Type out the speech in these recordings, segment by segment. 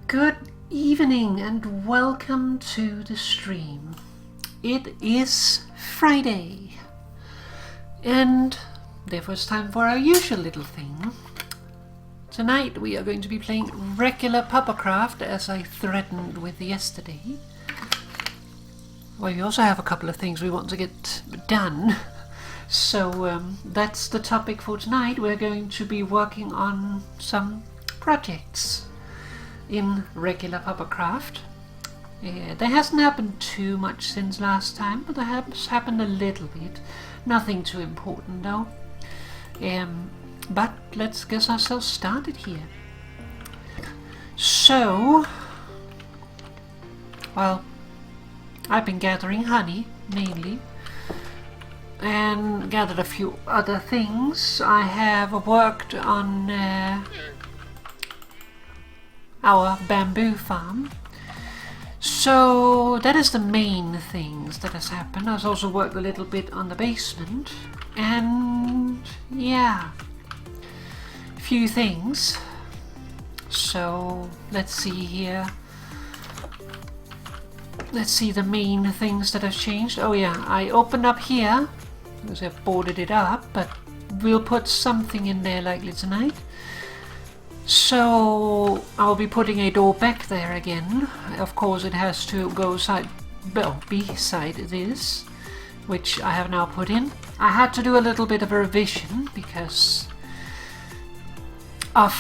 Good evening and welcome to the stream. It is Friday and therefore it's time for our usual little thing. Tonight we are going to be playing regular Puppercraft as I threatened with yesterday. Well, we also have a couple of things we want to get done. So that's the topic for tonight. We're going to be working on some projects in regular Puppercraft. There hasn't happened too much since last time, but there has happened a little bit. Nothing too important though. But let's get ourselves started here. So, well, I've been gathering honey mainly and gathered a few other things. I have worked on our bamboo farm. So that is the main things that has happened. I've also worked a little bit on the basement and yeah, a few things. So let's see here. Let's see the main things that have changed. Oh yeah, I opened up here because I've boarded it up, but we'll put something in there likely tonight. So I'll be putting a door back there again. Of course it has to go beside this, which I have now put in. I had to do a little bit of a revision because of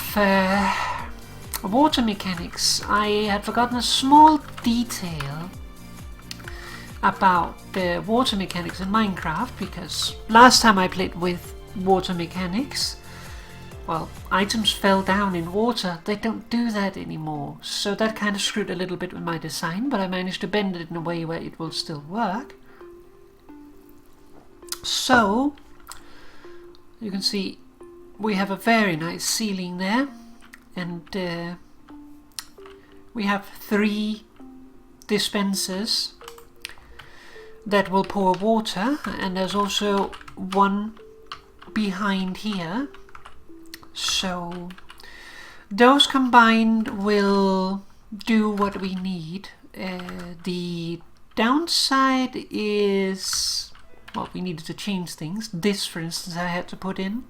water mechanics. I had forgotten a small detail about the water mechanics in Minecraft, because last time I played with water mechanics, well, items fell down in water. They don't do that anymore. So that kind of screwed a little bit with my design, but I managed to bend it in a way where it will still work. So, you can see we have a very nice ceiling there. And we have 3 dispensers that will pour water. And there's also one behind here. So those combined will do what we need. The downside is, well, we needed to change things. This, for instance, I had to put in,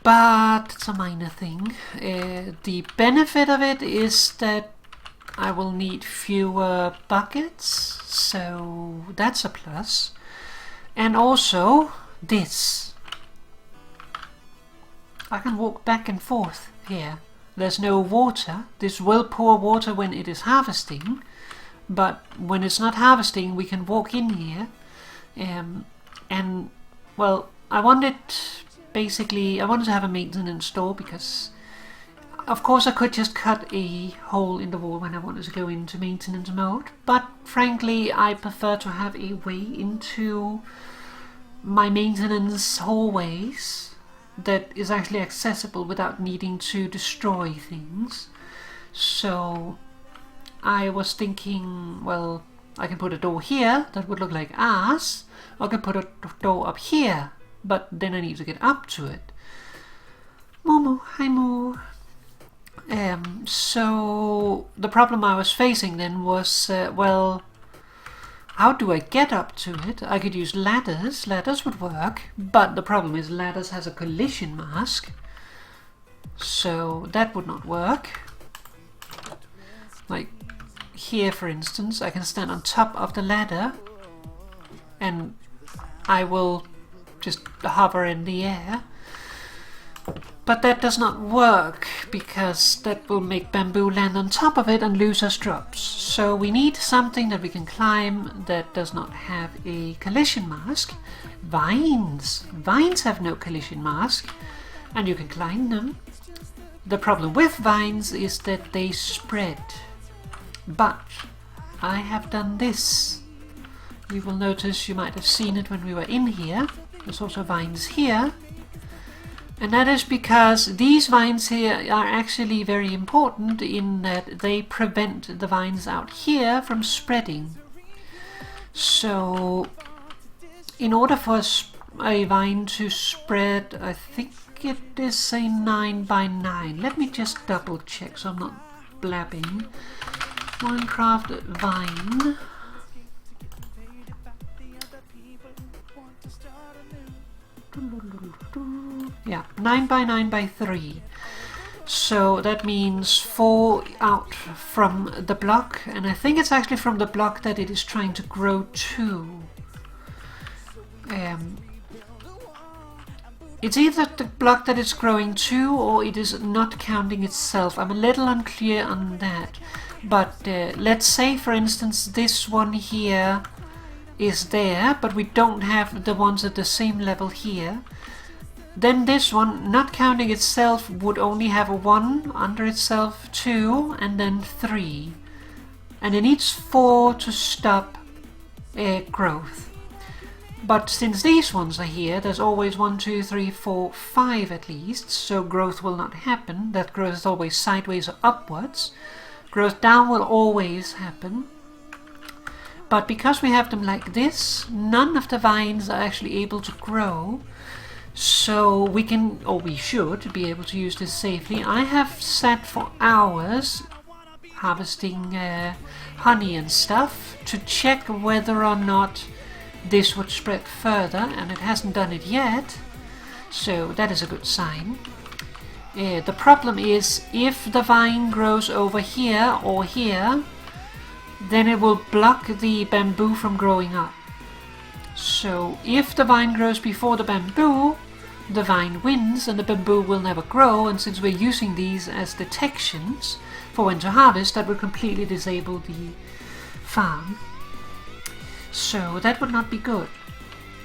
but it's a minor thing. The benefit of it is that I will need fewer buckets, so that's a plus. And also this, I can walk back and forth here. There's no water. This will pour water when it is harvesting, but when it's not harvesting we can walk in here. And well, I wanted to have a maintenance store, because of course I could just cut a hole in the wall when I wanted to go into maintenance mode, but frankly I prefer to have a way into my maintenance hallways that is actually accessible without needing to destroy things. So I was thinking, well, I can put a door here that would look like ours, or I can put a door up here, but then I need to get up to it. Momo, hi Moo. So the problem I was facing then was, well, how do I get up to it? I could use ladders. Ladders would work, but the problem is ladders has a collision mask, so that would not work. Like here, for instance, I can stand on top of the ladder and I will just hover in the air. But that does not work, because that will make bamboo land on top of it and lose us drops. So we need something that we can climb that does not have a collision mask. Vines. Vines have no collision mask, and you can climb them. The problem with vines is that they spread. But I have done this. You will notice, you might have seen it when we were in here. There's also vines here. And that is because these vines here are actually very important in that they prevent the vines out here from spreading. So in order for a vine to spread, I think it is a 9 by 9. Let me just double check so I'm not blabbing. Minecraft vine. Yeah, 9 by 9 by 3. So that means 4 out from the block, and I think it's actually from the block that it is trying to grow to. It's either the block that it's growing to, or it is not counting itself. I'm a little unclear on that. But let's say, for instance, this one here is there, but we don't have the ones at the same level here. Then this one, not counting itself, would only have a 1 under itself, 2, and then 3. And it needs 4 to stop growth. But since these ones are here, there's always 1, 2, 3, 4, 5 at least, so growth will not happen. That growth is always sideways or upwards. Growth down will always happen. But because we have them like this, none of the vines are actually able to grow. So we can, or we should, be able to use this safely. I have sat for hours harvesting honey and stuff to check whether or not this would spread further, and it hasn't done it yet. So that is a good sign. The problem is, if the vine grows over here or here, then it will block the bamboo from growing up. So if the vine grows before the bamboo, the vine wins and the bamboo will never grow, and since we're using these as detections for when to harvest, that will completely disable the farm. So that would not be good.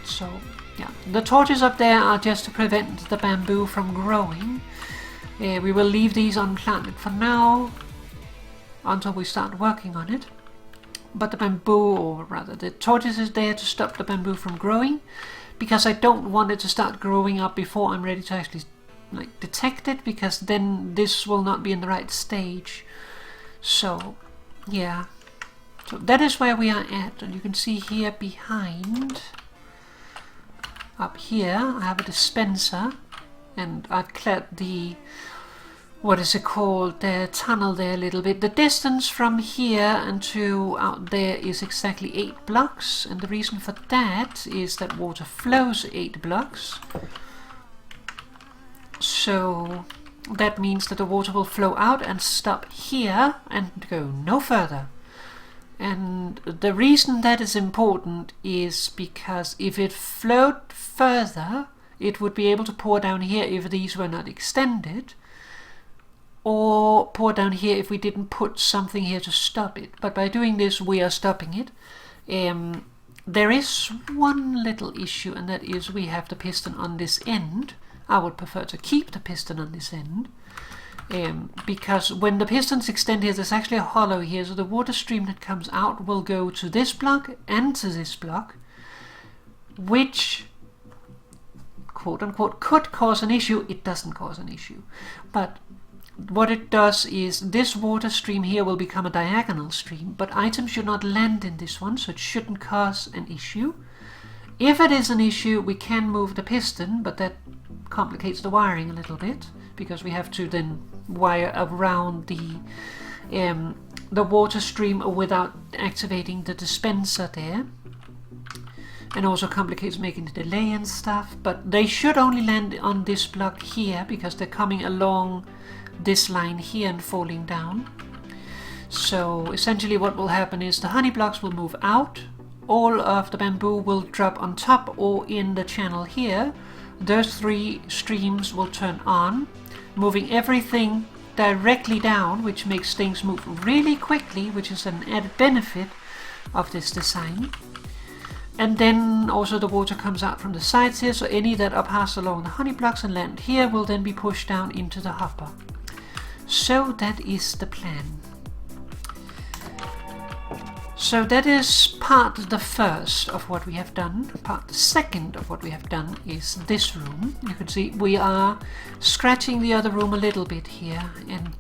So yeah, the torches up there are just to prevent the bamboo from growing. We will leave these unplanted for now until we start working on it. But the bamboo, or rather the torches, is there to stop the bamboo from growing, because I don't want it to start growing up before I'm ready to actually detect it, because then this will not be in the right stage. So yeah, so that is where we are at, and you can see here behind, up here, I have a dispenser, and I've cleared the, what is it called, the tunnel there a little bit. The distance from here and to out there is exactly 8 blocks, and the reason for that is that water flows 8 blocks. So that means that the water will flow out and stop here and go no further. And the reason that is important is because if it flowed further, it would be able to pour down here if these were not extended, or pour down here if we didn't put something here to stop it. But by doing this, we are stopping it. There is one little issue, and that is we have the piston on this end. I would prefer to keep the piston on this end, because when the pistons extend here, there's actually a hollow here, so the water stream that comes out will go to this block and to this block, which quote-unquote could cause an issue. It doesn't cause an issue, but what it does is this water stream here will become a diagonal stream, but items should not land in this one, so it shouldn't cause an issue. If it is an issue, we can move the piston, but that complicates the wiring a little bit, because we have to then wire around the water stream without activating the dispenser there, and also complicates making the delay and stuff. But they should only land on this block here, because they're coming along this line here and falling down. So essentially what will happen is the honey blocks will move out, all of the bamboo will drop on top or in the channel here. Those 3 streams will turn on, moving everything directly down, which makes things move really quickly, which is an added benefit of this design. And then also the water comes out from the sides here, so any that are passed along the honey blocks and land here will then be pushed down into the hopper. So that is the plan. So that is part the first of what we have done. Part the second of what we have done is this room. You can see we are scratching the other room a little bit here, and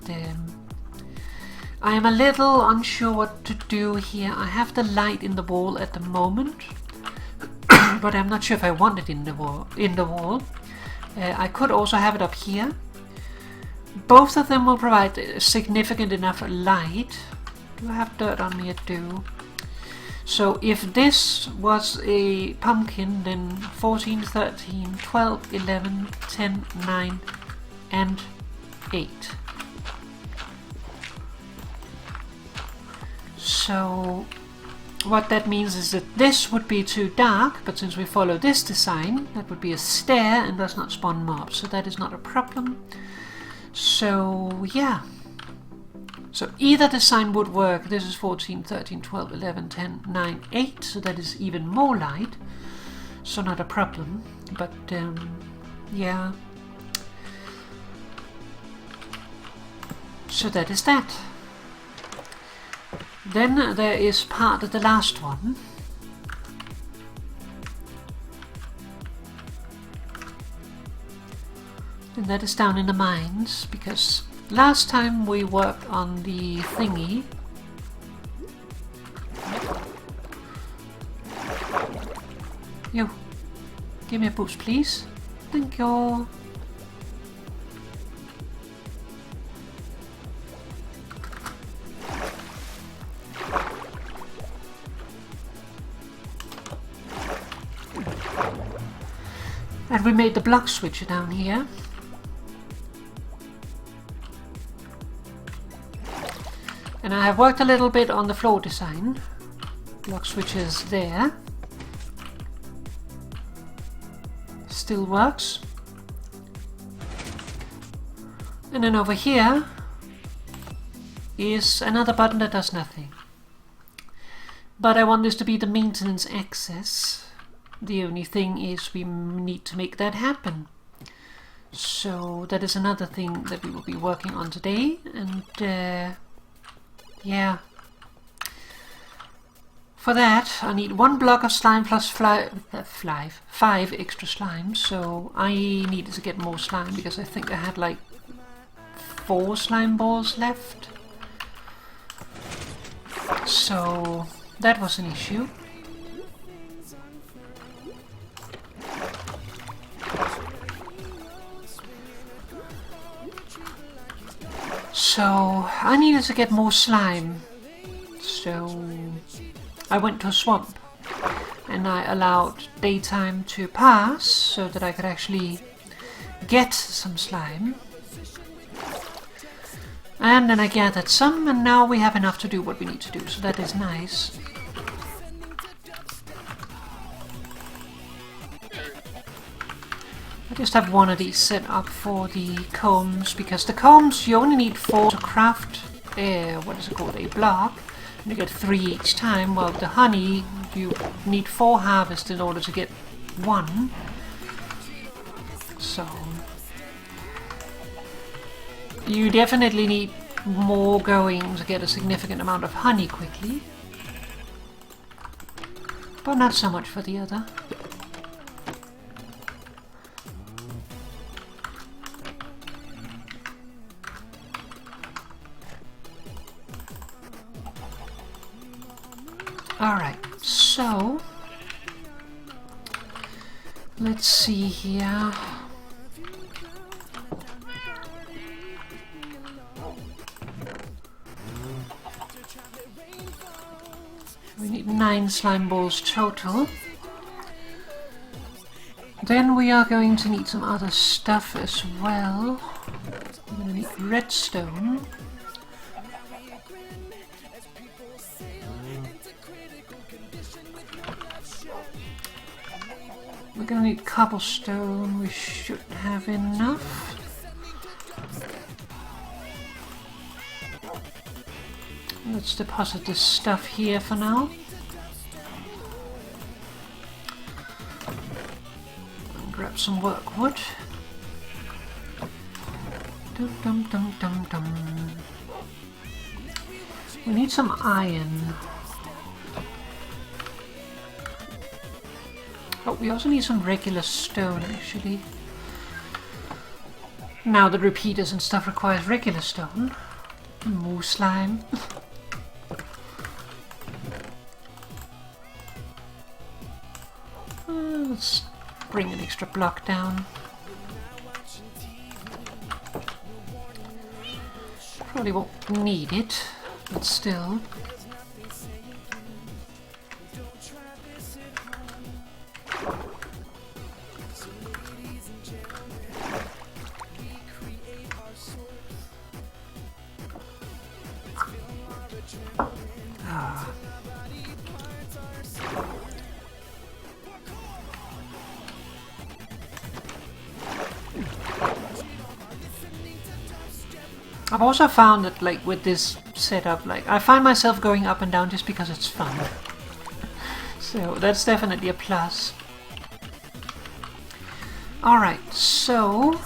I am a little unsure what to do here. I have the light in the wall at the moment, but I'm not sure if I want it in the wall. I could also have it up here, both of them will provide significant enough light. Do I have dirt on me? I do. So if this was a pumpkin, then 14, 13, 12, 11, 10, 9, and 8. So what that means is that this would be too dark, but since we follow this design, that would be a stair and does not spawn mobs, so that is not a problem. So yeah. So either design would work. This is 14, 13, 12, 11, 10, 9, 8, so that is even more light. So not a problem, but yeah. So that is that. Then there is part of the last one. And that is down in the mines, because last time we worked on the thingy. Yo, give me a boost, please. Thank you. And we made the block switcher down here. And I have worked a little bit on the floor design. Block switches there. Still works. And then over here is another button that does nothing. But I want this to be the maintenance access. The only thing is we need to make that happen. So that is another thing that we will be working on today. And yeah. For that, I need 1 block of slime plus 5 extra slime. So I needed to get more slime because I think I had like 4 slime balls left. So that was an issue. So I needed to get more slime. So I went to a swamp and I allowed daytime to pass so that I could actually get some slime. And then I gathered some, and now we have enough to do what we need to do, so that is nice. I just have one of these set up for the combs, because the combs you only need 4 to craft, what is it called, a block. You get 3 each time, while the honey, you need 4 harvests in order to get 1. So you definitely need more going to get a significant amount of honey quickly. But not so much for the other. Alright, so let's see here. We need 9 slime balls total. Then we are going to need some other stuff as well. We're going to need redstone. We're going to need cobblestone. We should have enough. Let's deposit this stuff here for now. And grab some work wood. Dum dum dum dum dum. We need some iron. Oh, we also need some regular stone, actually. Now the repeaters and stuff requires regular stone. More slime. Let's bring an extra block down. Probably won't need it, but still. I've also found that, like, with this setup, like, I find myself going up and down just because it's fun. So that's definitely a plus. Alright, so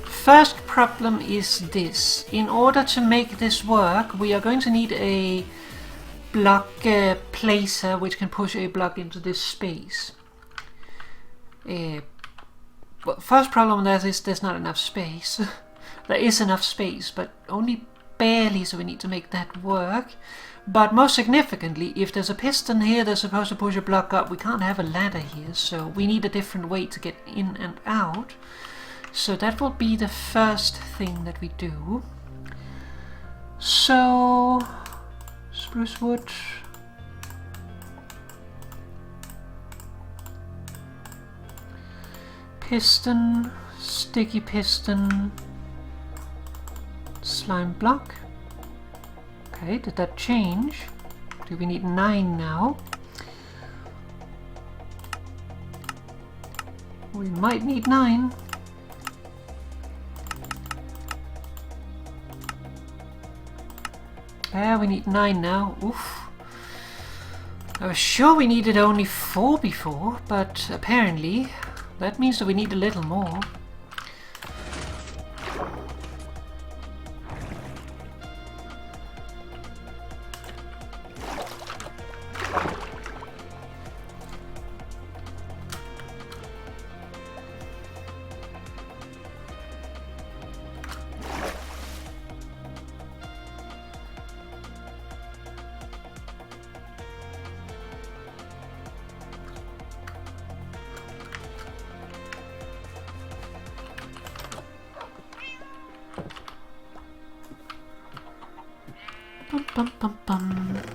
first problem is this. In order to make this work, we are going to need a block placer which can push a block into this space. Well, first problem there is there's not enough space. There is enough space, but only barely, so we need to make that work. But most significantly, if there's a piston here that's supposed to push a block up, we can't have a ladder here, so we need a different way to get in and out. So that will be the first thing that we do. So, spruce wood. Piston, sticky piston, slime block. Okay, did that change? Do we need 9 now? We might need 9. Yeah, we need 9 now. Oof. I was sure we needed only 4 before, but apparently that means that we need a little more.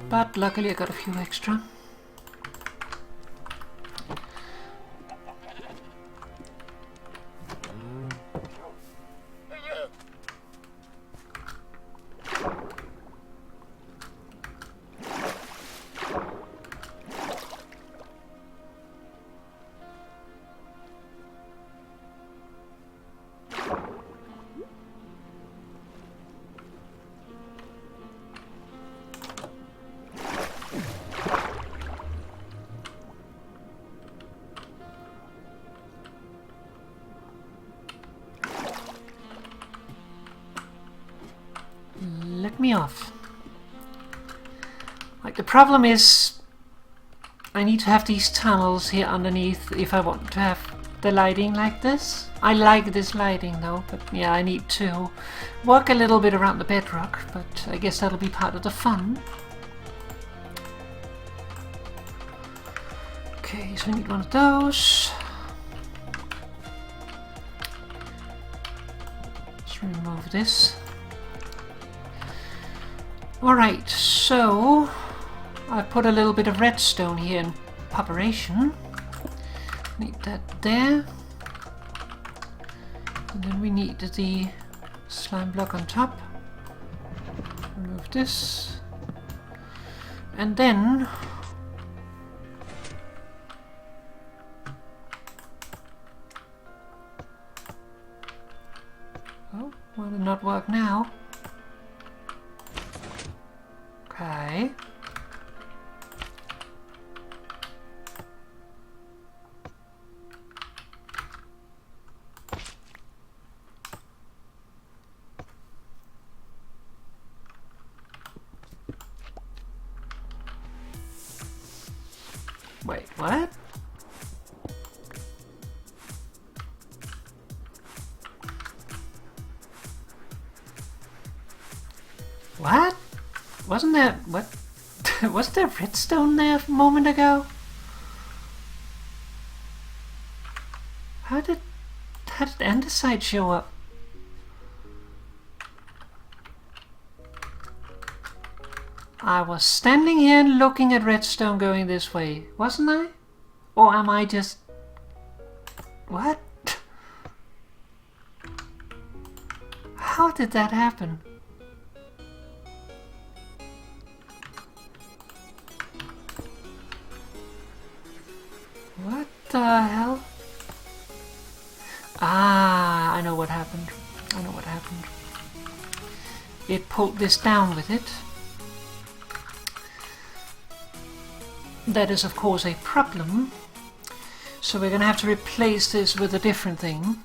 But luckily I got a few extra. Let me off. Like, the problem is I need to have these tunnels here underneath if I want to have the lighting like this. I like this lighting though, but yeah, I need to work a little bit around the bedrock, but I guess that'll be part of the fun. Okay, so we need one of those. Let's remove this. Alright, so I put a little bit of redstone here in preparation. Need that there. And then we need the slime block on top. Remove this. And then oh, why did it not work now? Okay. Wait, what? What? Wasn't there... what? Was there redstone there a moment ago? How did andesite show up? I was standing here looking at redstone going this way, wasn't I? Or am I just... What? How did that happen? What the hell? Ah, I know what happened. I know what happened. It pulled this down with it. That is of course a problem. So we're gonna have to replace this with a different thing.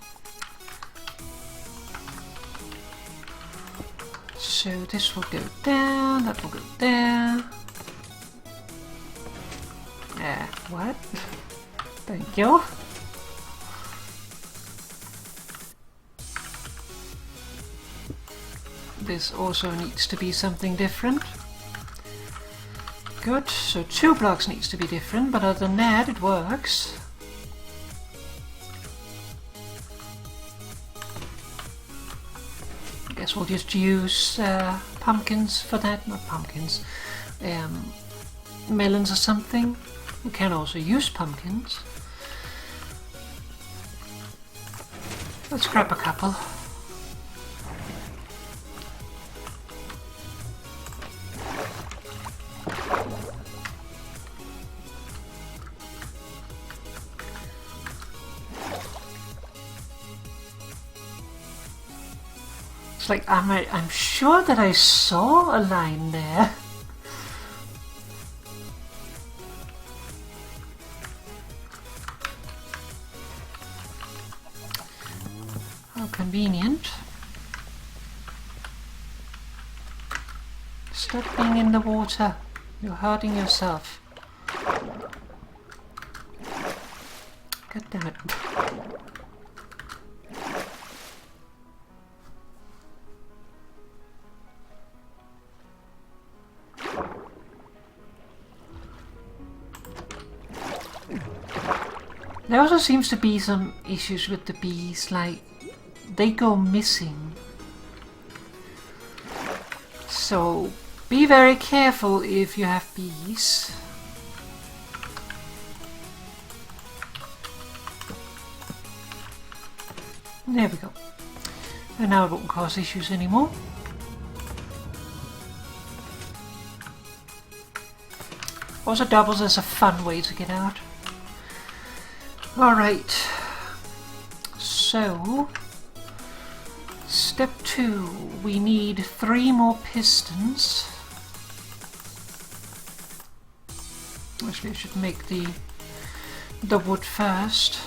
So this will go there, that will go there. What? Thank you. This also needs to be something different. Good, so 2 blocks needs to be different, but other than that it works. I guess we'll just use pumpkins for that, not pumpkins, melons or something. You can also use pumpkins. Let's grab a couple. It's like I'm sure that I saw a line there. How convenient. Stop being in the water. You're hurting yourself. God damn it. There also seems to be some issues with the bees, like they go missing. So be very careful if you have bees. There we go. And now it won't cause issues anymore. Also doubles as a fun way to get out. Alright, so step 2, we need 3 more pistons. Actually I should make the wood first.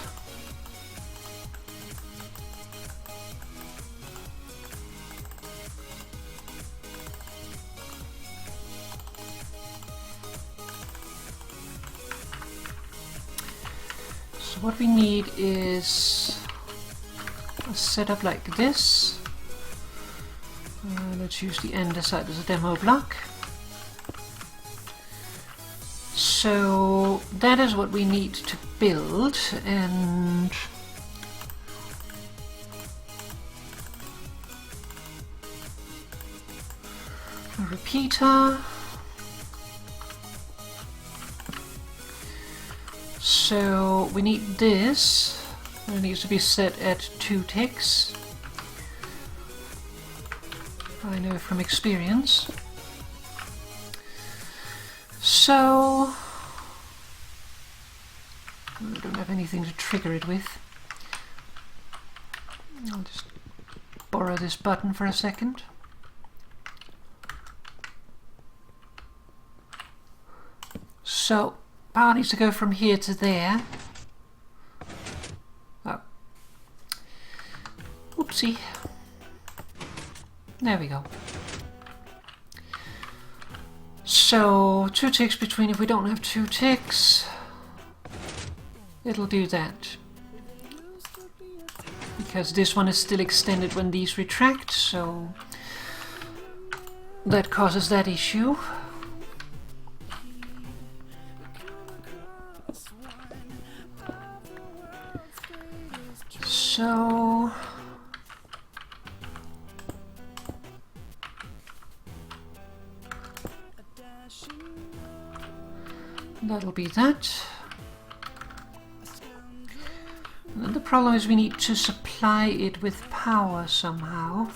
What we need is a setup like this. Let's use the andesite as a demo block. So that is what we need to build, and a repeater. So we need this. It needs to be set at 2 ticks. I know from experience. So I don't have anything to trigger it with. I'll just borrow this button for a second. So power needs to go from here to there. Oh. Oopsie. There we go. So 2 ticks between. If we don't have 2 ticks, it'll do that. Because this one is still extended when these retract, so that causes that issue. So That'll be that. And then the problem is we need to supply it with power somehow.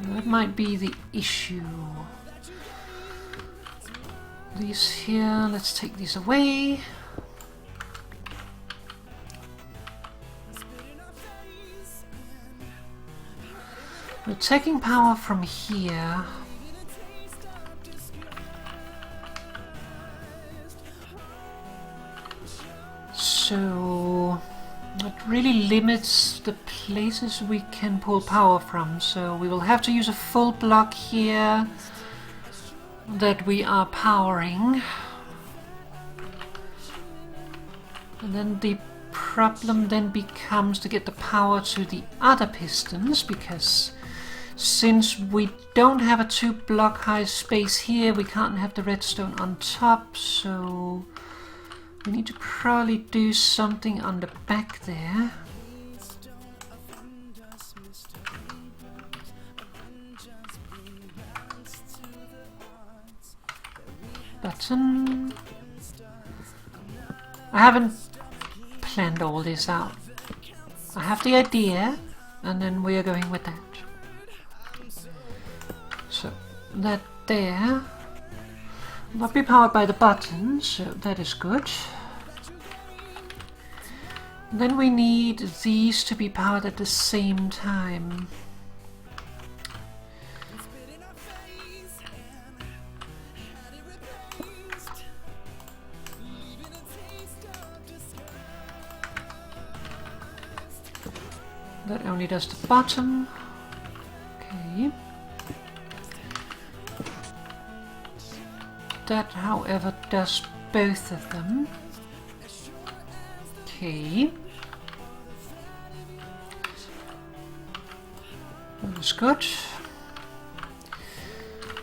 That might be the issue. These here, let's take these away. We're taking power from here. So it really limits the places we can pull power from. So we will have to use a full block here that we are powering. And then the problem then becomes to get the power to the other pistons, because since we don't have a 2 block high space here, we can't have the redstone on top, so we need to probably do something on the back there. Button. I haven't planned all this out. I have the idea, and then we are going with that. So that there will not be powered by the button, so that is good. Then we need these to be powered at the same time. That only does the bottom. Okay. That, however, does both of them. Okay. That is good.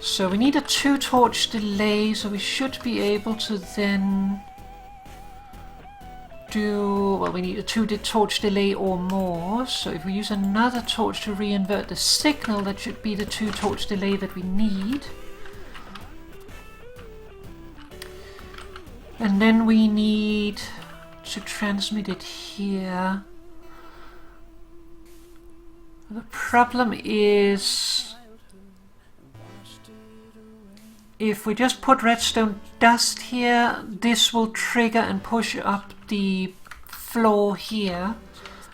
So we need a 2 torch delay, so we should be able to then do, well, we need a 2 torch delay or more. So if we use another torch to reinvert the signal, that should be the 2 torch delay that we need. And then we need to transmit it here. The problem is, if we just put redstone dust here, this will trigger and push up the floor here,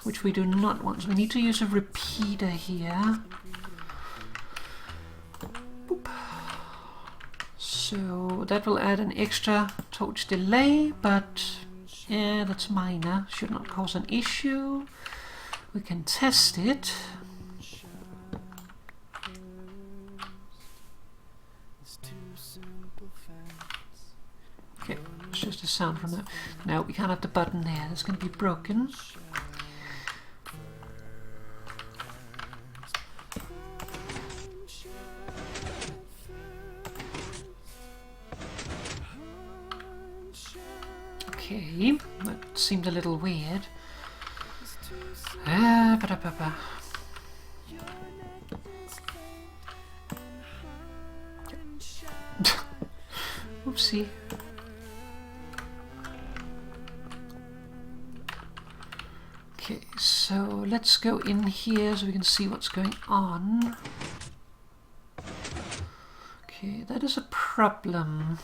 which we do not want. So we need to use a repeater here. Boop. So that will add an extra torch delay, but yeah, that's minor. Should not cause an issue. We can test it. Okay, it's just a sound from that. No, we can't have the button there. That's going to be broken. Okay, that seemed a little weird. Oopsie. Okay, so let's go in here so we can see what's going on. Okay, that is a problem.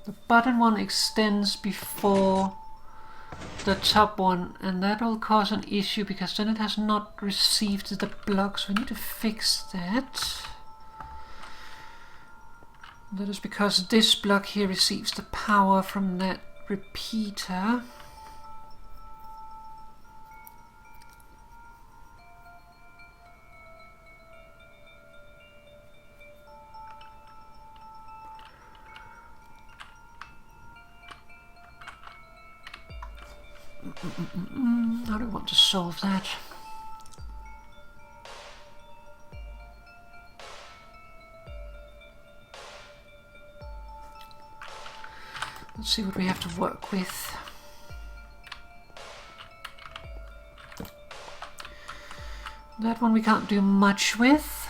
The bottom one extends before the top one, and that will cause an issue because then it has not received the blocks. We need to fix that. That is because this block here receives the power from that repeater. I don't want to solve that. Let's see what we have to work with. That one we can't do much with.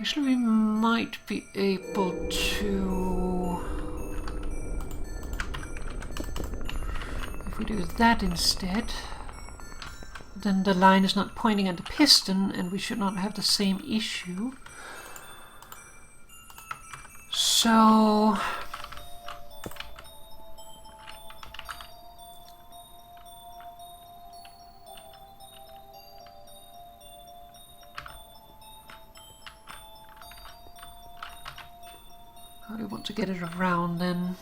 Actually, we might be able to... If we do that instead, then the line is not pointing at the piston and we should not have the same issue. So... How do you want to get it around then?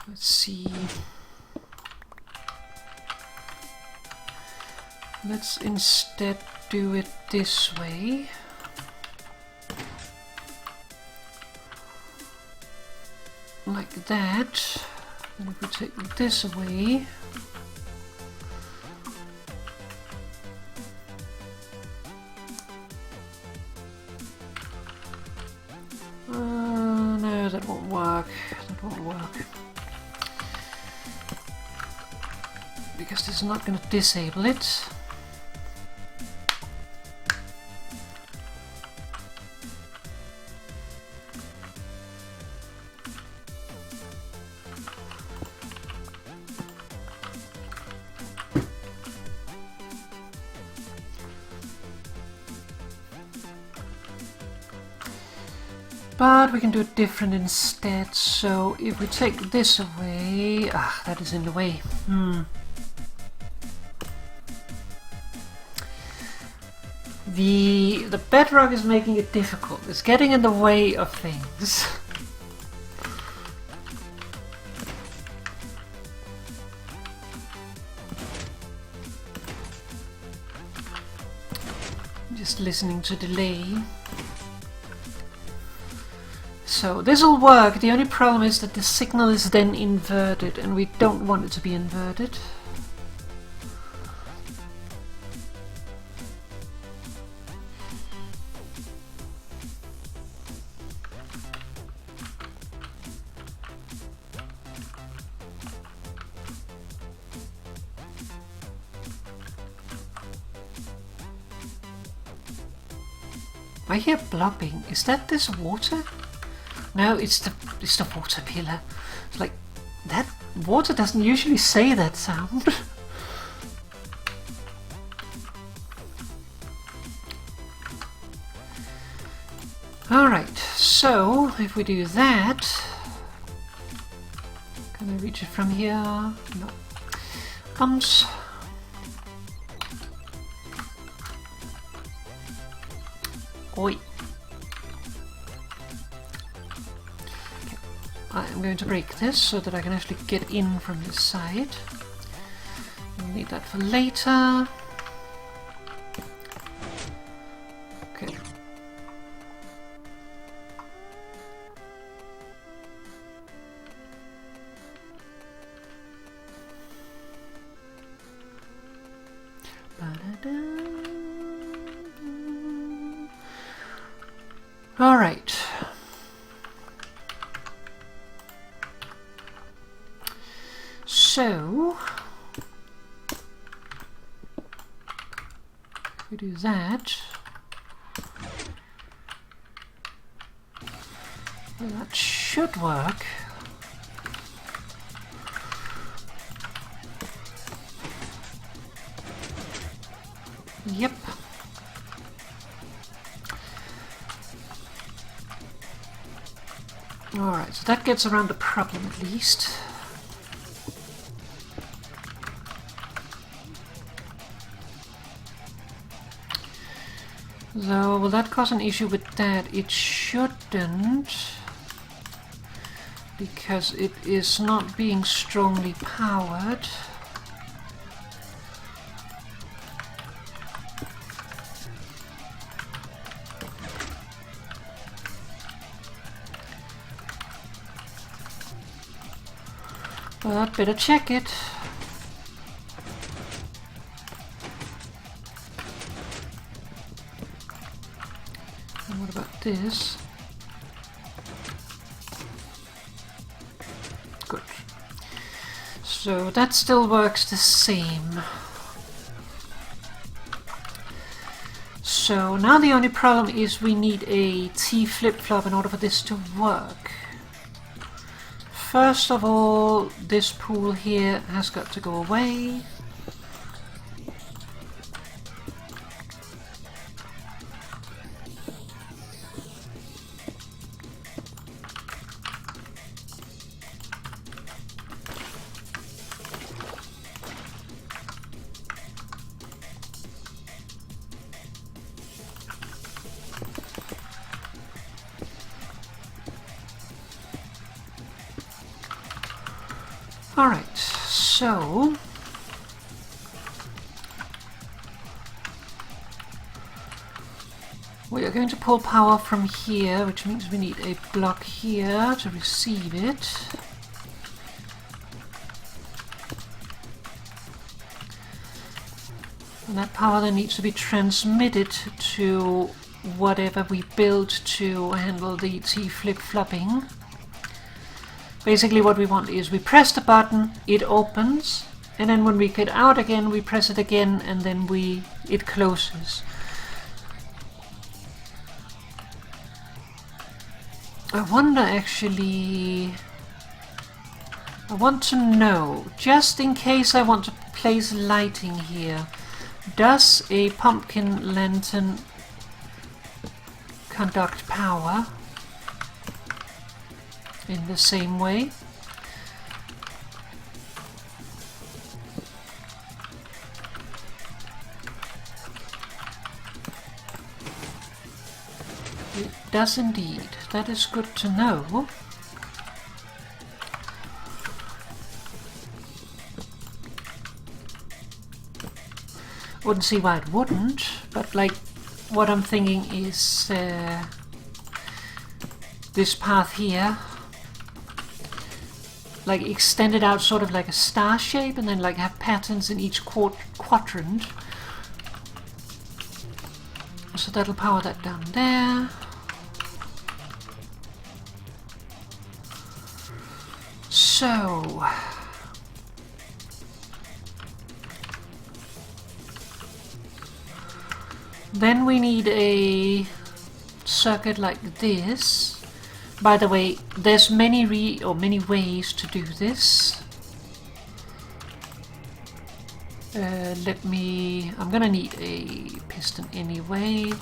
Let's see. Let's instead do it this way. Like that. And if we take this away, no, that won't work. That won't work. Because this is not going to disable it. But we can do it different instead. So if we take this away... that is in the way. The bedrock is making it difficult. It's getting in the way of things. Just listening to delay. So this will work. The only problem is that the signal is then inverted and we don't want it to be inverted. I hear blobbing. Is that this water? No, it's the water pillar. It's like that water doesn't usually say that sound. Alright, so if we do that, can I reach it from here? No. Comes. Oi. I'm going to break this so that I can actually get in from this side. We'll need that for later. Okay. All right. So we do that. Well, that should work. Yep. Alright, so that gets around the problem at least. So, will that cause an issue with that? It shouldn't, because it is not being strongly powered. But better check it. And what about this? Good. So that still works the same. So now the only problem is we need a T flip-flop in order for this to work. First of all, this pool here has got to go away. Alright, so we are going to pull power from here, which means we need a block here to receive it. And that power then needs to be transmitted to whatever we build to handle the T flip-flopping. Basically what we want is we press the button, it opens, and then when we get out again we press it again and then it closes. I wonder actually, I want to know, just in case I want to place lighting here, does a pumpkin lantern conduct power in the same way? It does indeed. That is good to know. Wouldn't see why it wouldn't, but like what I'm thinking is this path here, like extend it out sort of like a star shape and then like have patterns in each quadrant. So that'll power that down there. So then we need a circuit like this. By the way, there's many ways to do this. I'm gonna need a piston anyway.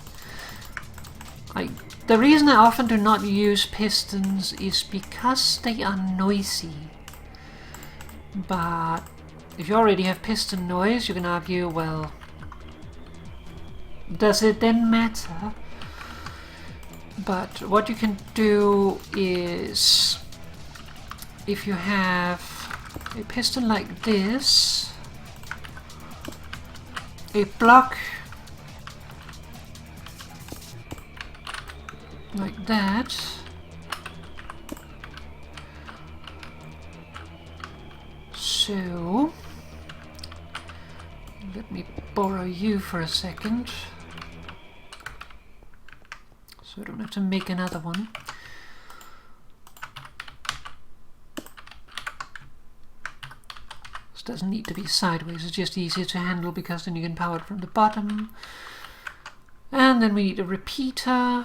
The reason I often do not use pistons is because they are noisy. But if you already have piston noise, you can argue, well, does it then matter? But what you can do is, if you have a piston like this, a block like that, so let me borrow you for a second so I don't have to make another one. This doesn't need to be sideways, it's just easier to handle because then you can power it from the bottom. And then we need a repeater.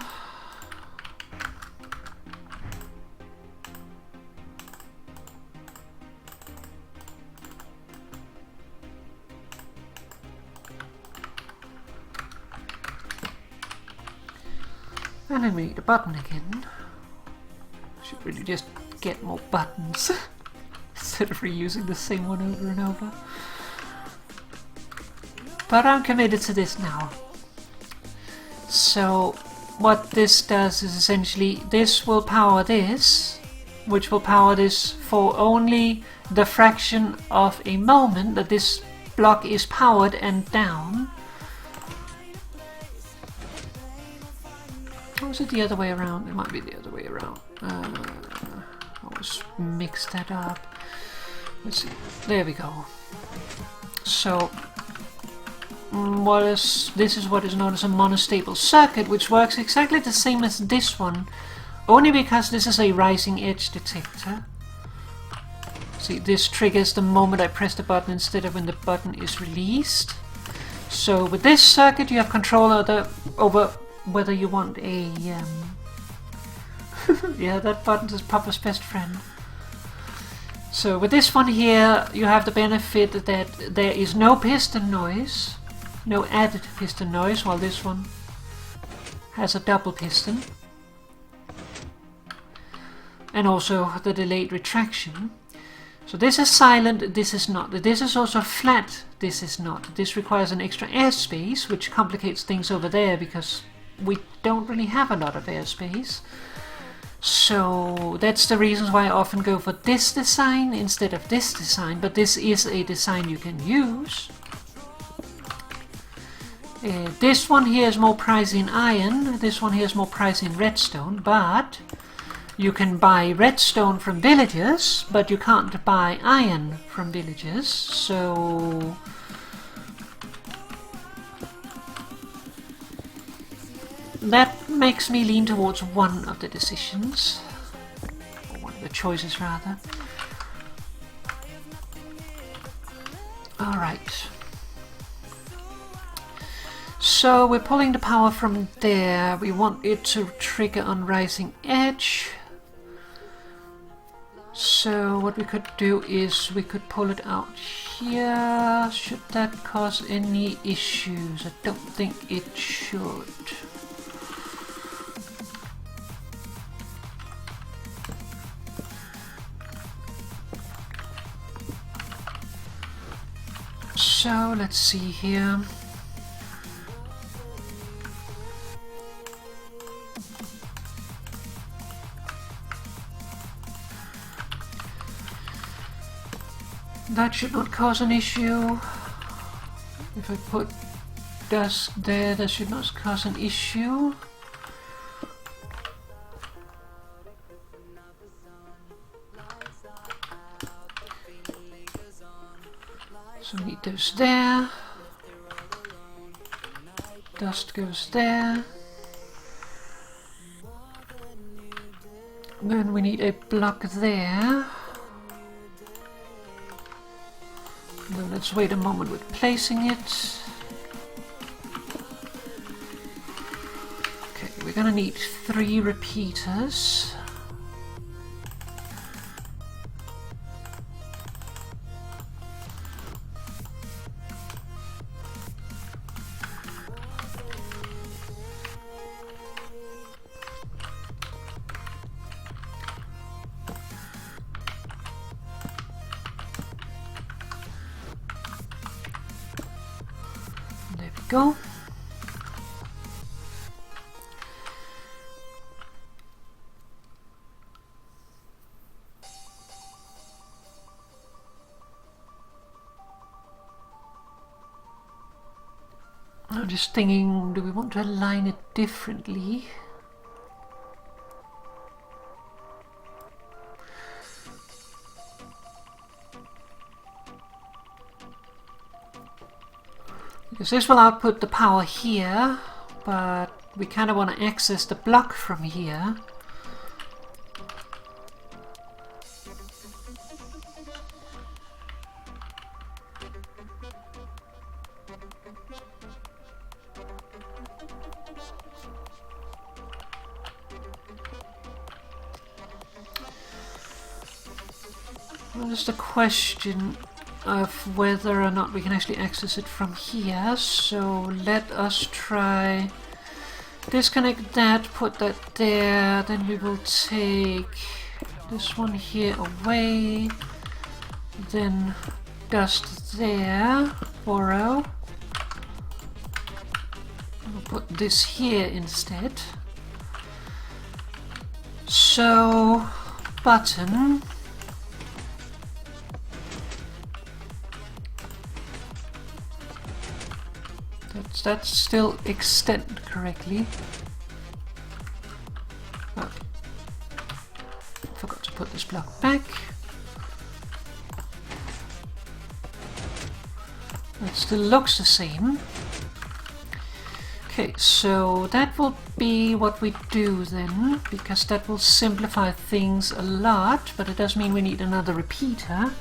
And then we need a button again. Should really just get more buttons instead of reusing the same one over and over. But I'm committed to this now. So what this does is essentially this will power this, which will power this for only the fraction of a moment that this block is powered and down. Or is it the other way around? It might be the other way around. I always mix that up. Let's see. There we go. So this is what is known as a monostable circuit, which works exactly the same as this one, only because this is a rising edge detector. See, this triggers the moment I press the button instead of when the button is released. So with this circuit you have control over whether you want a yeah, that button is Papa's best friend. So with this one here you have the benefit that there is no piston noise, no added piston noise, while this one has a double piston. And also the delayed retraction. So this is silent, this is not. This is also flat, this is not. This requires an extra airspace, which complicates things over there because we don't really have a lot of airspace. So that's the reasons why I often go for this design instead of this design, but this is a design you can use. This one here is more pricey in iron, this one here is more pricey in redstone, but you can buy redstone from villagers, but you can't buy iron from villagers, so that makes me lean towards one of the decisions, or one of the choices rather. Alright. So we're pulling the power from there. We want it to trigger on rising edge. So what we could do is we could pull it out here. Should that cause any issues? I don't think it should. So let's see here. That should not cause an issue. If I put dust there, that should not cause an issue. So we need those there. Dust goes there. Then we need a block there. Then let's wait a moment with placing it. Okay, we're gonna need 3 repeaters. Go. I'm just thinking, do we want to align it differently? Because this will output the power here, but we kind of want to access the block from here. Well, just a question of whether or not we can actually access it from here, so let us try disconnect that, put that there, then we will take this one here away, then dust there, borrow. We'll put this here instead. So, button. That's still extend correctly. Oh. Forgot to put this block back. It still looks the same. Okay, so that will be what we do then, because that will simplify things a lot, but it does mean we need another repeater.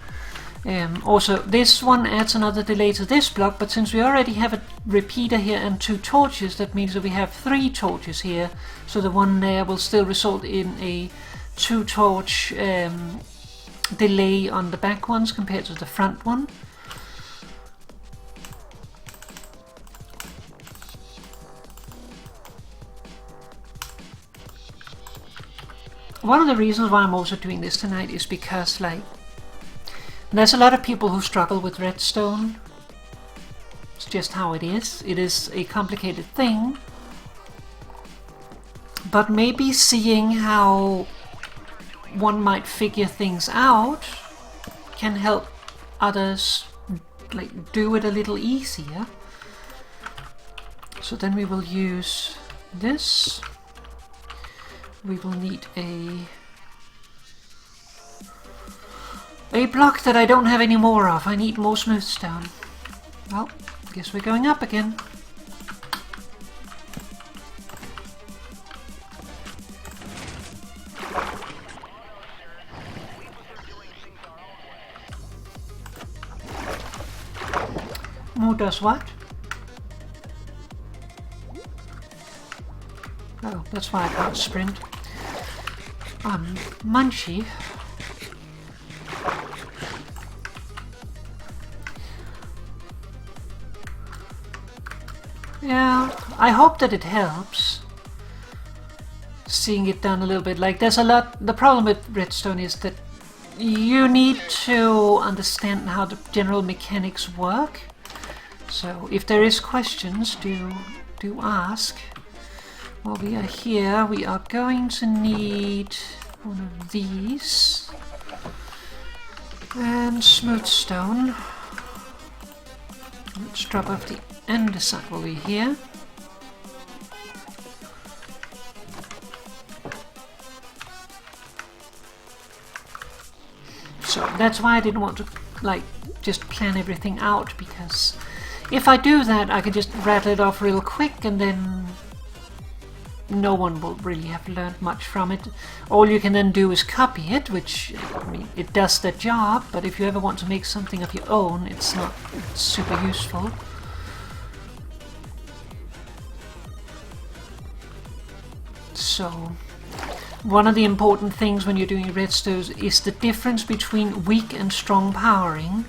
Also, this one adds another delay to this block, but since we already have a repeater here and 2 torches, that means that we have 3 torches here, so the one there will still result in a 2 torch delay on the back ones compared to the front one. One of the reasons why I'm also doing this tonight is because, like, there's a lot of people who struggle with redstone. It's just how it is. It is a complicated thing. But maybe seeing how one might figure things out can help others, like, do it a little easier. So then we will use this. We will need a block that I don't have any more of. I need more smooth stone. Well, guess we're going up again. More does what? Oh, that's why I can't sprint. Munchy. Yeah, I hope that it helps. Seeing it down a little bit. Like, there's a lot. The problem with redstone is that you need to understand how the general mechanics work. So, if there is questions, do ask. While we are here, we are going to need one of these. And smooth stone. Let's drop off the andesite while we're here. So that's why I didn't want to, like, just plan everything out, because if I do that, I can just rattle it off real quick and then no one will really have learned much from it. All you can then do is copy it, which, I mean, it does the job, but if you ever want to make something of your own, it's not super useful. So, one of the important things when you're doing redstone is the difference between weak and strong powering.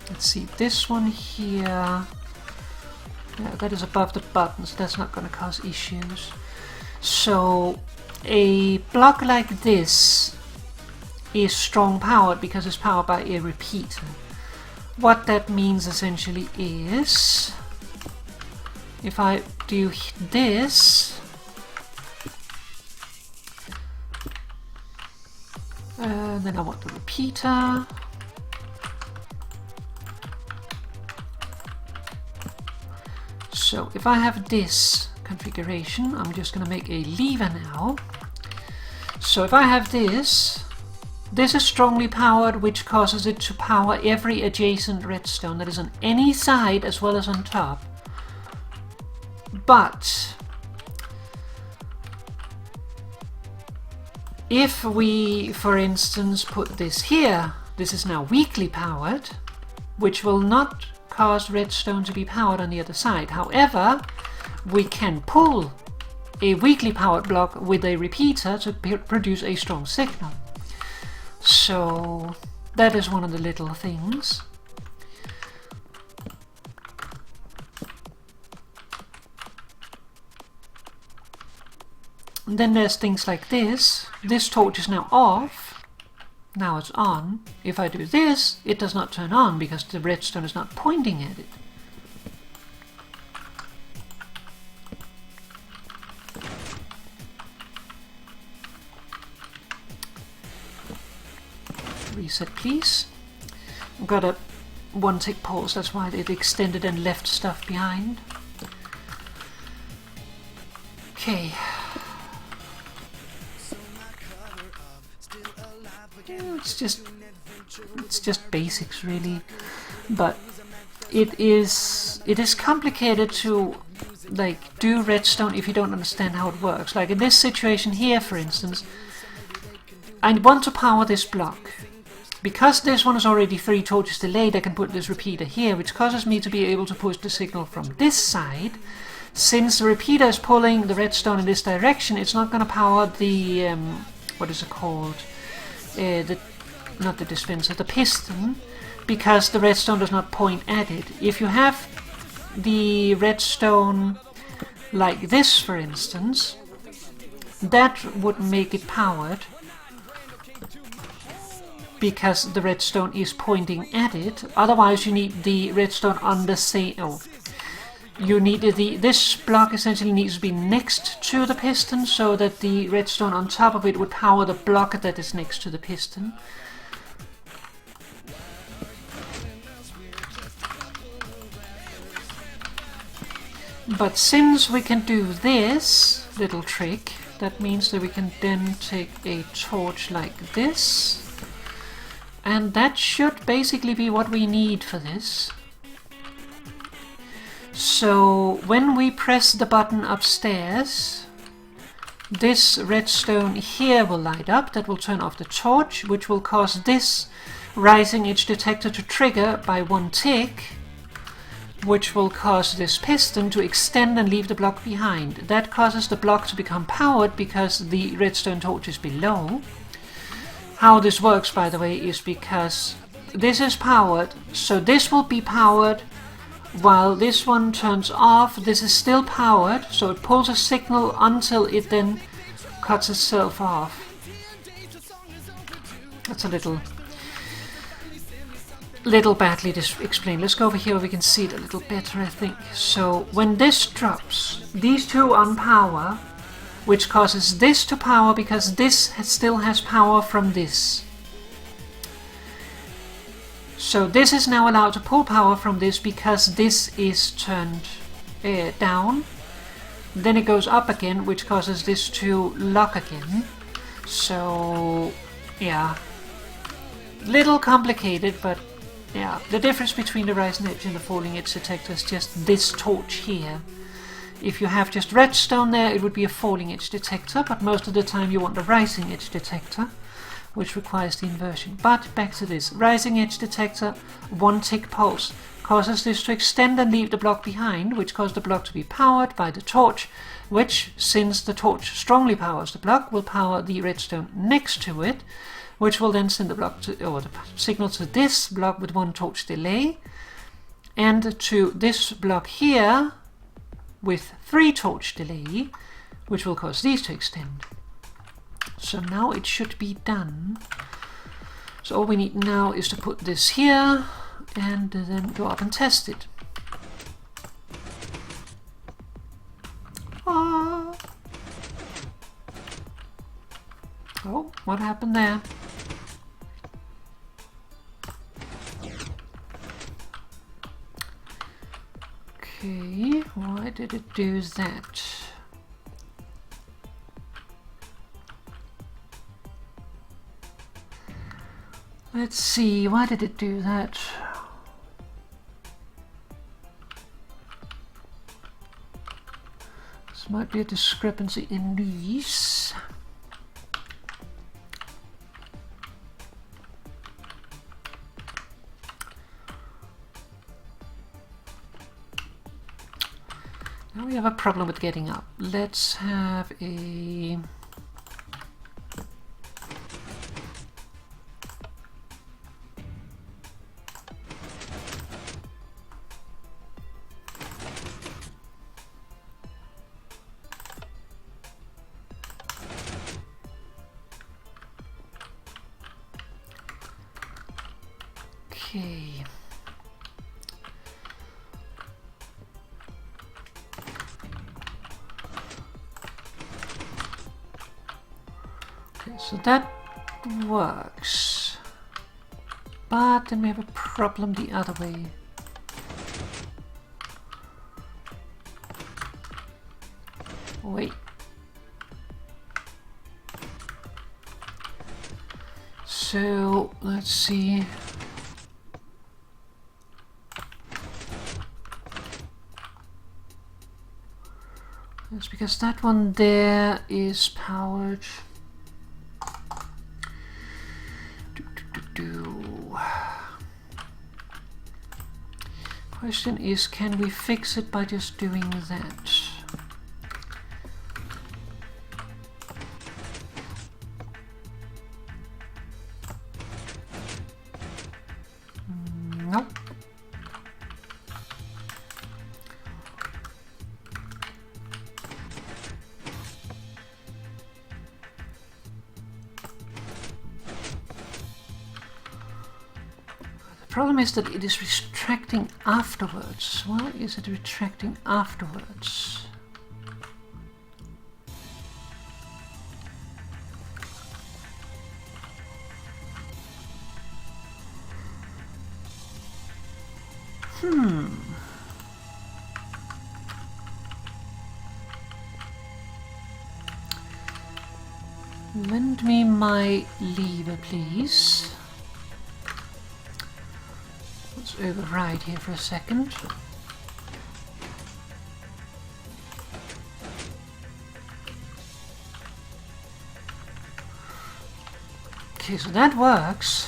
Let's see, this one here, yeah, that is above the button, so that's not going to cause issues. So a block like this is strong powered because it's powered by a repeater. What that means essentially is, if I do this, then I want the repeater. So if I have this configuration, I'm just going to make a lever now. So if I have this, this is strongly powered, which causes it to power every adjacent redstone that is on any side as well as on top. But if we, for instance, put this here, this is now weakly powered, which will not cause redstone to be powered on the other side. However, we can pull a weakly powered block with a repeater to produce a strong signal. So that is one of the little things. then there's things like this. This torch is now off. Now it's on. If I do this, it does not turn on because the redstone is not pointing at it. Reset, please. I've got a 1 tick pause, that's why it extended and left stuff behind. Okay. It's just basics really, but it is complicated to like do redstone if you don't understand how it works. Like in this situation here, for instance, I want to power this block. Because this one is already 3 torches delayed, I can put this repeater here, which causes me to be able to push the signal from this side. Since the repeater is pulling the redstone in this direction, it's not going to power the, what is it called? Not the dispenser, the piston, because the redstone does not point at it. If you have the redstone like this, for instance, that would make it powered, because the redstone is pointing at it. Otherwise you need the redstone on the same... Oh, you need this block essentially needs to be next to the piston so that the redstone on top of it would power the block that is next to the piston. But since we can do this little trick, that means that we can then take a torch like this. And that should basically be what we need for this. So when we press the button upstairs, this redstone here will light up. That will turn off the torch, which will cause this rising edge detector to trigger by 1 tick, which will cause this piston to extend and leave the block behind. That causes the block to become powered because the redstone torch is below. How this works, by the way, is because this is powered, so this will be powered while this one turns off. This is still powered, so it pulls a signal until it then cuts itself off. That's a little badly explained. Let's go over here where we can see it a little better, I think. So when this drops, these two on power, which causes this to power because this still has power from this. So this is now allowed to pull power from this because this is turned down. Then it goes up again, which causes this to lock again. So yeah, little complicated, but yeah, the difference between the rising edge and the falling edge detector is just this torch here. If you have just redstone there, it would be a falling edge detector, but most of the time you want a rising edge detector, which requires the inversion. But back to this. Rising edge detector, 1 tick pulse, causes this to extend and leave the block behind, which causes the block to be powered by the torch, which, since the torch strongly powers the block, will power the redstone next to it, which will then send the block to, or the signal to this block with 1 torch delay, and to this block here with 3 torch delay, which will cause these to extend. So now it should be done. So all we need now is to put this here and then go up and test it. Ah. Oh, what happened there? Okay, why did it do that? Let's see, why did it do that? This might be a discrepancy in these. Now we have a problem with getting up. Let's have a... Okay. Okay, so that works. But then we have a problem the other way. Wait. So, let's see. It's because that one there is powered. Question is, can we fix it by just doing that? Nope. The problem is that it is retracting afterwards. Why is it retracting afterwards? Lend me my lever, please. Let's override here for a second. Okay, so that works.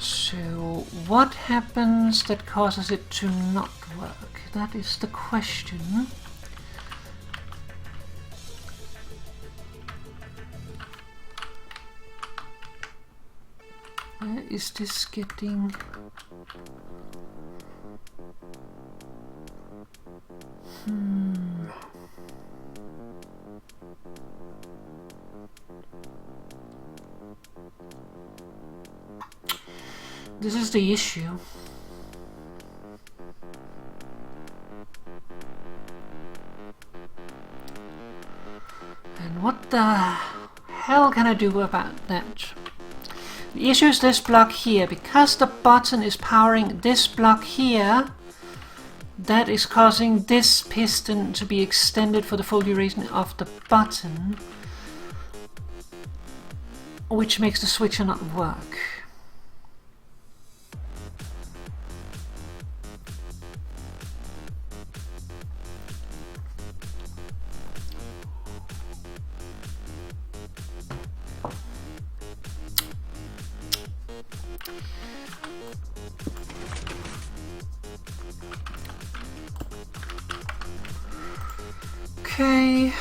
So what happens that causes it to not work? That is the question. Where is this getting? This is the issue. And what the hell can I do about that? The issue is this block here. Because the button is powering this block here, that is causing this piston to be extended for the full duration of the button, which makes the switcher not work. Okay.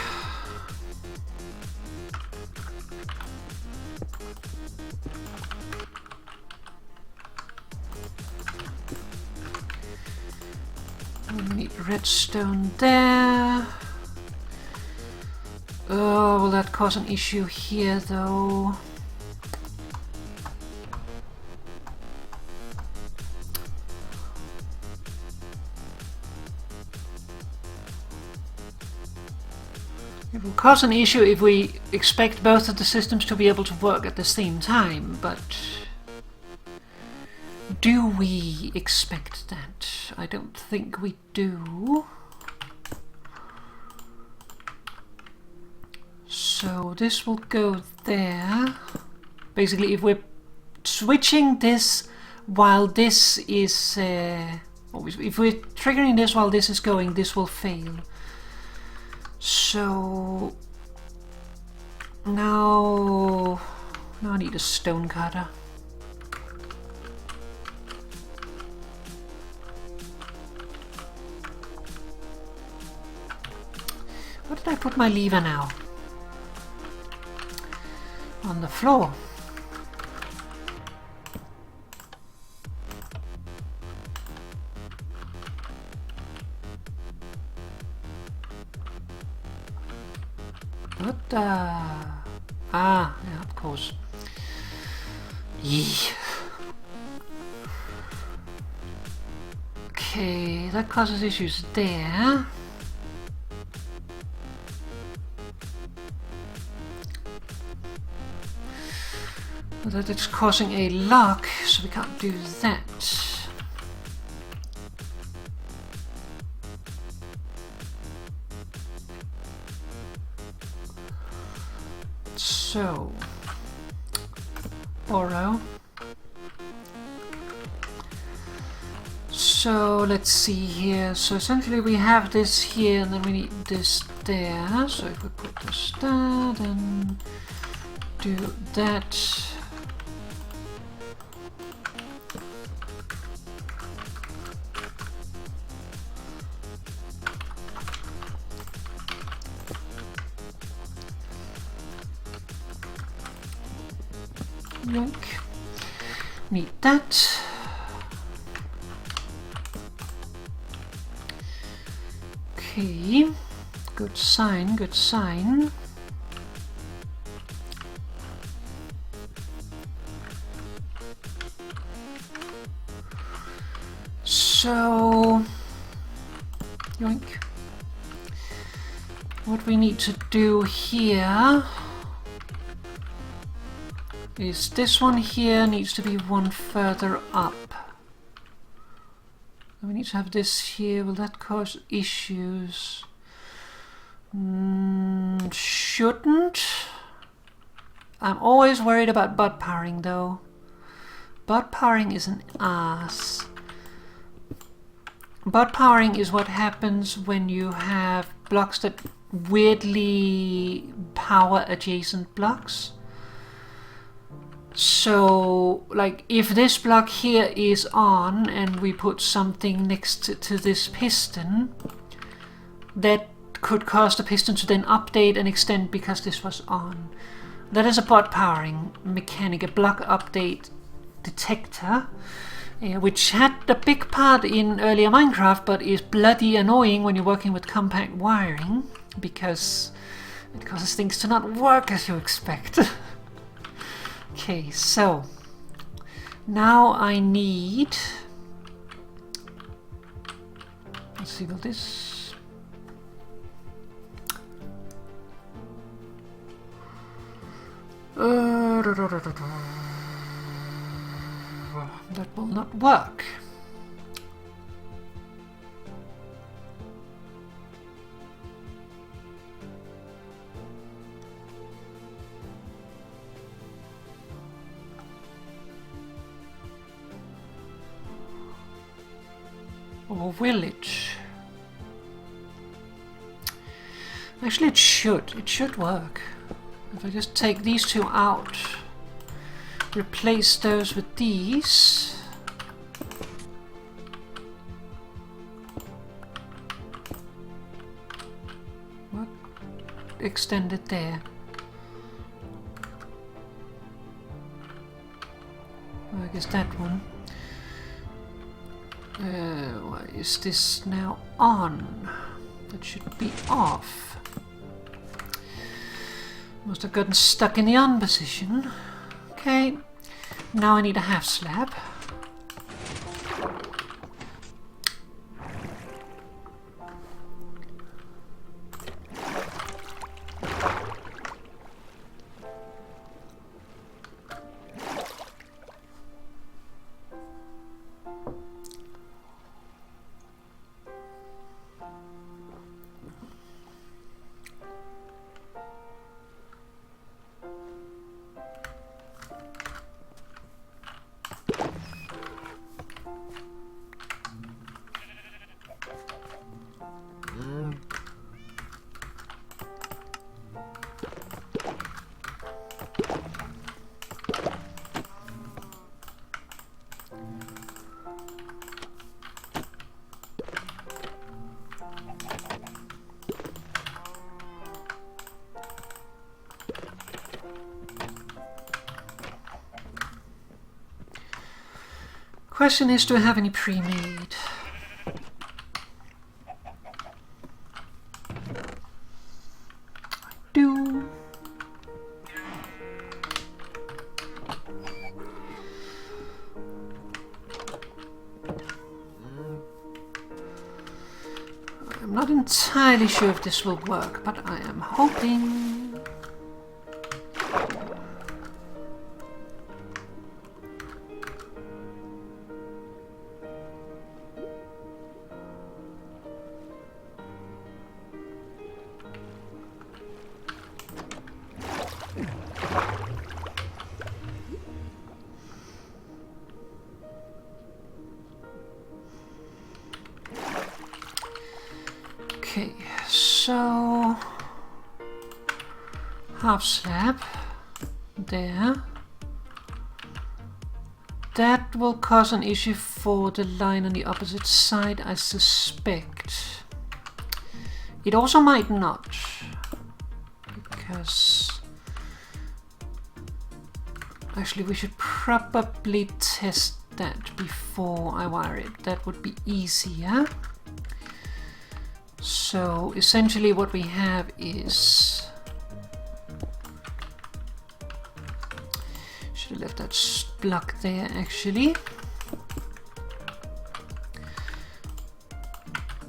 We need redstone there. Oh, will that cause an issue here though? It will cause an issue if we expect both of the systems to be able to work at the same time, but do we expect that? I don't think we do. So this will go there. Basically, if we're switching this while this is... if we're triggering this while this is going, this will fail. So now I need a stone cutter. Where did I put my lever now? On the floor. What the... Ah, yeah, of course. Yee. Okay, that causes issues there. That it's causing a lock, so we can't do that. So, borrow. So let's see here. So essentially we have this here, and then we need this there. So if we put this there, then do that. Yoink. Need that. Okay. Good sign, good sign. So, yoink. What we need to do here is this one here needs to be one further up. We need to have this here. Will that cause issues? Shouldn't. I'm always worried about butt powering though. Butt powering is an ass. Butt powering is what happens when you have blocks that weirdly power adjacent blocks. So, like, if this block here is on and we put something next to this piston, that could cause the piston to then update and extend because this was on. That is a butt powering mechanic, a block update detector, which had a big part in earlier Minecraft, but is bloody annoying when you're working with compact wiring because it causes things to not work as you expect. Okay, so now I need, let's see, will this, that will not work. Or will it? Actually, it should work. If I just take these two out, replace those with these. What? Extend it there. Well, I guess that one. Why is this now on? That should be off. Must have gotten stuck in the on position. Okay, now I need a half slab. Question is, do I have any pre-made? I do. Not entirely sure if this will work, but I am hoping. Okay, so half slab there. That will cause an issue for the line on the opposite side, I suspect. It also might not, because actually we should probably test that before I wire it. That would be easier. So essentially what we have is, should have left that block there actually.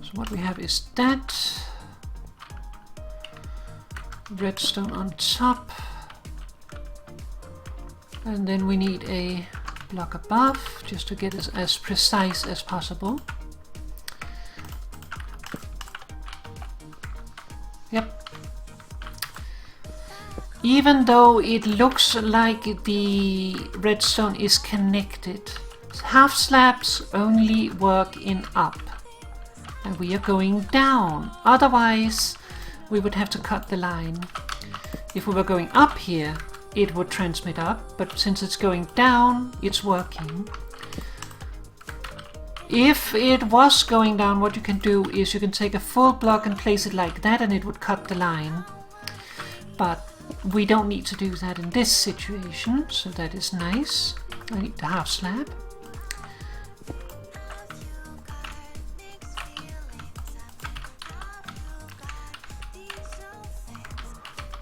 So what we have is that redstone on top, and then we need a block above just to get it as precise as possible. Yep. Even though it looks like the redstone is connected, half slabs only work in up, and we are going down. Otherwise, we would have to cut the line. If we were going up here, it would transmit up, but since it's going down, it's working. If it was going down, what you can do is you can take a full block and place it like that, and it would cut the line. But we don't need to do that in this situation, so that is nice. I need the half slab.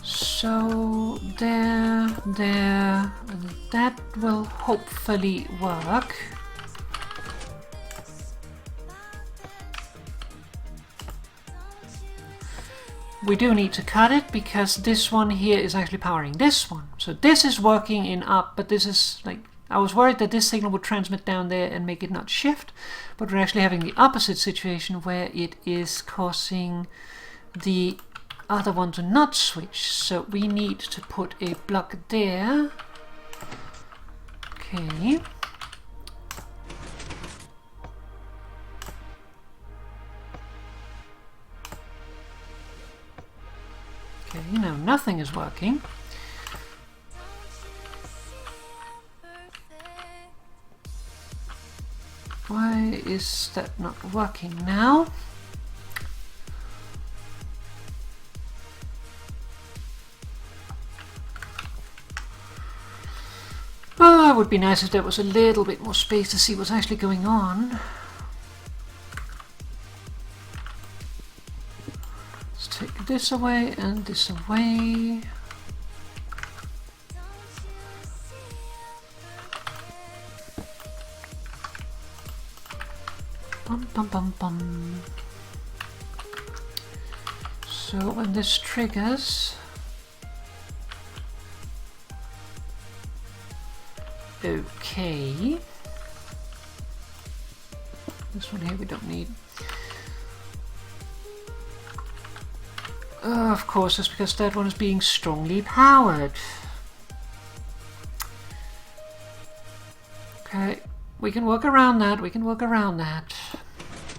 So there, and that will hopefully work. We do need to cut it because this one here is actually powering this one. So this is working in up, but this is like, I was worried that this signal would transmit down there and make it not shift, but we're actually having the opposite situation where it is causing the other one to not switch. So we need to put a block there. Okay. Okay, now nothing is working. Why is that not working now? Oh, it would be nice if there was a little bit more space to see what's actually going on. Let's take this away and this away. Bum, bum, bum, bum. So when this triggers, okay, this one here we don't need. Of course, that's because that one is being strongly powered. Okay, we can work around that, we can work around that.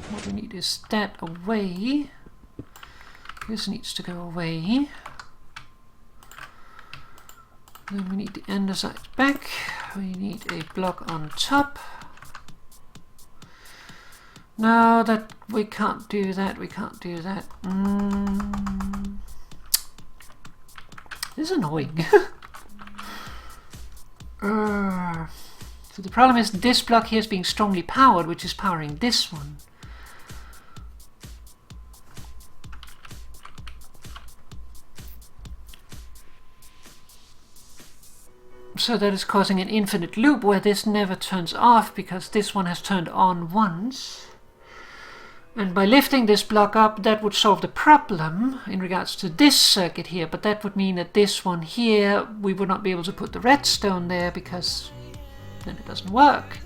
What we need is that away. This needs to go away. Then we need the andesite back. We need a block on top. No, that we can't do that. We can't do that. This is annoying. So the problem is this block here is being strongly powered, which is powering this one. So that is causing an infinite loop where this never turns off because this one has turned on once. And by lifting this block up, that would solve the problem in regards to this circuit here, but that would mean that this one here, we would not be able to put the redstone there because then it doesn't work.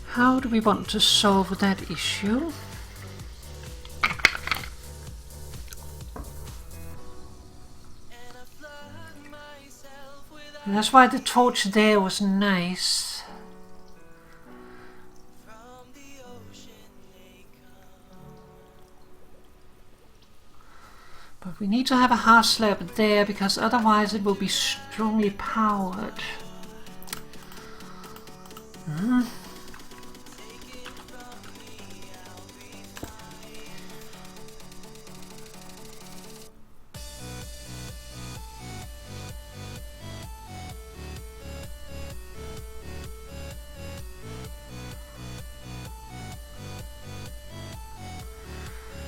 How do we want to solve that issue? And that's why the torch there was nice. But we need to have a half slab there because otherwise it will be strongly powered.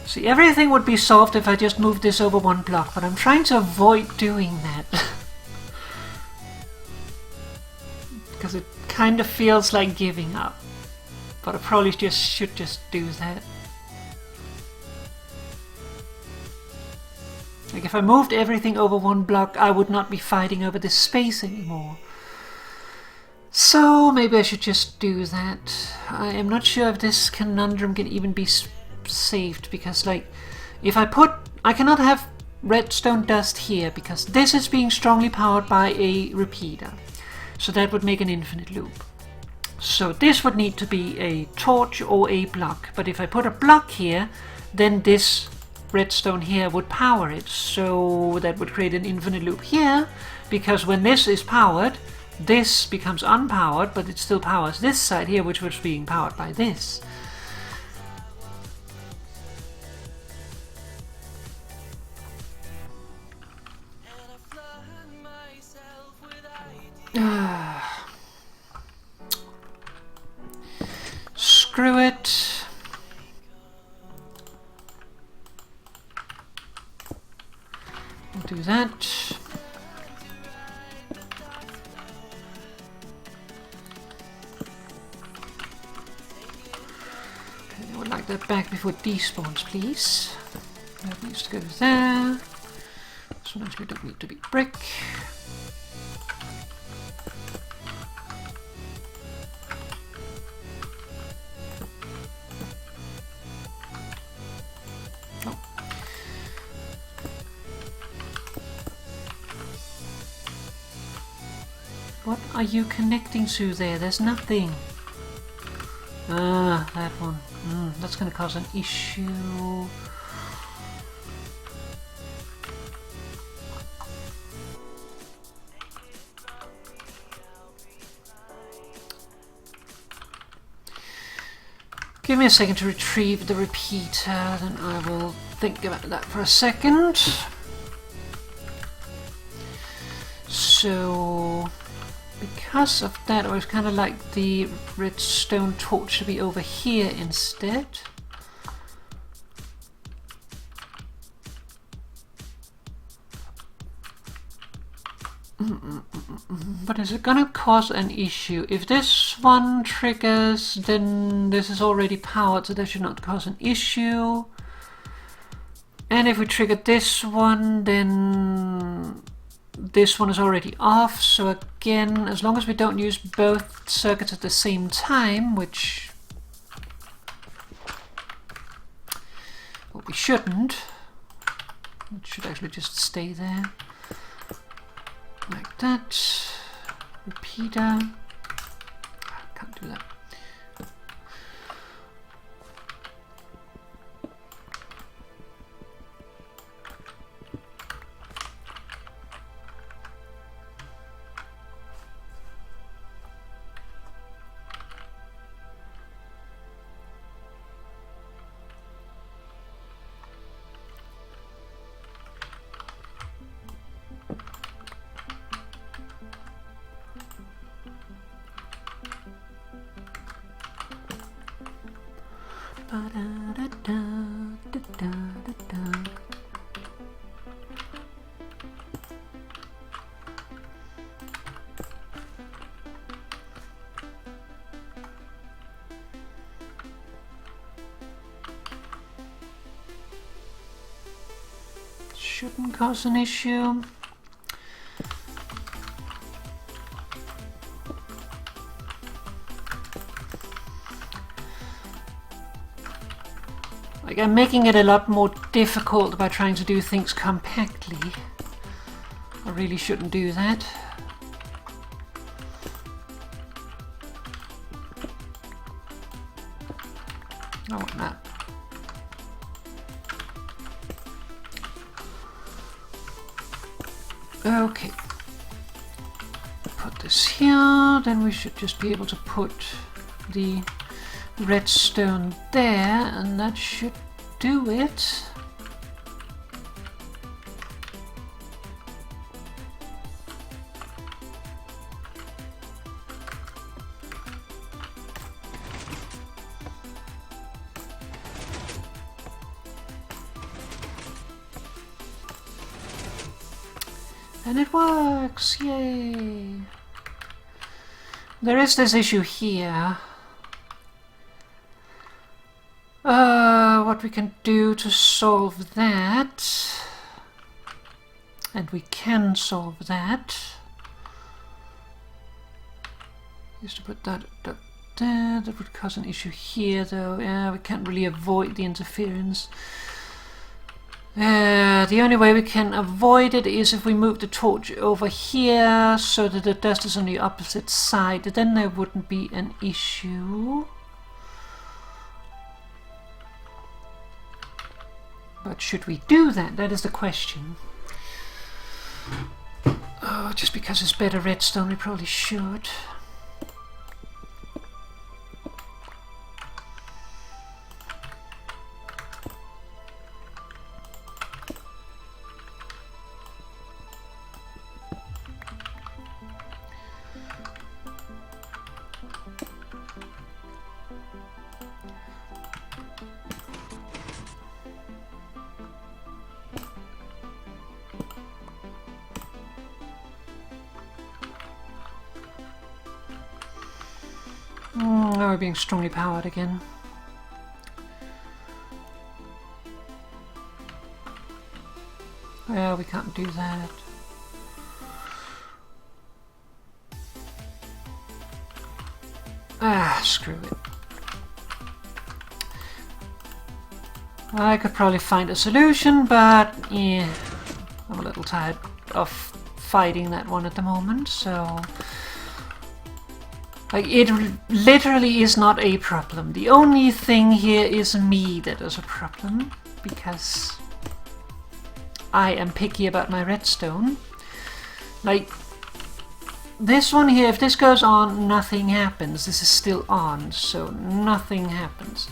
See, everything would be solved if I just moved this over one block, but I'm trying to avoid doing that. Because it kind of feels like giving up. But I probably should just do that. Like if I moved everything over one block, I would not be fighting over this space anymore. So maybe I should just do that. I am not sure if this conundrum can even be saved, because like if I cannot have redstone dust here because this is being strongly powered by a repeater, so that would make an infinite loop. So this would need to be a torch or a block, but if I put a block here, then this redstone here would power it, so that would create an infinite loop here, because when this is powered, this becomes unpowered, but it still powers this side here, which was being powered by this. Screw it. We'll do that. Okay, I would like that back before it despawns, please. That needs to go there. This one actually don't need to be brick. What are you connecting to there? There's nothing. Ah, that one. That's going to cause an issue. Give me a second to retrieve the repeater, then I will think about that for a second. So, because of that, I was kind of like the redstone torch to be over here instead. But is it gonna cause an issue? If this one triggers, then this is already powered, so that should not cause an issue. And if we trigger this one, then this one is already off. So again, as long as we don't use both circuits at the same time, which well, we shouldn't. It should actually just stay there. Like that. Repeater. Can't do that. Shouldn't cause an issue. Like, I'm making it a lot more difficult by trying to do things compactly. I really shouldn't do that. Oh, no. Okay. Put this here, then we should just be able to put the redstone there, and that should do it. And it works, yay! There is this issue here. What we can do to solve that, and we can solve that, is to put that up there. That would cause an issue here, though. Yeah, we can't really avoid the interference. The only way we can avoid it is if we move the torch over here so that the dust is on the opposite side. Then there wouldn't be an issue. But should we do that? That is the question. Oh, just because it's better redstone, we probably should. Now we're being strongly powered again. Well, we can't do that. Ah, screw it. I could probably find a solution, but yeah, I'm a little tired of fighting that one at the moment, so... Like, it literally is not a problem. The only thing here is me that is a problem, because I am picky about my redstone. Like, this one here, if this goes on, nothing happens. This is still on, so nothing happens.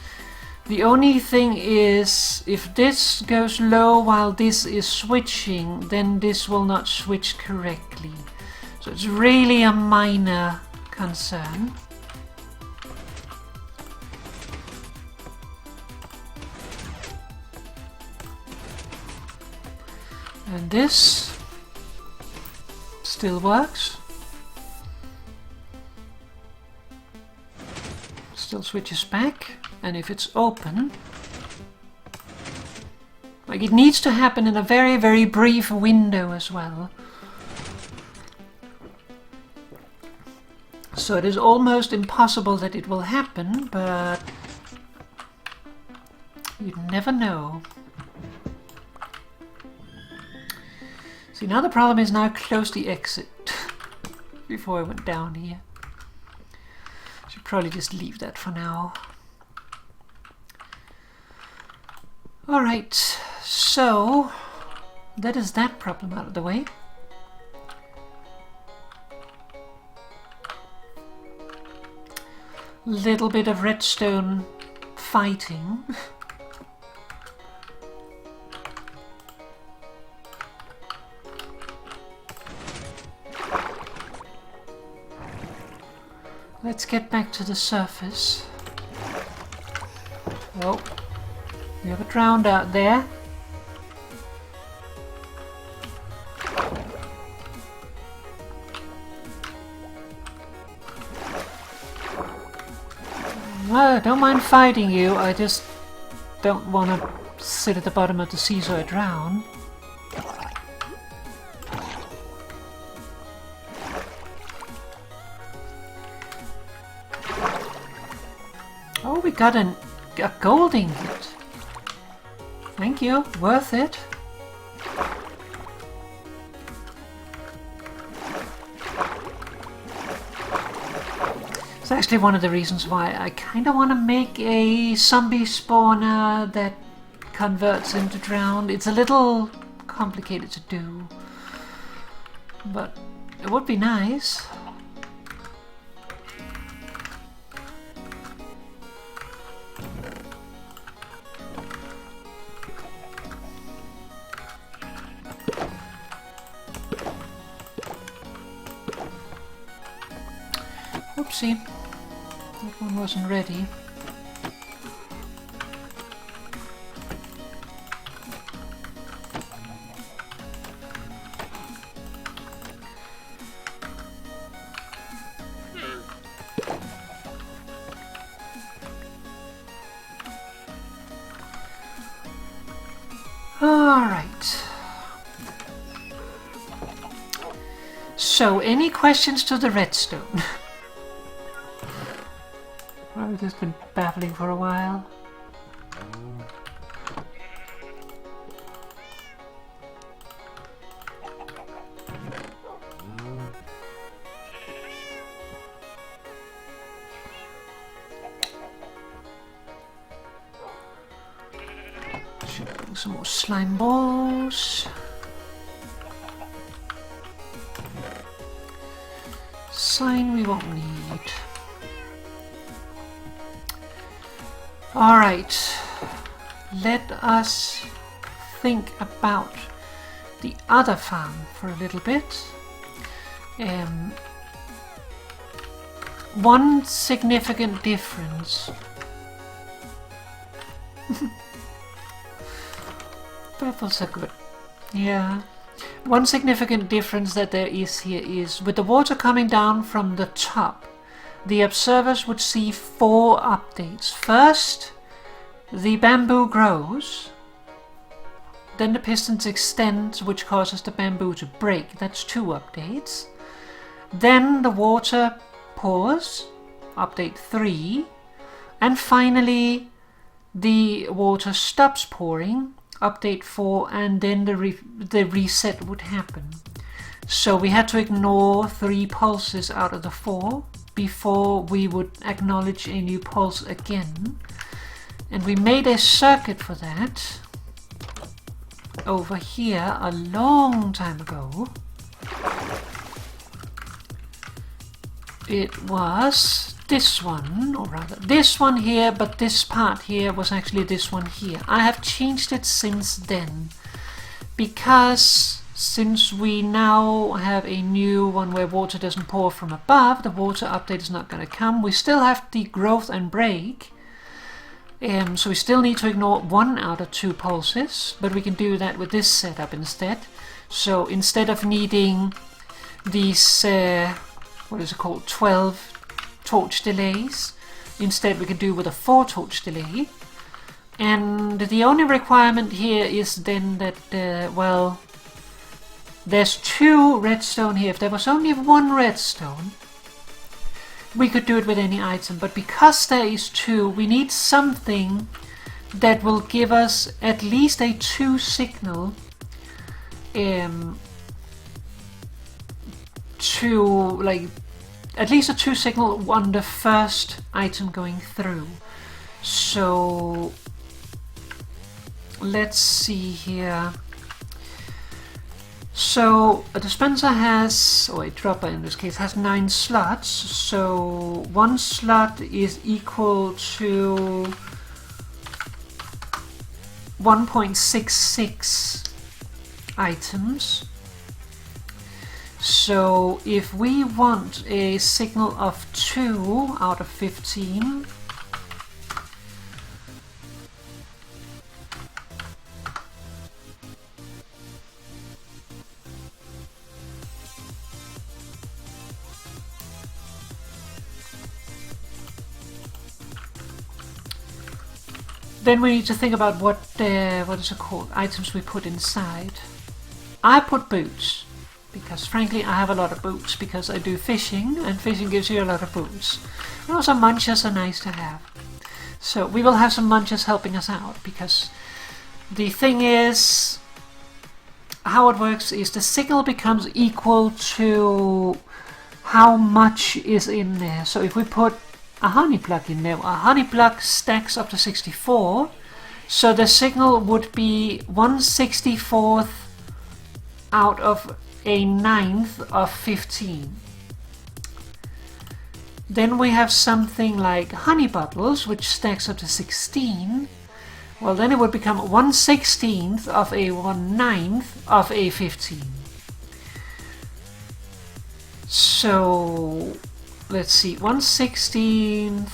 The only thing is, if this goes low while this is switching, then this will not switch correctly. So it's really a minor concern. And this still works. Still switches back, and if it's open, like, it needs to happen in a very, very brief window as well. So it is almost impossible that it will happen, but you never know. See, now the problem is now close the exit before I went down here. Should probably just leave that for now. Alright, so that is that problem out of the way. Little bit of redstone fighting. Let's get back to the surface. Oh, we have a drowned out there. Well, I don't mind fighting you, I just don't want to sit at the bottom of the sea so I drown. Oh, we got a gold ingot. Thank you, worth it. It's actually one of the reasons why I kind of want to make a zombie spawner that converts into drowned. It's a little complicated to do, but it would be nice. Oopsie, that one wasn't ready. Alright. So, any questions to the redstone? I've just been babbling for a while. Should bring some more slime balls. Sign we won't need. Alright, let us think about the other farm for a little bit. One significant difference. Purples are good. Yeah. One significant difference that there is here is with the water coming down from the top, the observers would see 4 updates. First, the bamboo grows, then the pistons extend, which causes the bamboo to break. That's 2 updates. Then the water pours, update 3, and finally the water stops pouring, update 4, and then the reset would happen. So we had to ignore 3 pulses out of the 4 before we would acknowledge a new pulse again. And we made a circuit for that over here a long time ago. It was this one, or rather this one here, but this part here was actually this one here. I have changed it since then because since we now have a new one where water doesn't pour from above, the water update is not going to come. We still have the growth and break, so we still need to ignore 1 out of 2 pulses, but we can do that with this setup instead. So instead of needing these, what is it called, 12 torch delays, instead we can do with a 4 torch delay. And the only requirement here is then that, well, there's 2 redstone here. If there was only 1 redstone, we could do it with any item, but because there is 2, we need something that will give us at least a 2 signal to, like, at least a 2 signal on the first item going through. So let's see here. So a dispenser has, or a dropper in this case, has 9 slots. So 1 slot is equal to 1.66 items. So if we want a signal of 2 out of 15, Then we need to think about what is it called? Items we put inside. I put boots, because frankly I have a lot of boots, because I do fishing, and fishing gives you a lot of boots. And also munchers are nice to have. So we will have some munchers helping us out, because the thing is, how it works is the signal becomes equal to how much is in there. So if we put a honey plug in there, a honey plug stacks up to 64, so the signal would be 1/64th out of a 9th of 15. Then we have something like honey bottles, which stacks up to 16. Well, then it would become 1/16th of a 1/9th of a 15. So let's see, 1/16th.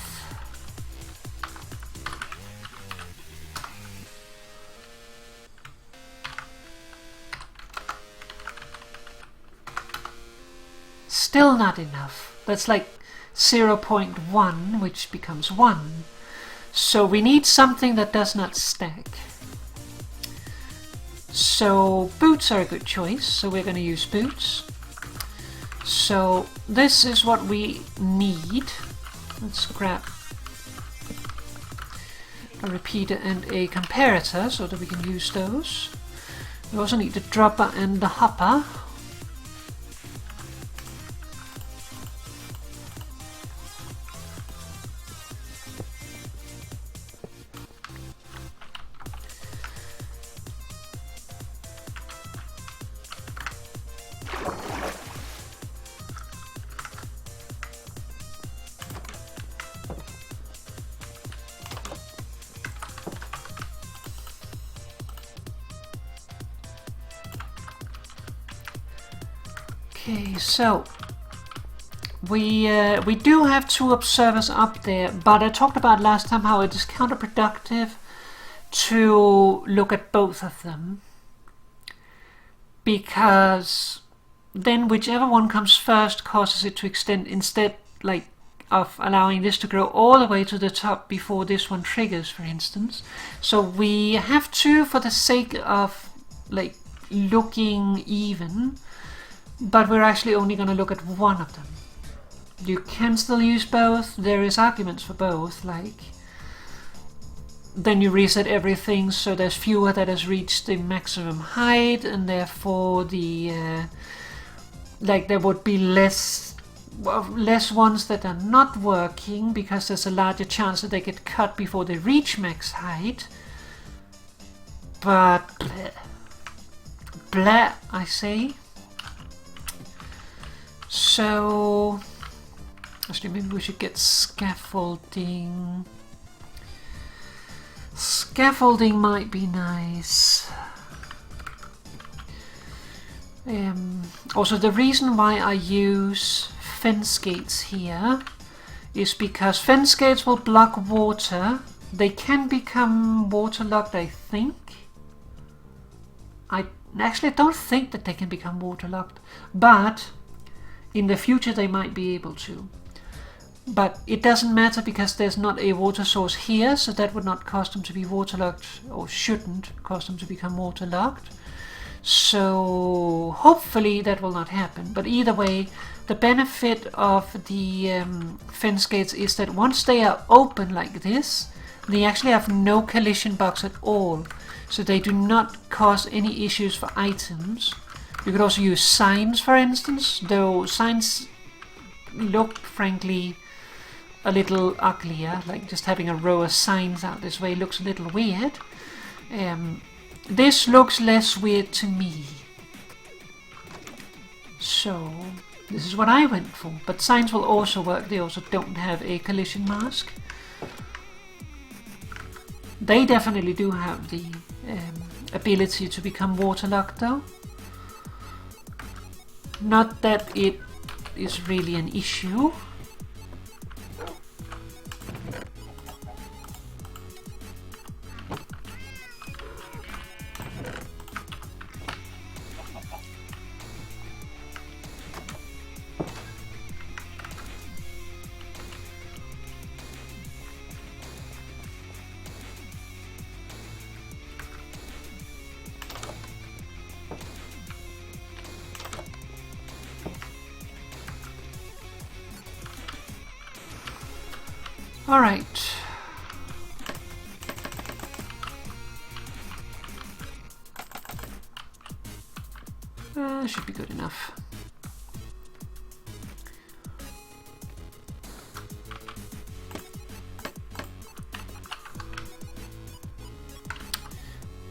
Still not enough. That's like 0.1, which becomes 1. So we need something that does not stack. So boots are a good choice, so we're going to use boots. So this is what we need. Let's grab a repeater and a comparator so that we can use those. We also need the dropper and the hopper. Okay, so we do have 2 observers up there, but I talked about last time how it is counterproductive to look at both of them, because then whichever one comes first causes it to extend, instead like of allowing this to grow all the way to the top before this one triggers, for instance. So we have to, for the sake of like looking even, but we're actually only going to look at one of them. You can still use both. There is arguments for both, like then you reset everything so there's fewer that has reached the maximum height, and therefore the like there would be less ones that are not working, because there's a larger chance that they get cut before they reach max height. But blah, I say. So actually maybe we should get scaffolding. Scaffolding might be nice. Also, the reason why I use fence gates here is because fence gates will block water. They can become waterlogged, I think. I actually don't think that they can become waterlogged, but in the future they might be able to. But it doesn't matter because there's not a water source here, so that would not cause them to be waterlogged, or shouldn't cause them to become waterlogged. So hopefully that will not happen. But either way, the benefit of the fence gates is that once they are open like this, they actually have no collision box at all. So they do not cause any issues for items. You could also use signs, for instance, though signs look, frankly, a little uglier. Like just having a row of signs out this way looks a little weird. This looks less weird to me. So this is what I went for. But signs will also work. They also don't have a collision mask. They definitely do have the ability to become waterlogged, though. Not that it is really an issue. Alright. Should be good enough.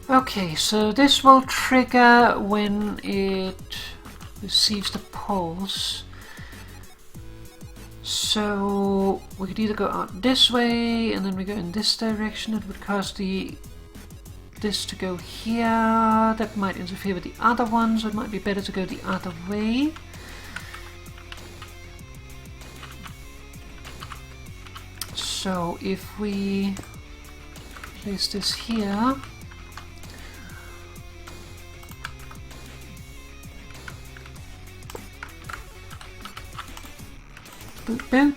Okay, so this will trigger when it receives the pulse. So we could either go out this way and then we go in this direction. It would cause this to go here. That might interfere with the other one, so it might be better to go the other way. So if we place this here, boot boot.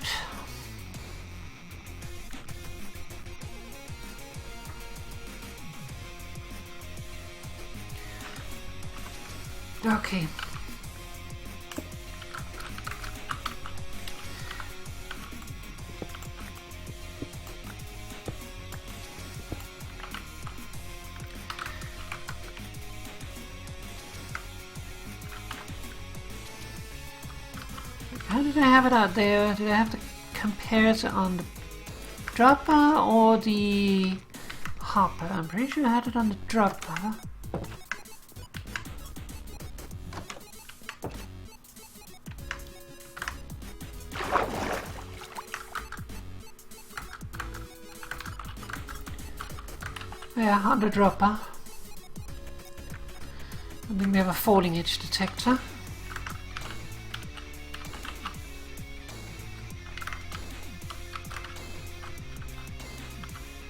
Okay. How did I have it out there? Did I have to compare it on the dropper or the hopper? I'm pretty sure I had it on the dropper. Yeah, on the dropper. And then we have a falling edge detector.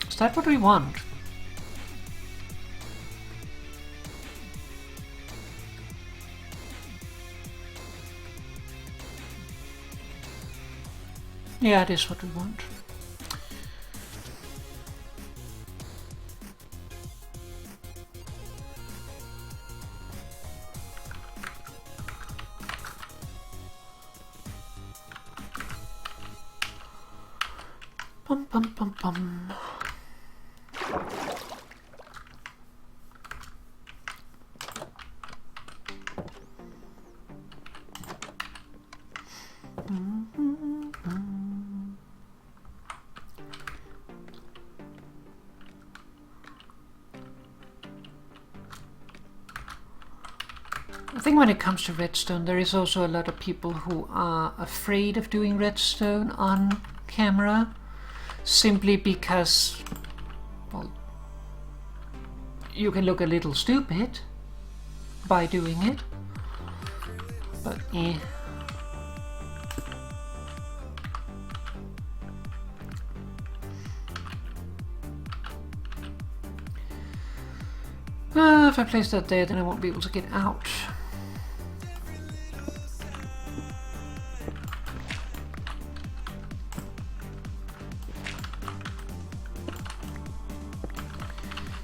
Is that what we want? Yeah, it is what we want. Bum bum bum bum. I think when it comes to redstone, there is also a lot of people who are afraid of doing redstone on camera, simply because, well, you can look a little stupid by doing it, but eh. If I place that there, then I won't be able to get out.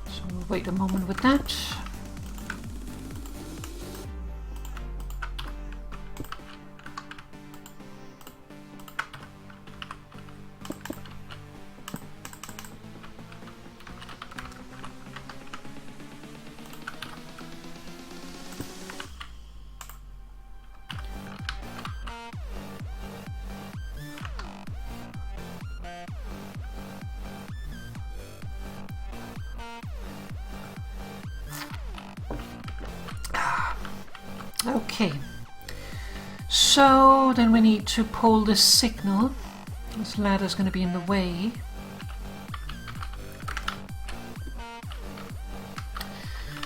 So we'll wait a moment with that. Okay, so then we need to pull this signal. This ladder is going to be in the way.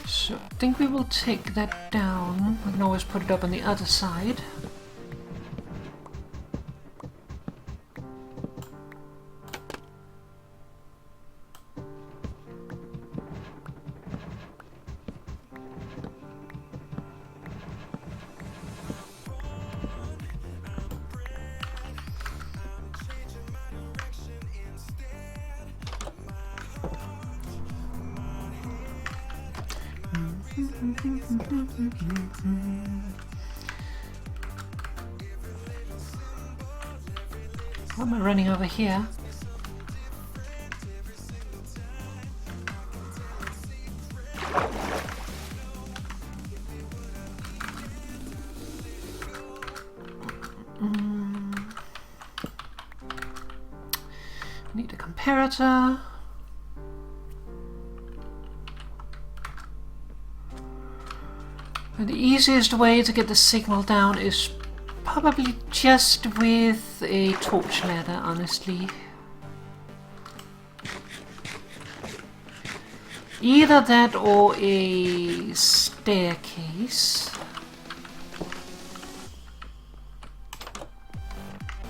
So I think we will take that down. We can always put it up on the other side. Why am I running over here? comparator. And the easiest way to get the signal down is probably just with a torch ladder, honestly. Either that or a staircase.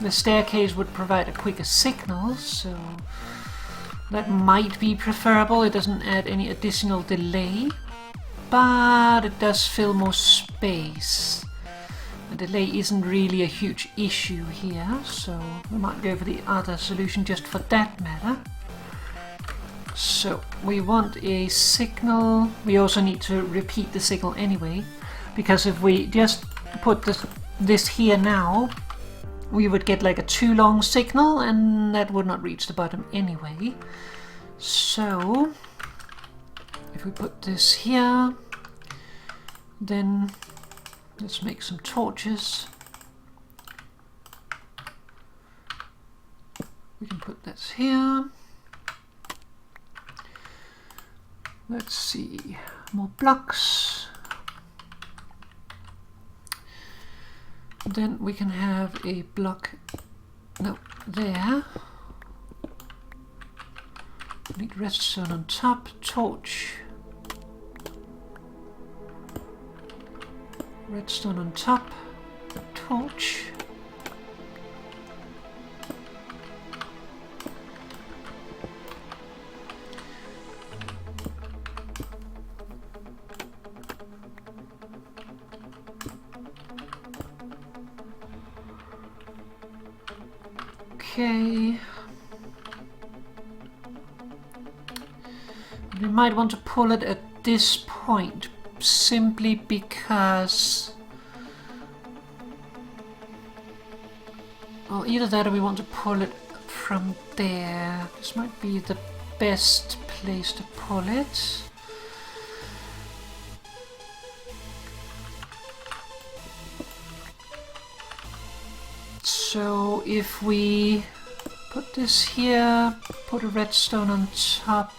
The staircase would provide a quicker signal, so that might be preferable. It doesn't add any additional delay, but it does fill more space. The delay isn't really a huge issue here, so we might go for the other solution just for that matter. So we want a signal. We also need to repeat the signal anyway, because if we just put this here now, we would get like a too long signal and that would not reach the bottom anyway. So if we put this here, then let's make some torches. We can put this here. Let's see, more blocks. Then we can have a block, no, there. Need redstone on top, torch. Redstone on top, torch. Okay. We might want to pull it at this point, simply because... well, either that or we want to pull it from there. This might be the best place to pull it. So if we put this here, put a redstone on top.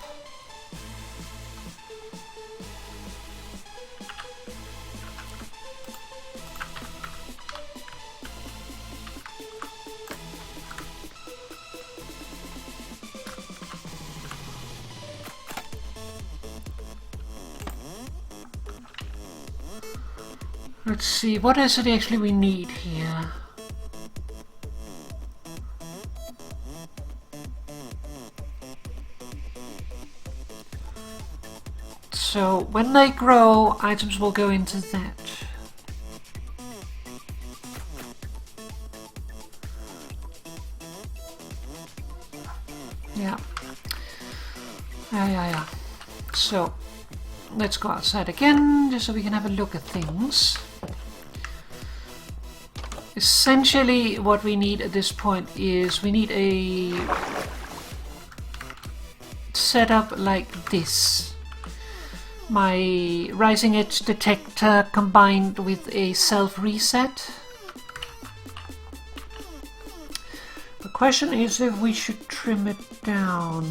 Let's see, what is it actually we need here? So when they grow, items will go into that. Yeah. Yeah. So let's go outside again, just so we can have a look at things. Essentially what we need at this point is we need a setup like this. My rising edge detector combined with a self-reset. The question is if we should trim it down.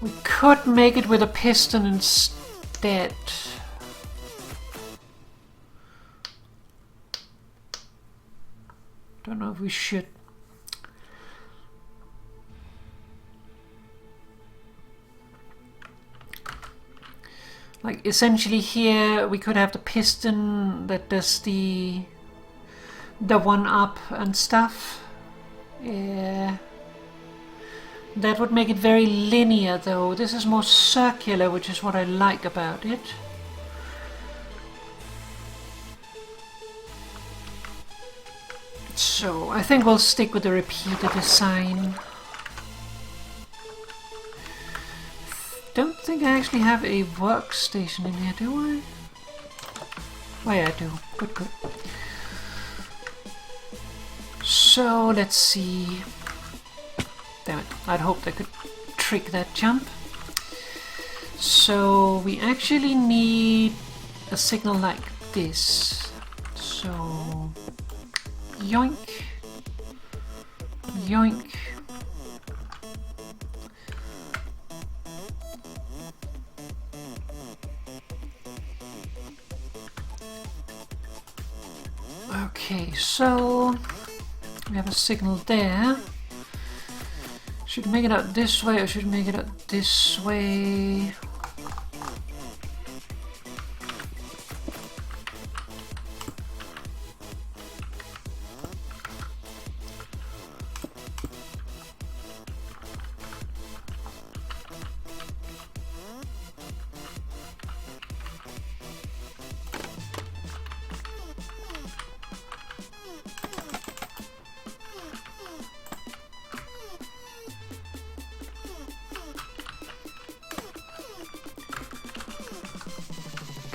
We could make it with a piston instead. Don't know if we should. Like essentially here we could have the piston that does the one up and stuff. Yeah. That would make it very linear though. This is more circular, which is what I like about it. So I think we'll stick with the repeater design. Don't think I actually have a workstation in here, do I? Oh yeah, I do. Good. So let's see. Damn it, I'd hoped I could trick that jump. So we actually need a signal like this. So yoink, yoink. Okay, so we have a signal there. Should we make it out this way or should we make it out this way?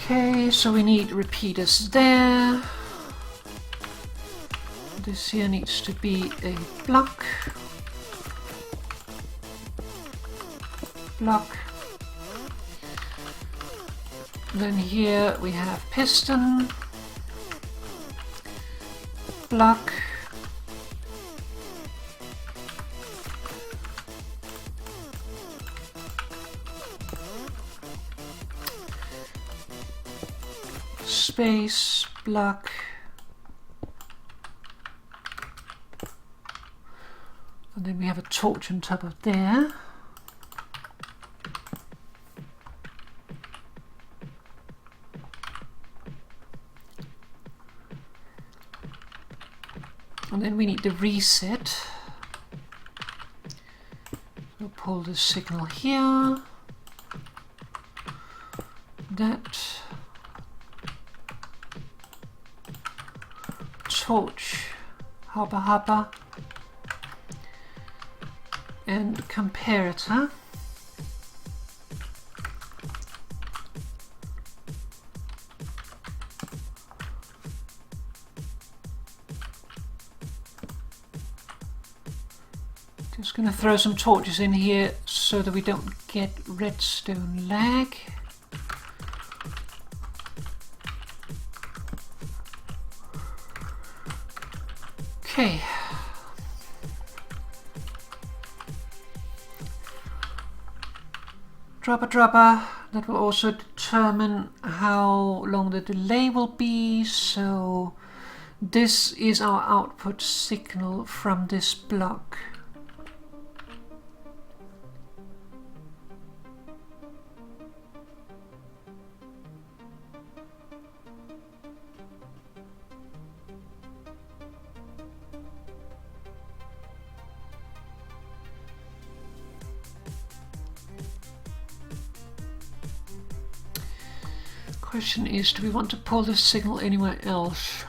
Okay, so we need repeaters there. This here needs to be a block. Block. Then here we have piston. Block. Space, block, and then we have a torch on top of there. And then we need the reset. We'll pull the signal here. That. Torch, hopper hopper, and comparator. Just going to throw some torches in here so that we don't get redstone lag. Okay. Dropper dropper, that will also determine how long the delay will be. So this is our output signal from this block. Question is, do we want to pull this signal anywhere else?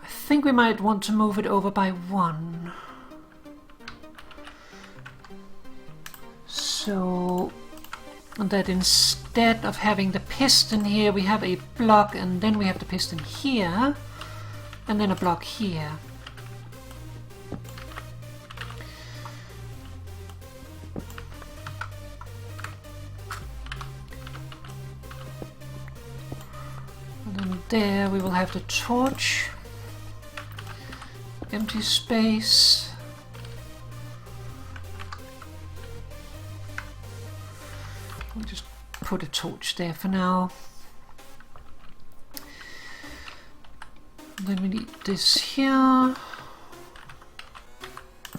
I think we might want to move it over by 1. So that instead of having the piston here, we have a block, and then we have the piston here, and then a block here. And then there we will have the torch. Empty space. We'll just put a torch there for now. Then we need this here.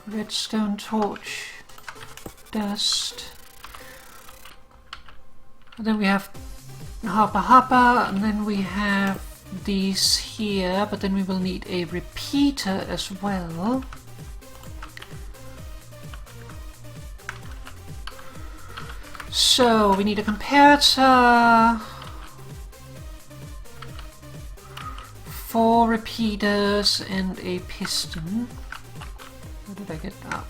Redstone torch. Dust. And then we have hopper, and then we have these here, but then we will need a repeater as well. So we need a comparator, 4 repeaters, and a piston. Where did I get that?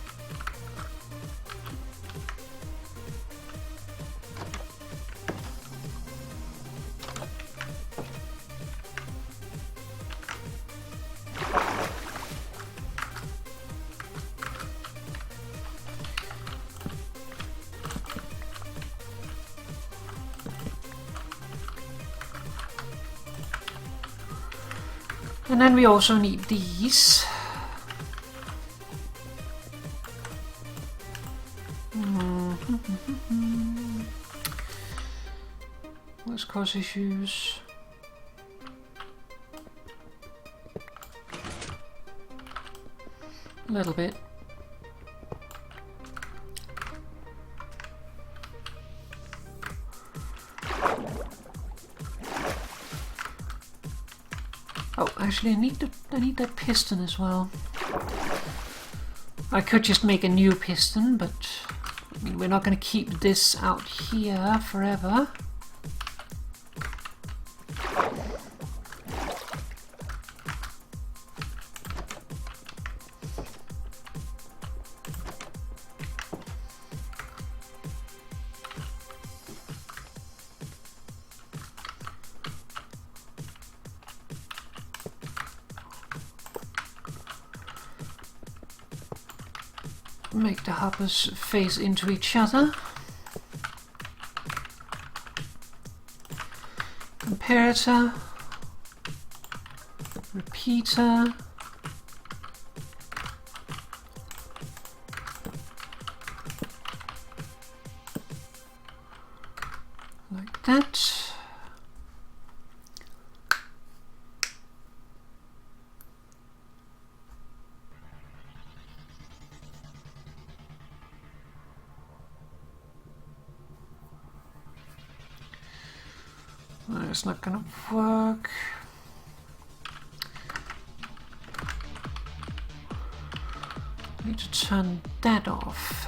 And then we also need these. Let's cause issues. A little bit. Oh, actually, I need that piston as well. I could just make a new piston, but I mean, we're not going to keep this out here forever. Make the hoppers face into each other. Comparator, repeater, like that. It's not gonna work. Need to turn that off.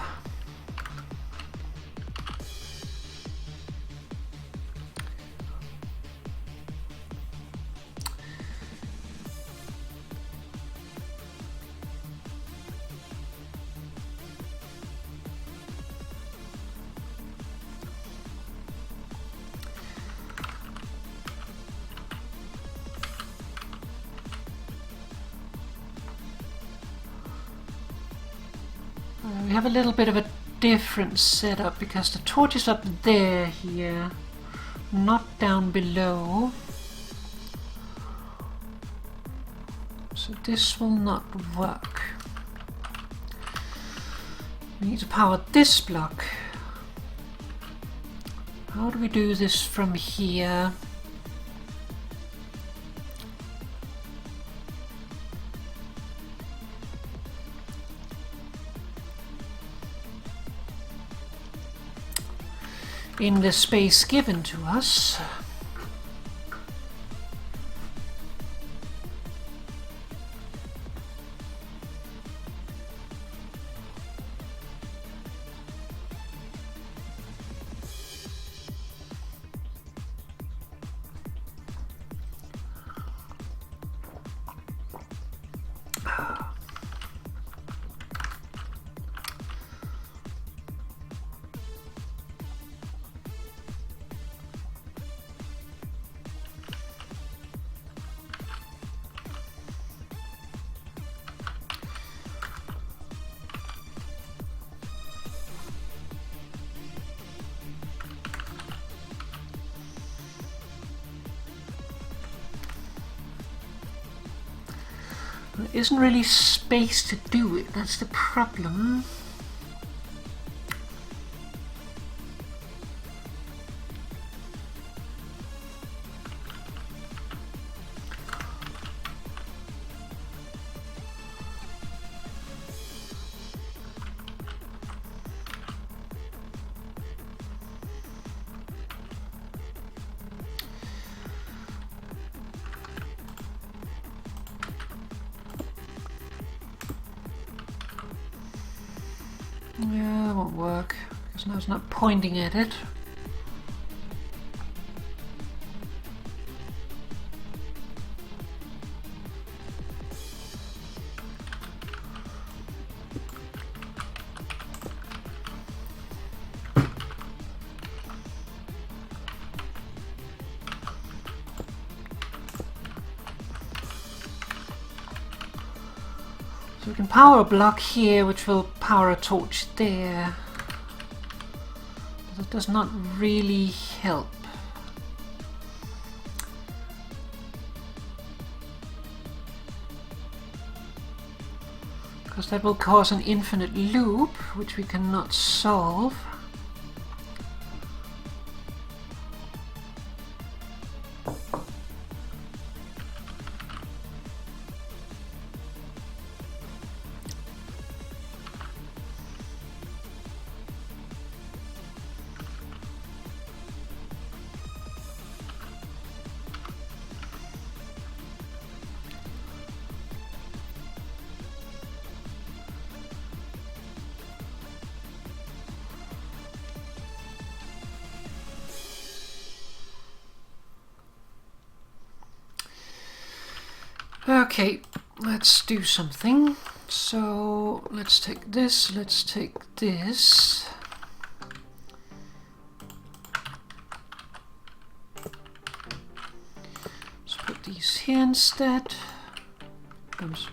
We have a little bit of a different setup because the torch is up there here, not down below. So this will not work. We need to power this block. How do we do this from here? In the space given to us. There isn't really space to do it, that's the problem. Yeah, it won't work, because now it's not pointing at it. So we can power a block here, which will power a torch there. But that does not really help. Because that will cause an infinite loop, which we cannot solve. Okay, let's do something. So let's take this, let's take this. Let's put these here instead. Oops.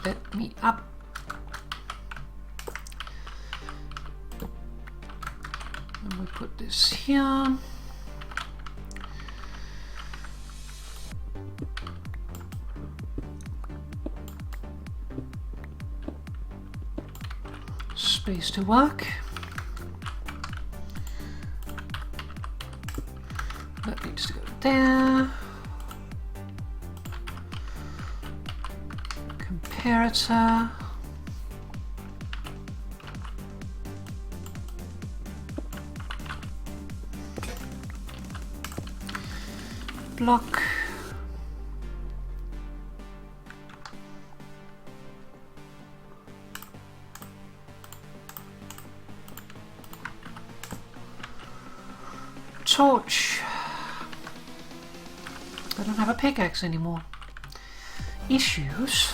Let me up. And we put this here. Space to work. That needs to go there. Comparator. Block. Torch. I don't have a pickaxe anymore. Issues.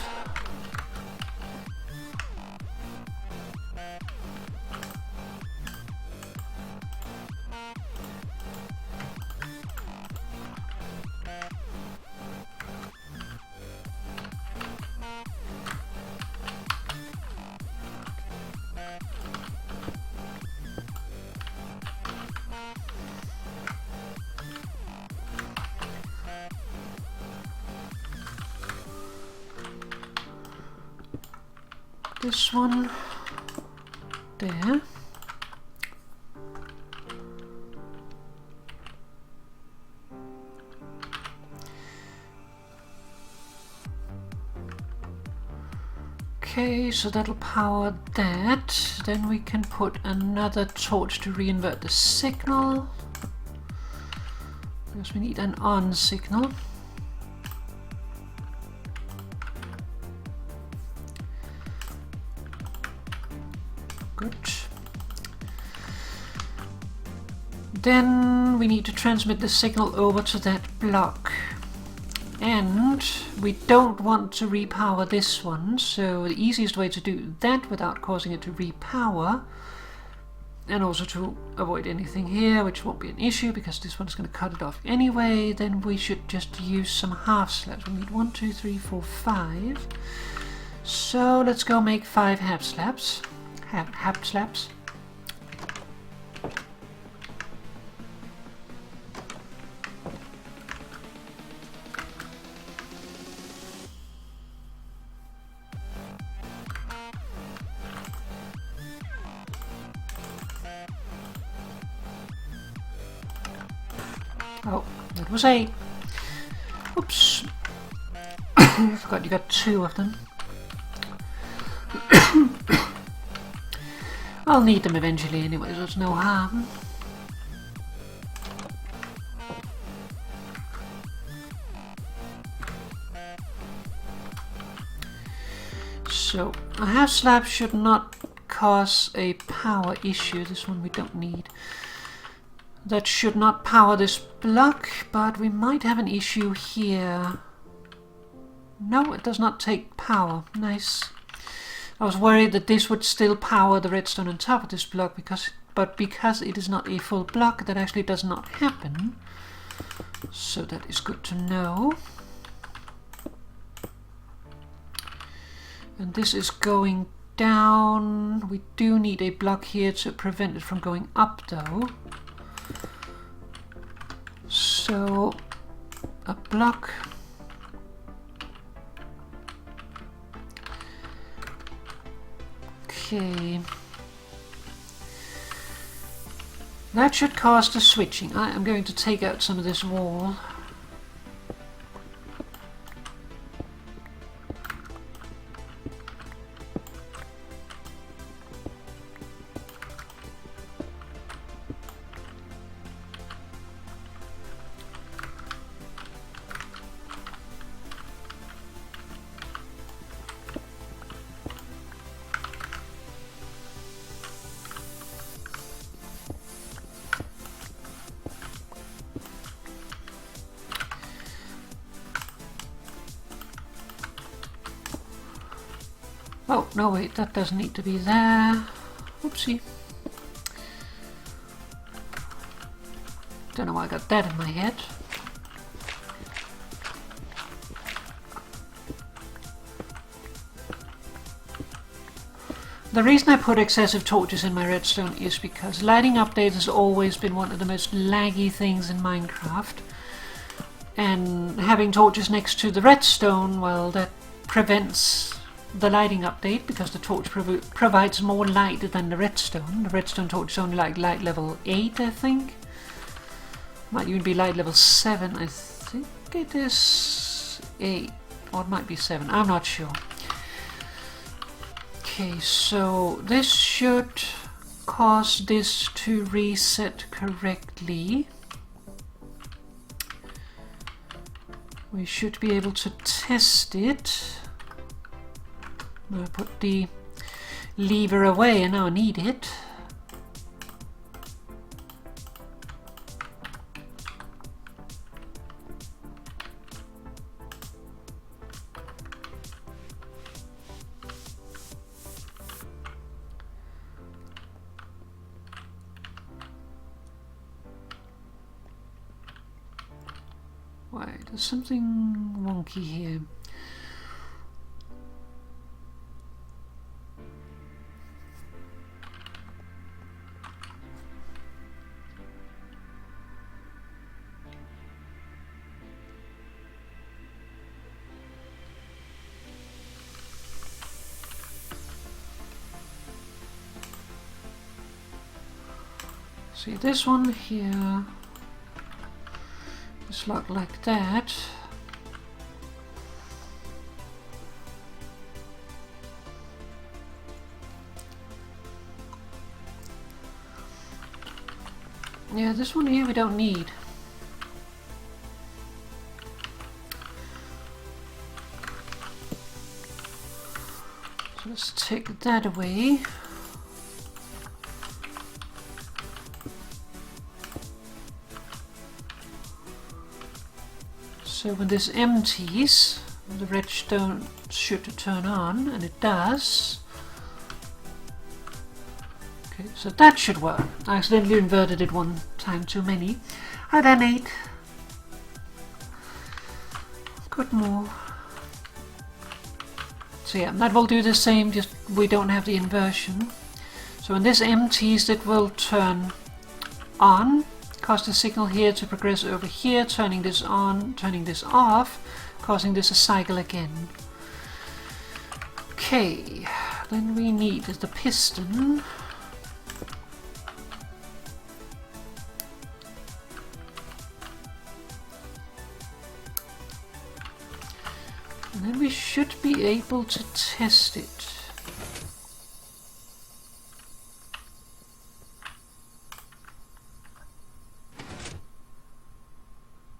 This one there. Okay, so that'll power that. Then we can put another torch to reinvert the signal, because we need an on signal. Good. Then we need to transmit the signal over to that block. And we don't want to repower this one, so the easiest way to do that without causing it to repower, and also to avoid anything here, which won't be an issue because this one's going to cut it off anyway, then we should just use some half slabs. We need 1, 2, 3, 4, 5. So let's go make 5 half slabs. Half slabs. Oh, that was 8. Oops. I forgot you got 2 of them. I'll need them eventually anyway, so it's no harm. So a half slab should not cause a power issue. This one we don't need. That should not power this block, but we might have an issue here. No, it does not take power. Nice. I was worried that this would still power the redstone on top of this block, but because it is not a full block, that actually does not happen. So that is good to know. And this is going down. We do need a block here to prevent it from going up though. So a block. Okay. That should cause the switching. I am going to take out some of this wall. Oh, no wait, that doesn't need to be there. Oopsie. Don't know why I got that in my head. The reason I put excessive torches in my redstone is because lighting update has always been one of the most laggy things in Minecraft. And having torches next to the redstone, well, that prevents the lighting update because the torch provides more light than the redstone. The redstone torch is only like light level 8, I think. Might even be light level 7. I think it is 8, or it might be 7. I'm not sure. Okay, so this should cause this to reset correctly. We should be able to test it. I'm going to put the lever away and now need it. Wait, there's something wonky here. See, this one here is locked like that. Yeah, this one here we don't need. So let's take that away. So when this empties, the redstone should turn on, and it does. Okay, so that should work. I accidentally inverted it one time too many. Hi there, Nate. Good move. So yeah, that will do the same, just we don't have the inversion. So when this empties, it will turn on. Cause the signal here to progress over here, turning this on, turning this off, causing this to cycle again. Okay, then we need the piston. And then we should be able to test it.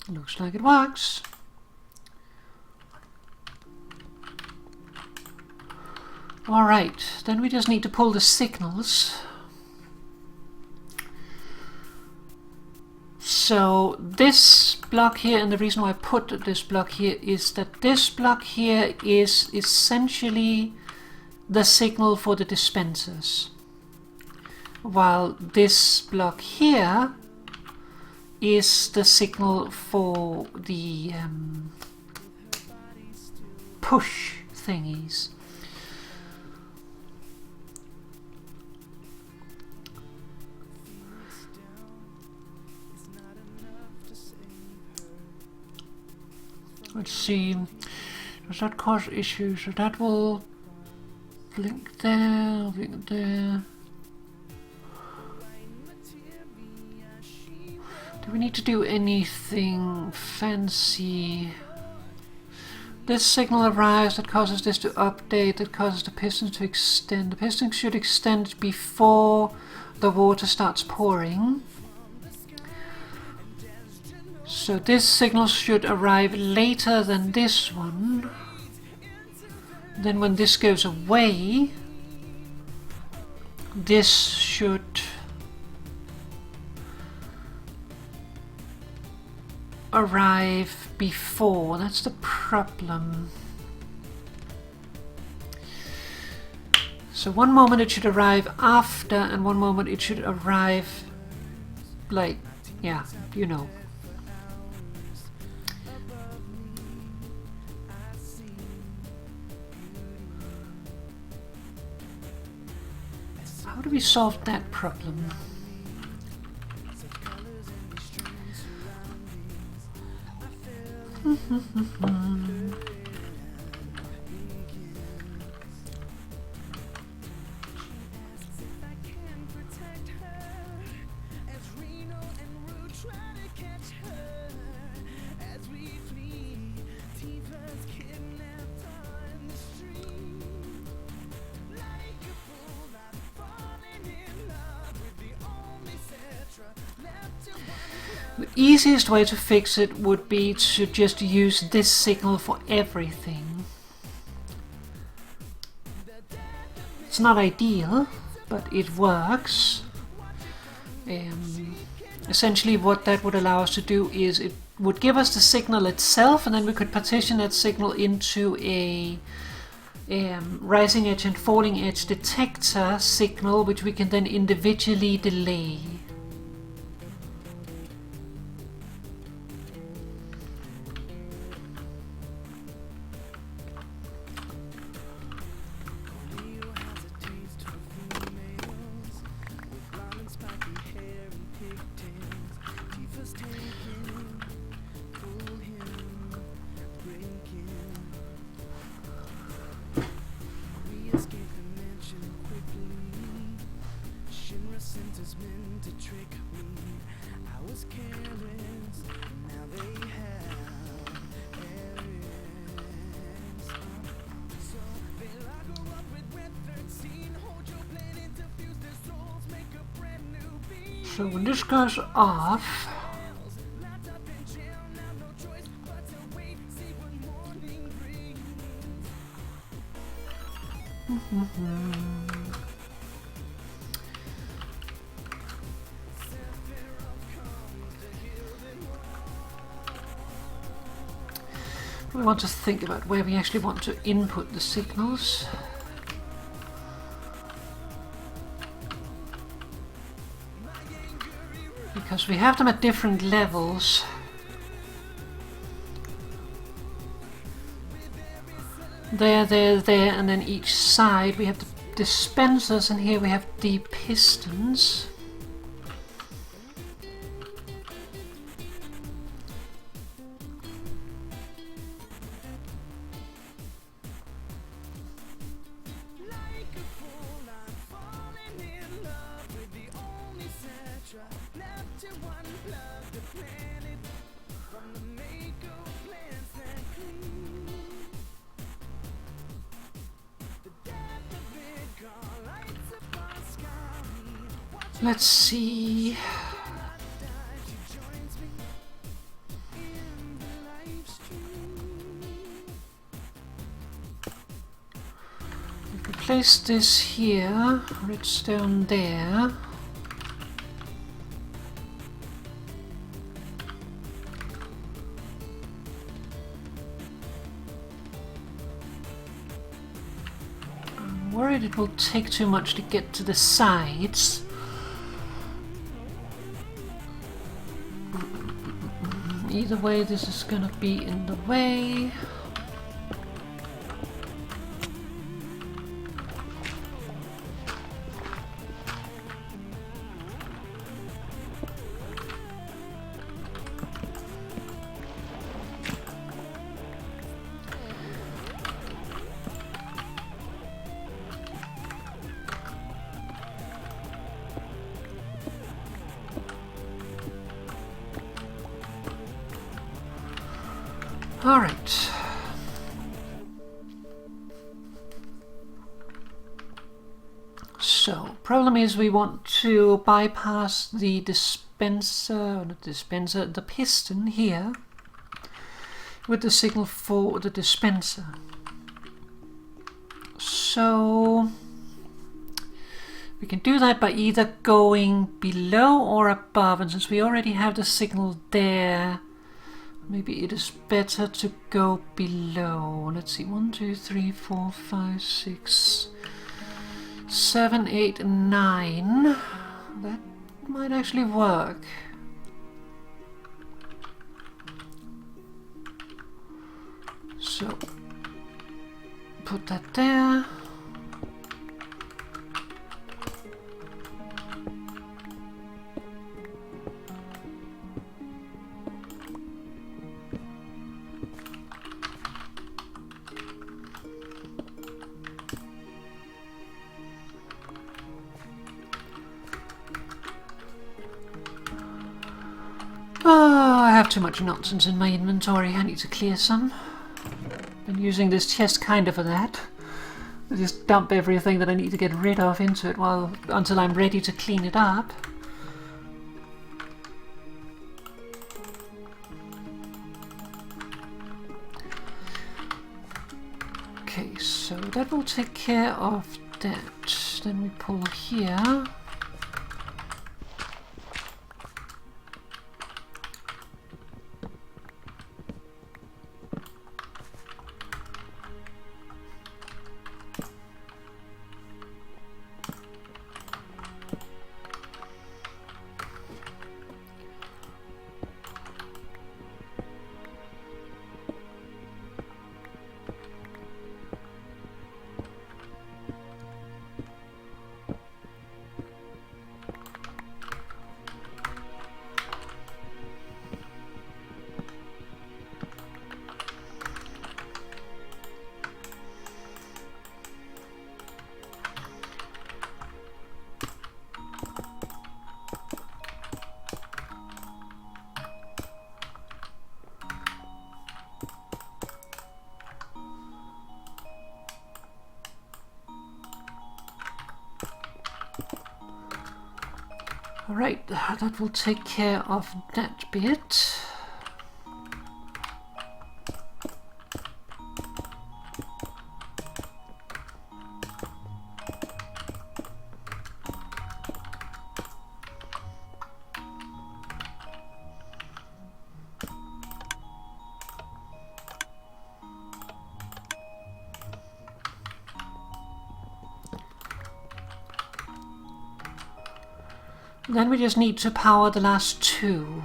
Looks like it works. Alright, then we just need to pull the signals. So this block here, and the reason why I put this block here is that this block here is essentially the signal for the dispensers, while this block here is the signal for the push thingies. Let's see, does that cause issues? So that will blink there, blink there. Do we need to do anything fancy? This signal arrives, that causes this to update, that causes the piston to extend. The piston should extend before the water starts pouring. So this signal should arrive later than this one. Then when this goes away, this should arrive before. That's the problem. So one moment it should arrive after, and one moment it should arrive like, yeah, you know. How do we solve that problem? The easiest way to fix it would be to just use this signal for everything. It's not ideal, but it works. Essentially what that would allow us to do is it would give us the signal itself, and then we could partition that signal into a rising edge and falling edge detector signal, which we can then individually delay. So when this goes off, we want to think about where we actually want to input the signals. Because we have them at different levels. There, and then each side we have the dispensers, and here we have the pistons. Let's see. Place this here, redstone there. I'm worried it will take too much to get to the sides. Either way, this is gonna be in the way. All right. So, problem is we want to bypass the dispenser, not dispenser, the piston here with the signal for the dispenser. So, we can do that by either going below or above, and since we already have the signal there, maybe it is better to go below. Let's see, 1, 2, 3, 4, 5, 6, 7, 8, 9. That might actually work. So, put that there. Oh, I have too much nonsense in my inventory. I need to clear some. Been using this chest kind of for that. I just dump everything that I need to get rid of into it until I'm ready to clean it up. Okay, so that will take care of that. Then we pull here. Alright, that will take care of that bit. Then we just need to power the last two.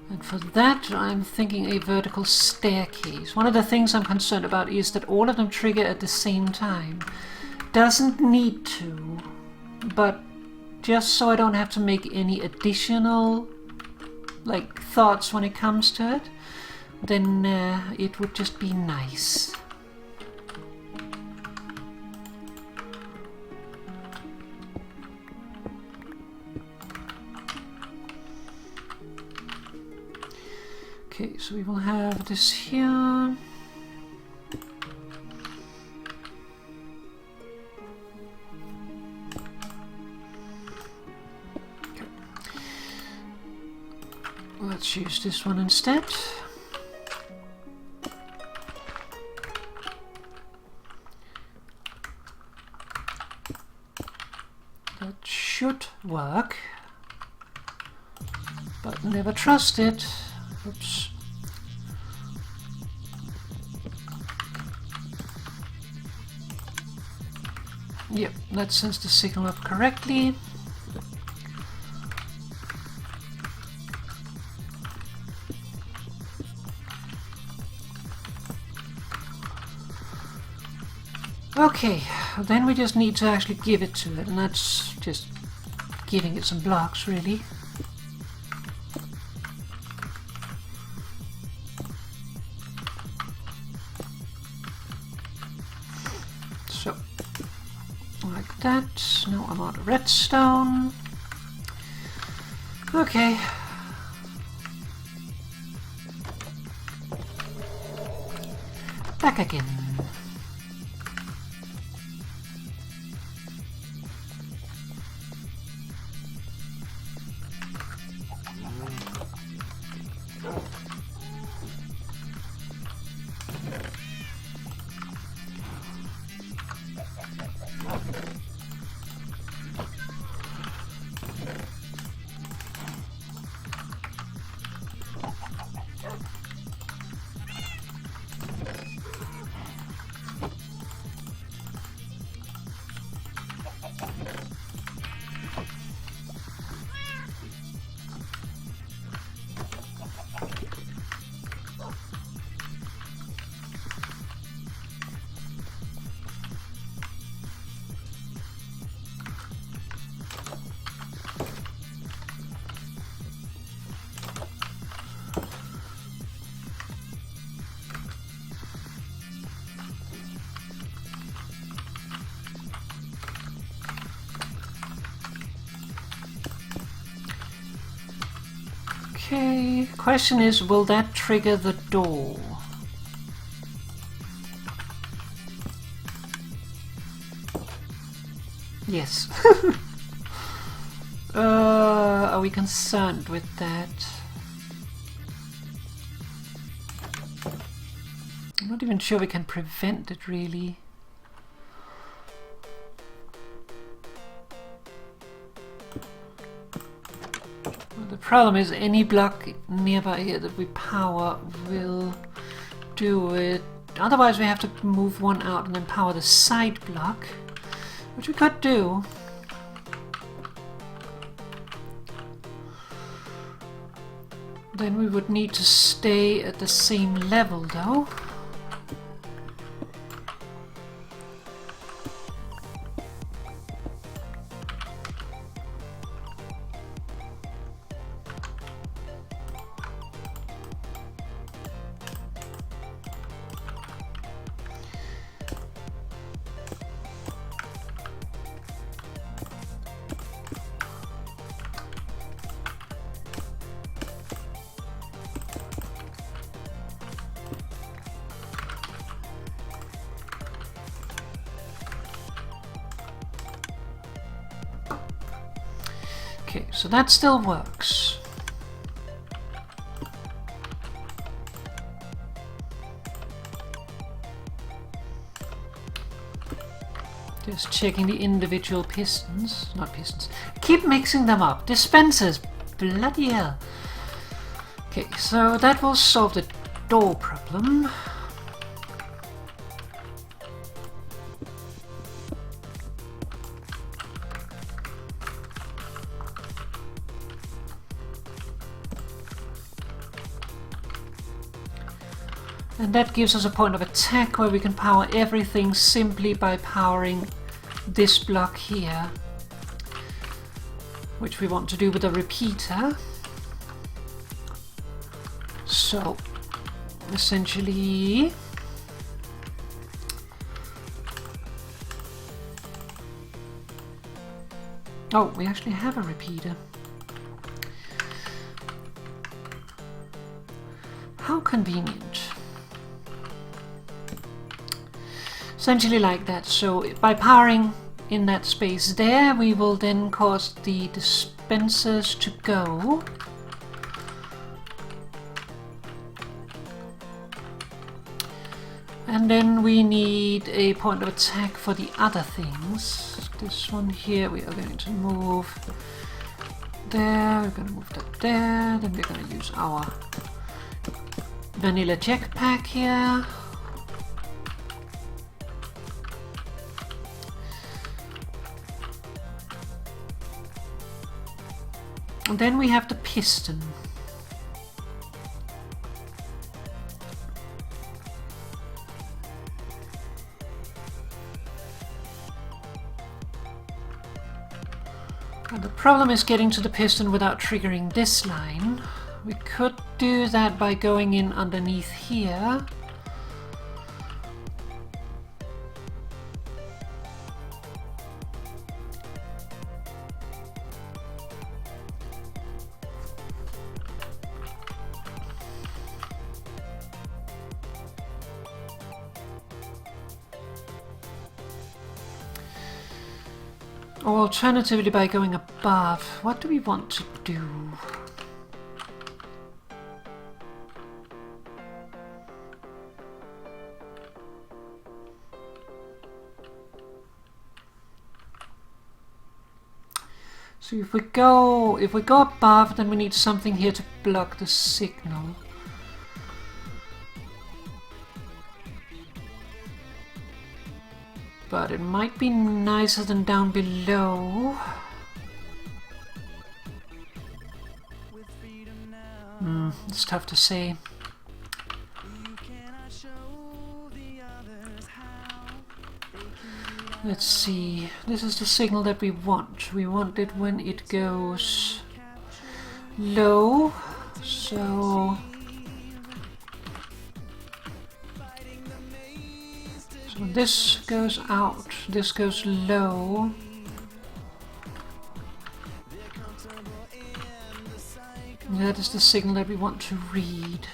And for that, I'm thinking a vertical staircase. One of the things I'm concerned about is that all of them trigger at the same time. Doesn't need to, but just so I don't have to make any additional thoughts when it comes to it, then it would just be nice. Okay, so we will have this here. Okay. Let's use this one instead. That should work, but never trust it. Oops. Yep, that sends the signal up correctly. Okay, then we just need to actually give it to it, and that's just giving it some blocks, really. So, like that. Now I'm out of redstone. Okay. Back again. Okay, question is, will that trigger the door? Yes. Are we concerned with that? I'm not even sure we can prevent it, really. The problem is any block nearby here that we power will do it. Otherwise we have to move one out and then power the side block, which we could do. Then we would need to stay at the same level though. Okay, so that still works. Just checking the individual pistons. Not pistons. I keep mixing them up. Dispensers. Bloody hell. Okay, so that will solve the door problem. And that gives us a point of attack where we can power everything simply by powering this block here, which we want to do with a repeater. So, essentially, oh, we actually have a repeater. How convenient. Essentially like that. So by powering in that space there, we will then cause the dispensers to go. And then we need a point of attack for the other things. This one here we are going to move there, we're going to move that there, then we're going to use our vanilla jetpack here. And then we have the piston. And the problem is getting to the piston without triggering this line. We could do that by going in underneath here. Or alternatively by going above. What do we want to do? So if we go above, then we need something here to block the signal. But it might be nicer than down below. It's tough to say. Let's see. This is the signal that we want. We want it when it goes low. So when this goes out, this goes low. That is the signal that we want to read.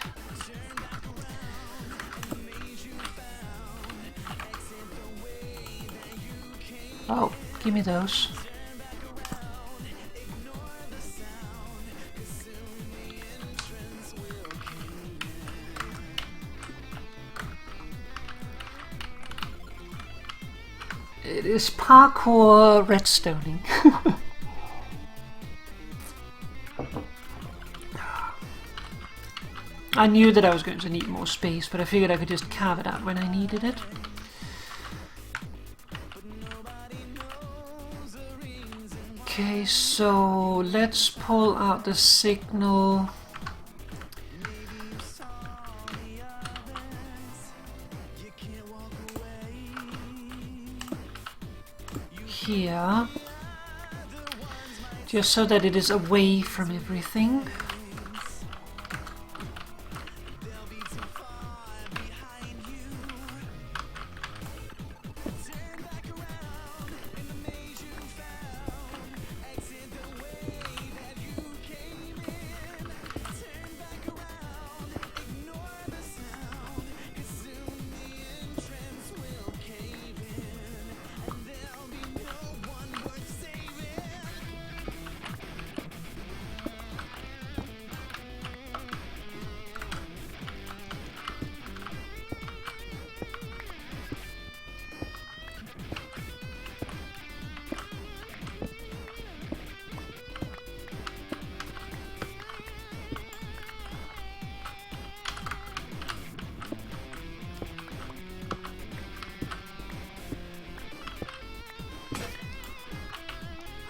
Oh, give me those. It is parkour redstoning. I knew that I was going to need more space, but I figured I could just carve it out when I needed it. Okay, so let's pull out the signal. Here, just so that it is away from everything.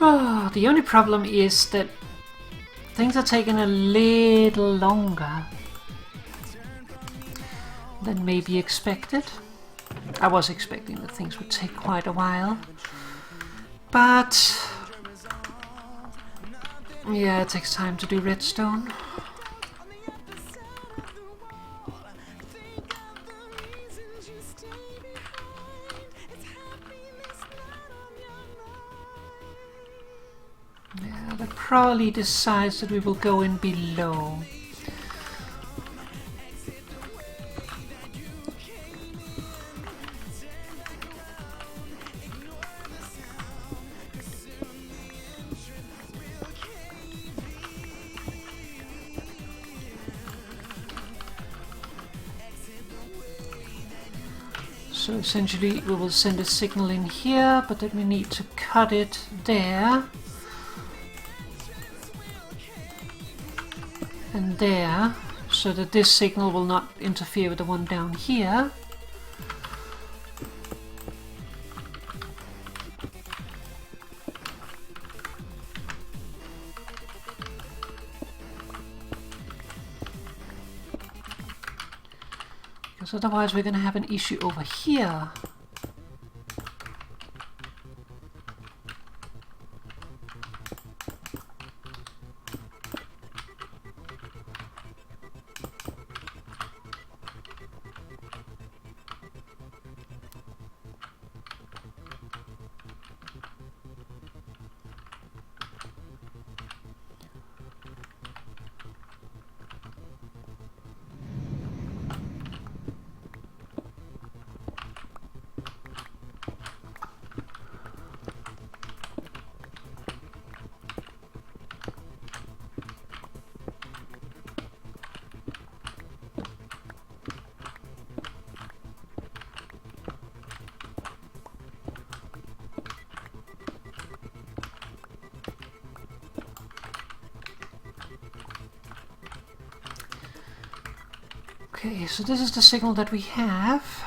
Oh, the only problem is that things are taking a little longer than maybe expected. I was expecting that things would take quite a while, but yeah, it takes time to do redstone. Probably decides that we will go in below. So essentially we will send a signal in here, but then we need to cut it there and there, so that this signal will not interfere with the one down here. Because otherwise we're going to have an issue over here. Okay, so this is the signal that we have.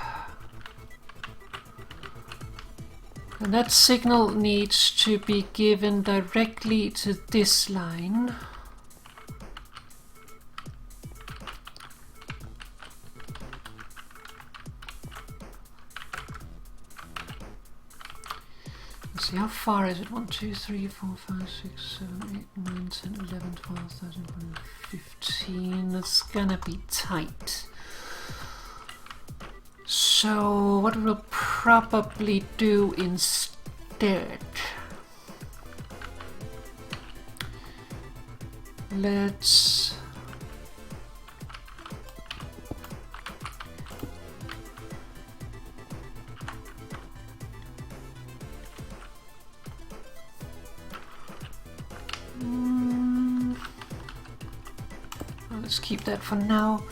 And that signal needs to be given directly to this line. Let's see, how far is it? 1, 2, 3, 4, 5, 6, 7, 8, 9, 10, 11, 12, 13, 14, 15. It's gonna be tight. So what we'll probably do instead, let's let's keep that for now.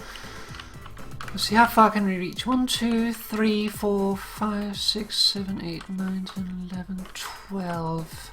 Let's see, how far can we reach? 1, 2, 3, 4, 5, 6, 7, 8, 9, 10, 11, 12.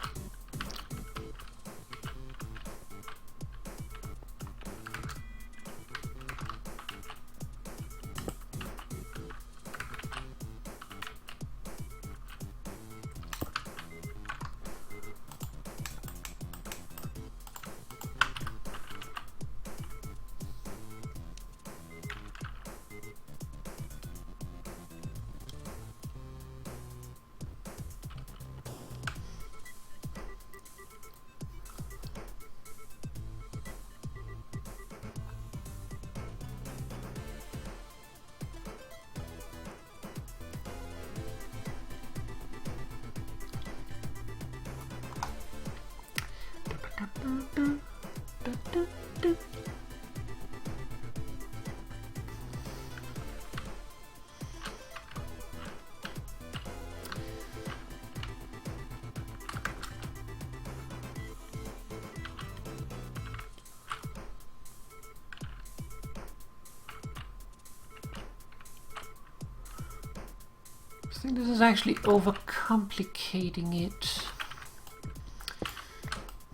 I think this is actually overcomplicating it.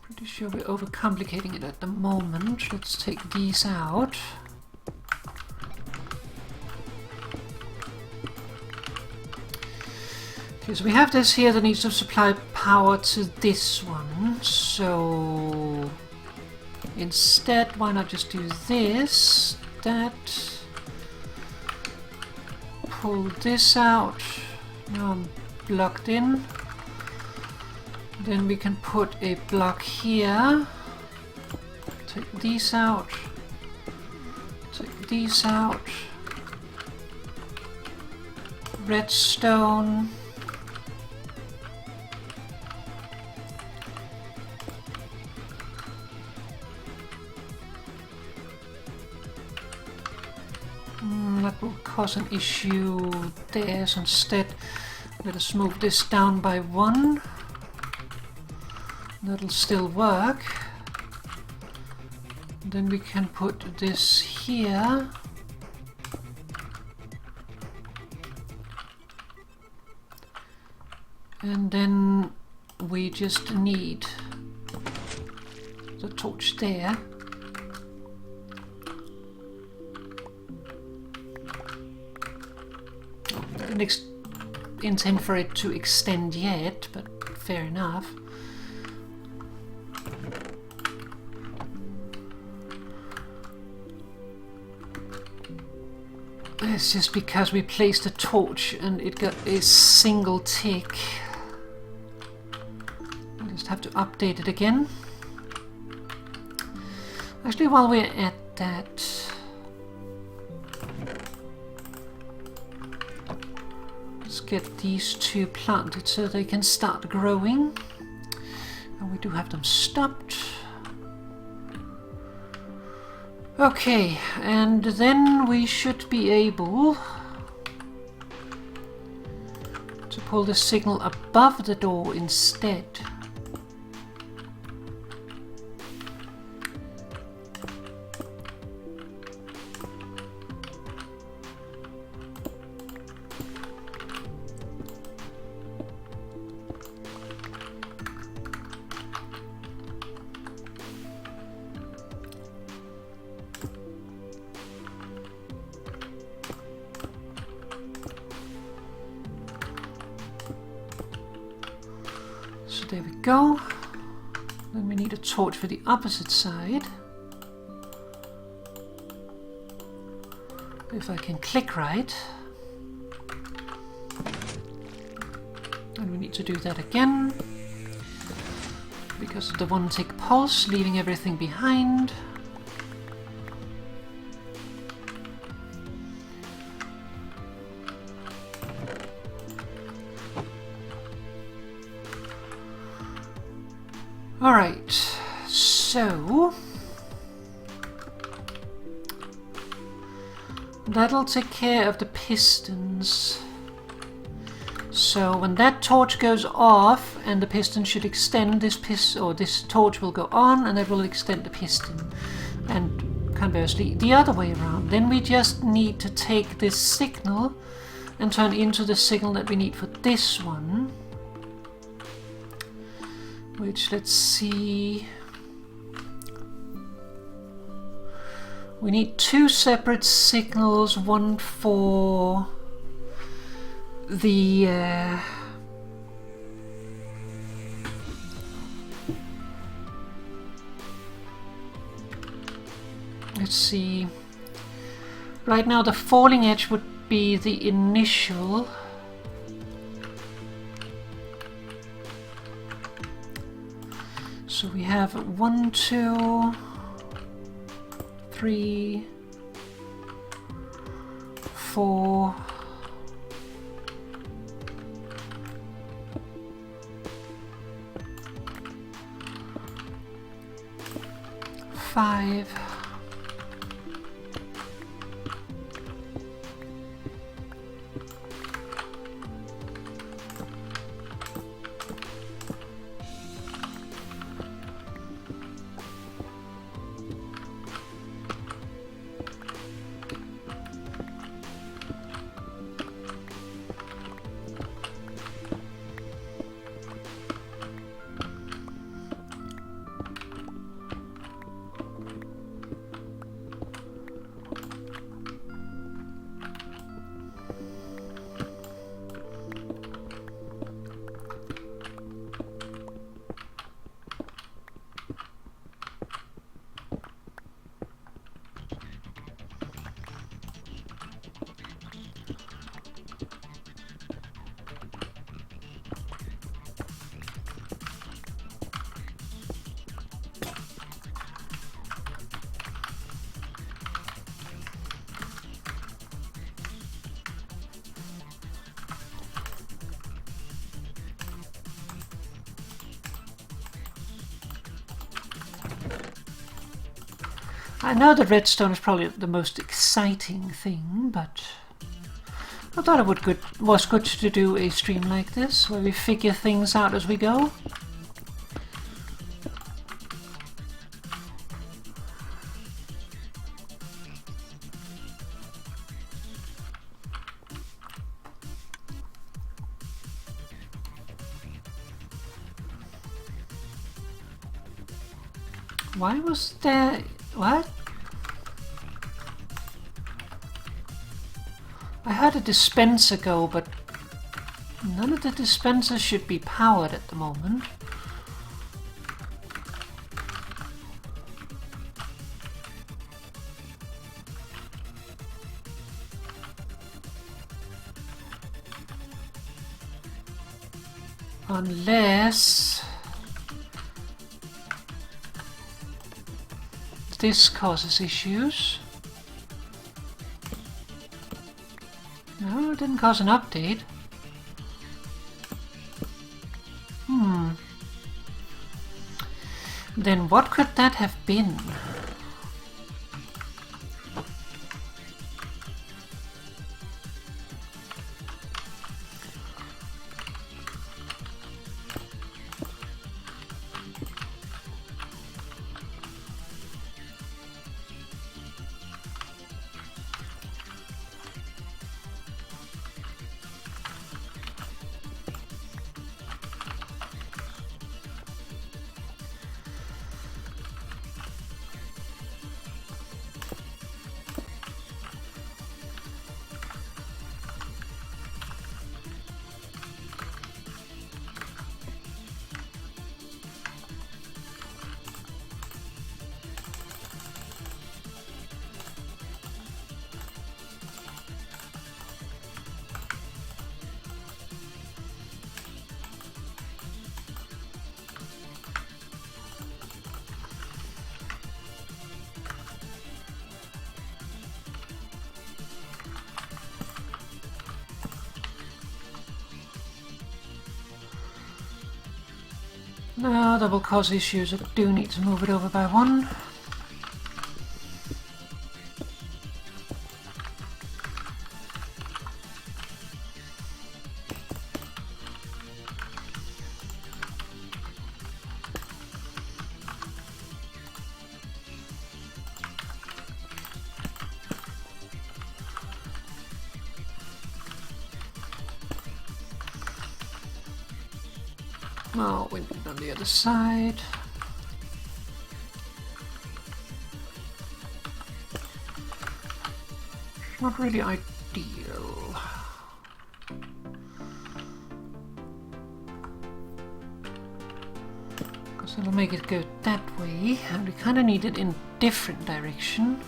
Pretty sure we're overcomplicating it at the moment. Let's take these out. Okay, so we have this here that needs to supply power to this one. So instead, why not just do this, that, pull this out. Now I'm blocked in. Then we can put a block here. Take these out. Take these out. Redstone. That will cause an issue there, so instead let us move this down by 1. That'll still work. Then we can put this here. And then we just need the torch there. I didn't intend for it to extend yet, but fair enough. It's just because we placed a torch and it got a single tick. I just have to update it again. Actually, while we're at that, let's get these two planted so they can start growing. And we do have them stopped. Okay, and then we should be able to pull the signal above the door instead. So there we go. Then we need a torch for the opposite side. If I can click right. And we need to do that again. Because of the one tick pulse, leaving everything behind. Alright, so that'll take care of the pistons. So when that torch goes off and the piston should extend, this torch will go on and that will extend the piston. And conversely, the other way around. Then we just need to take this signal and turn into the signal that we need for this one. Which, let's see, we need two separate signals, one for the let's see, right now the falling edge would be the initial. So we have 1, 2, 3, 4, 5, I know that redstone is probably the most exciting thing, but I thought it was good to do a stream like this, where we figure things out as we go. Why was there... what? I heard a dispenser go, but none of the dispensers should be powered at the moment. Unless this causes issues. No, it didn't cause an update. Then what could that have been? No, that will cause issues. I do need to move it over by one. Oh, we need it on the other side. Not really ideal. Because it'll make it go that way, and we kind of need it in different direction.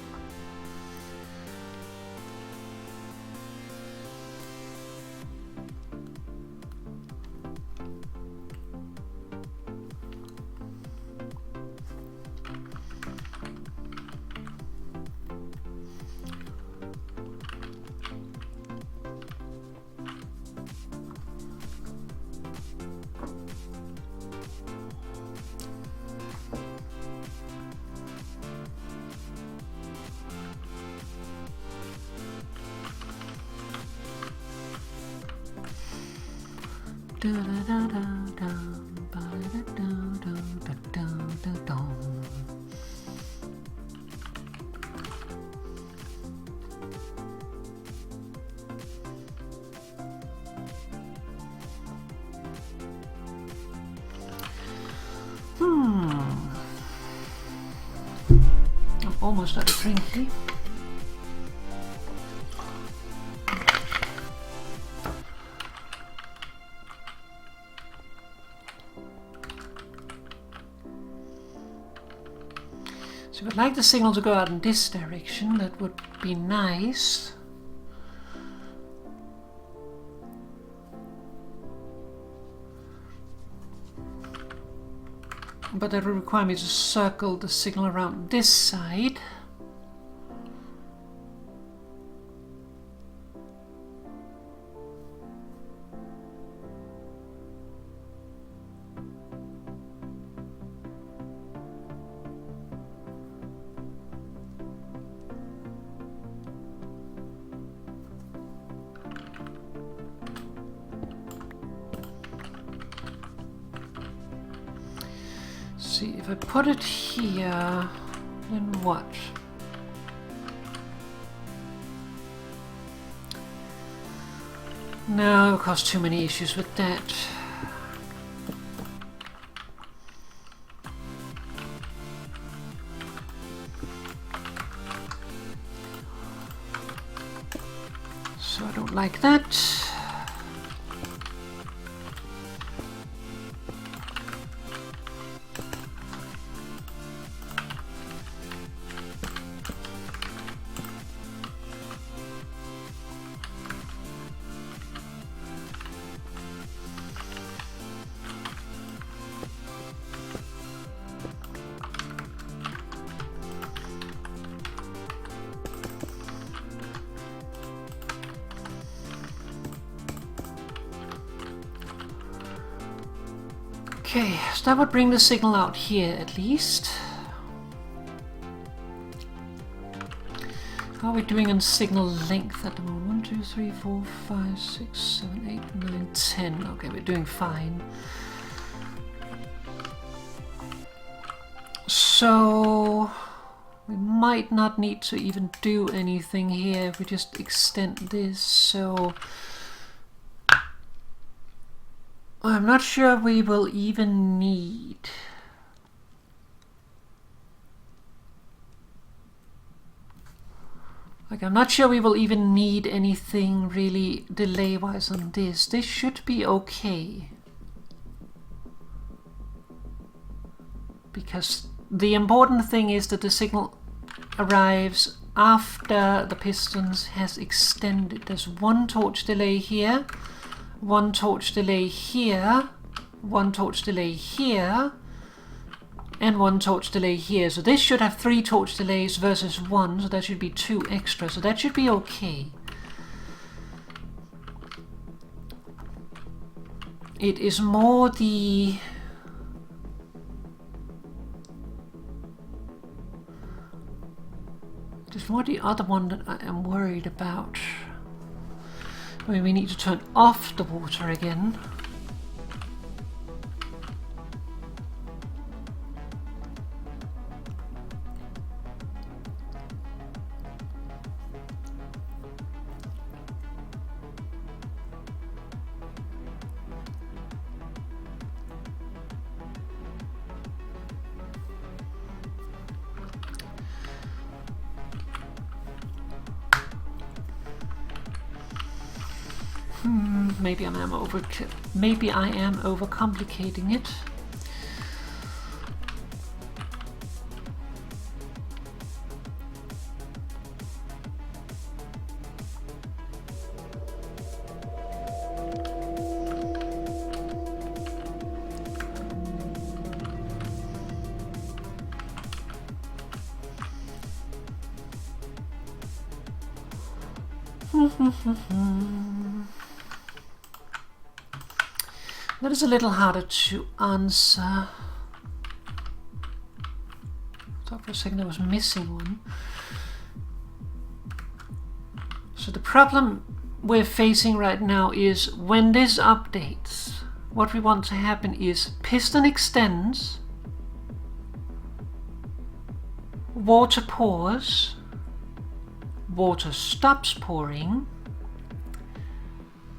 I'm almost out of drinking. So I'd like the signal to go out in this direction. That would be nice. But that would require me to circle the signal around this side. See, if I put it here, then what? No, it'll cause too many issues with that. like that. Okay, so that would bring the signal out here at least. How are we doing on signal length at the moment? 1, 2, 3, 4, 5, 6, 7, 8, 9, 10. Okay, we're doing fine. So we might not need to even do anything here if we just extend this. So I'm not sure we will even need I'm not sure we will even need anything really delay wise on this. This should be okay, because the important thing is that the signal arrives after the pistons has extended. There's one torch delay here, one torch delay here, one torch delay here, and one torch delay here. So this should have 3 torch delays versus 1, so that should be 2 extra, so that should be okay. It is more the other one that I am worried about. I mean, we need to turn off the water again. Maybe I am overcomplicating it. That is a little harder to answer. I thought for a second I was missing one. So the problem we're facing right now is when this updates, what we want to happen is piston extends, water pours, water stops pouring,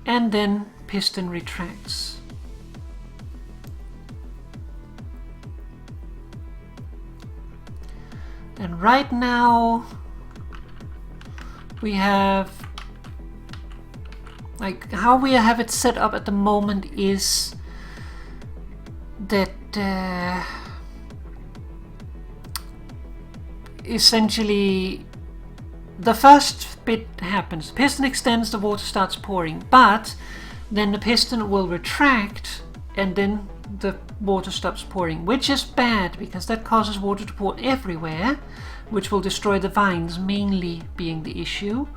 and then piston retracts. And right now we have, like, how we have it set up at the moment is that essentially the first bit happens, the piston extends, the water starts pouring, but then the piston will retract and then the water stops pouring, which is bad because that causes water to pour everywhere, which will destroy the vines, mainly being the issue,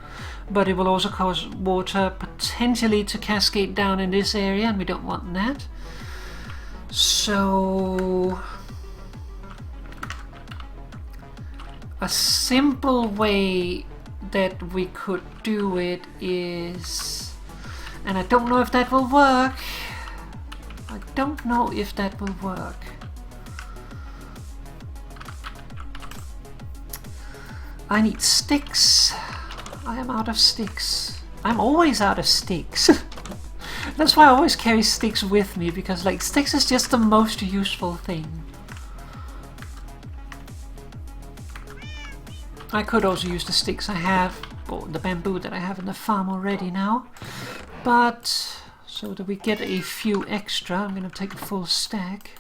but it will also cause water potentially to cascade down in this area, and we don't want that. So a simple way that we could do it is, and I don't know if that will work, I don't know if that will work. I need sticks. I am out of sticks. I'm always out of sticks. That's why I always carry sticks with me, because like sticks is just the most useful thing. I could also use the sticks I have or the bamboo that I have in the farm already now. But so that we get a few extra, I'm going to take a full stack.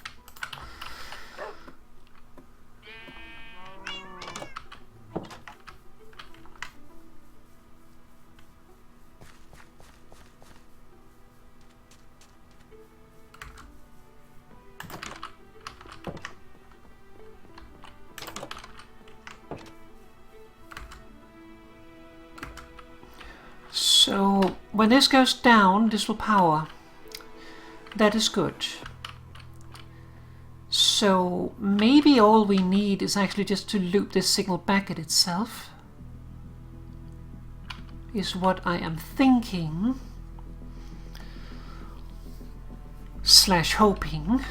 So when this goes down, this will power. That is good. So maybe all we need is actually just to loop this signal back at itself, is what I am thinking / hoping.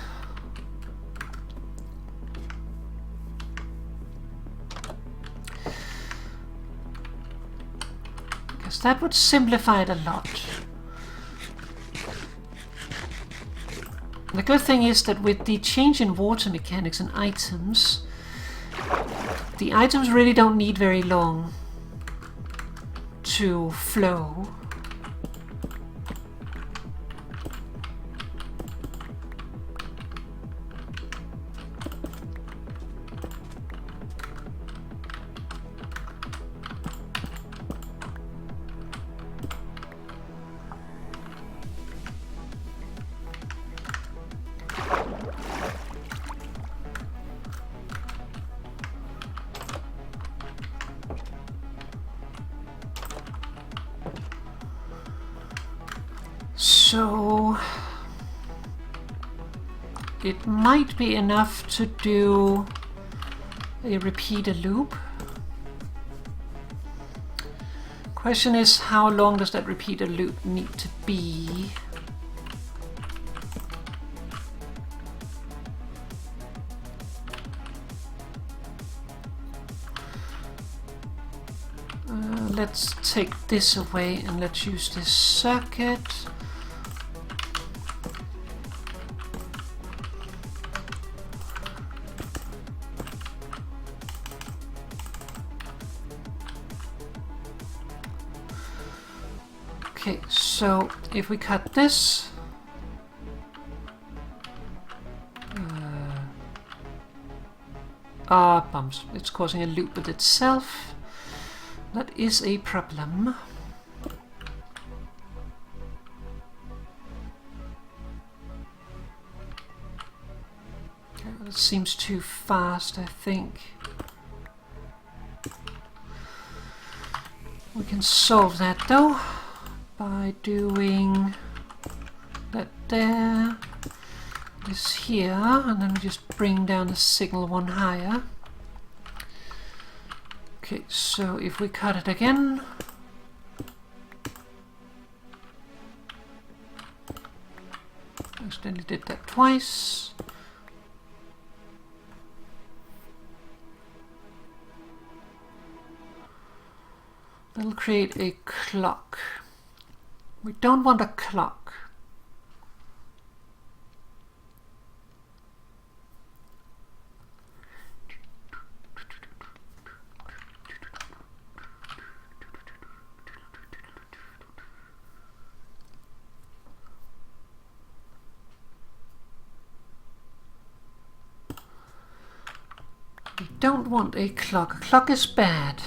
That would simplify it a lot. The good thing is that with the change in water mechanics and items, the items really don't need very long to flow. So it might be enough to do a repeater loop. Question is, how long does that repeater loop need to be? Let's take this away and let's use this circuit. Okay, so if we cut this, bumps, it's causing a loop with itself. That is a problem. Okay, that seems too fast, I think. We can solve that though by doing that there, this here, and then we just bring down the signal one higher. Okay, so if we cut it again, accidentally did that twice. That'll create a clock. We don't want a clock. We don't want a clock. A clock is bad.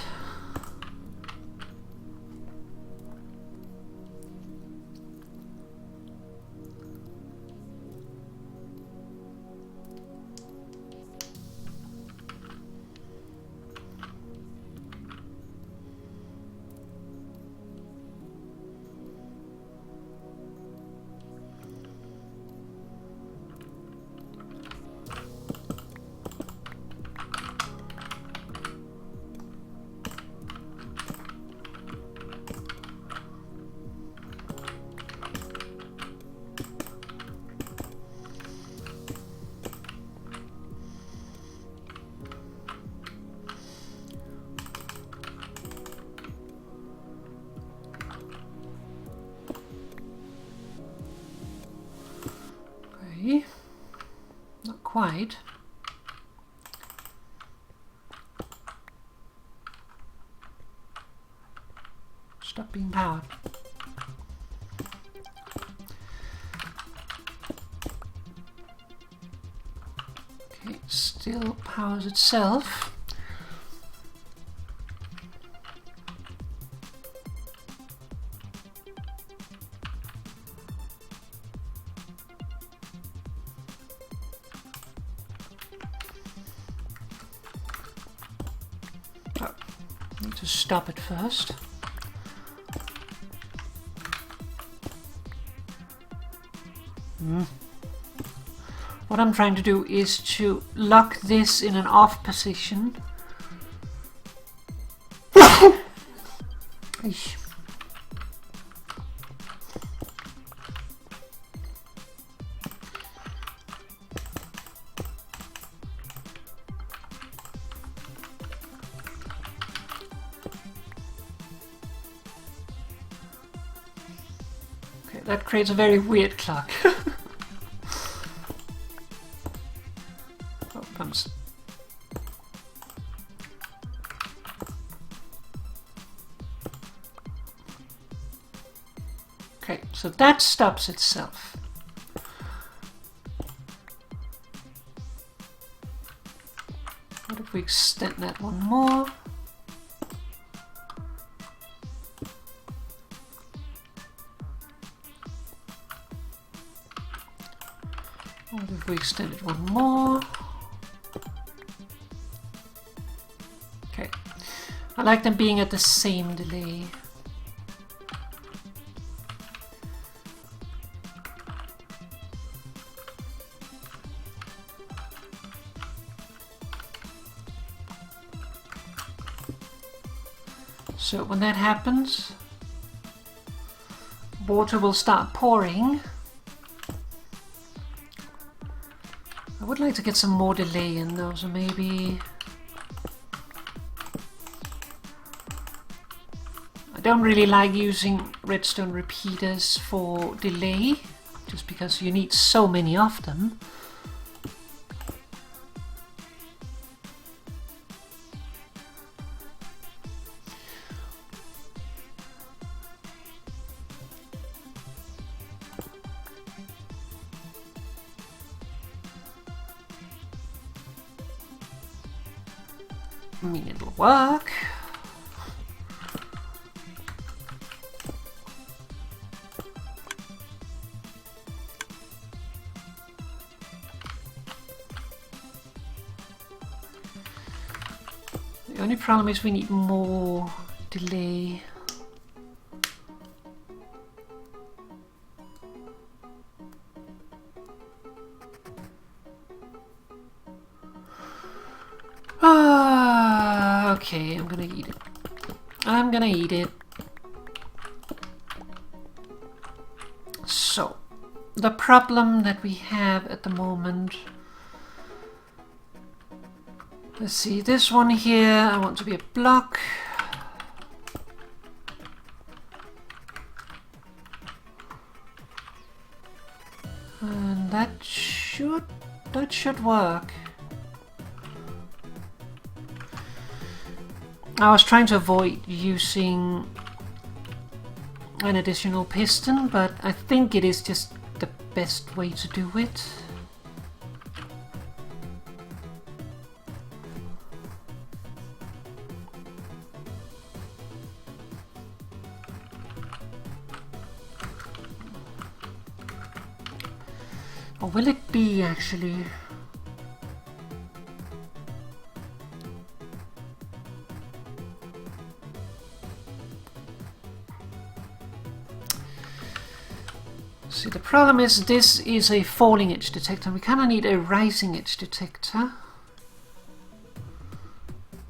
Not quite. being powered. Okay, still powers itself. Need to stop it first. What I'm trying to do is to lock this in an off position. Okay, that creates a very weird clock. Oh, bumps. Okay, so that stops itself. What if we extend that one more? What if we extend it one more? Okay, I like them being at the same delay. So when that happens, water will start pouring. I would like to get some more delay in though, so maybe... I don't really like using redstone repeaters for delay, just because you need so many of them. I mean, it'll work. The only problem is we need more delay. Okay, I'm gonna eat it. I'm gonna eat it. So, the problem that we have at the moment... Let's see, this one here, I want to be a block. And that should work. I was trying to avoid using an additional piston, but I think it is just the best way to do it. Or will it be actually? See, the problem is this is a falling edge detector. We kind of need a rising edge detector,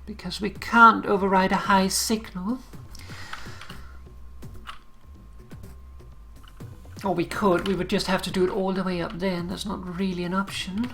because we can't override a high signal. Or we could, we would just have to do it all the way up there, and that's not really an option.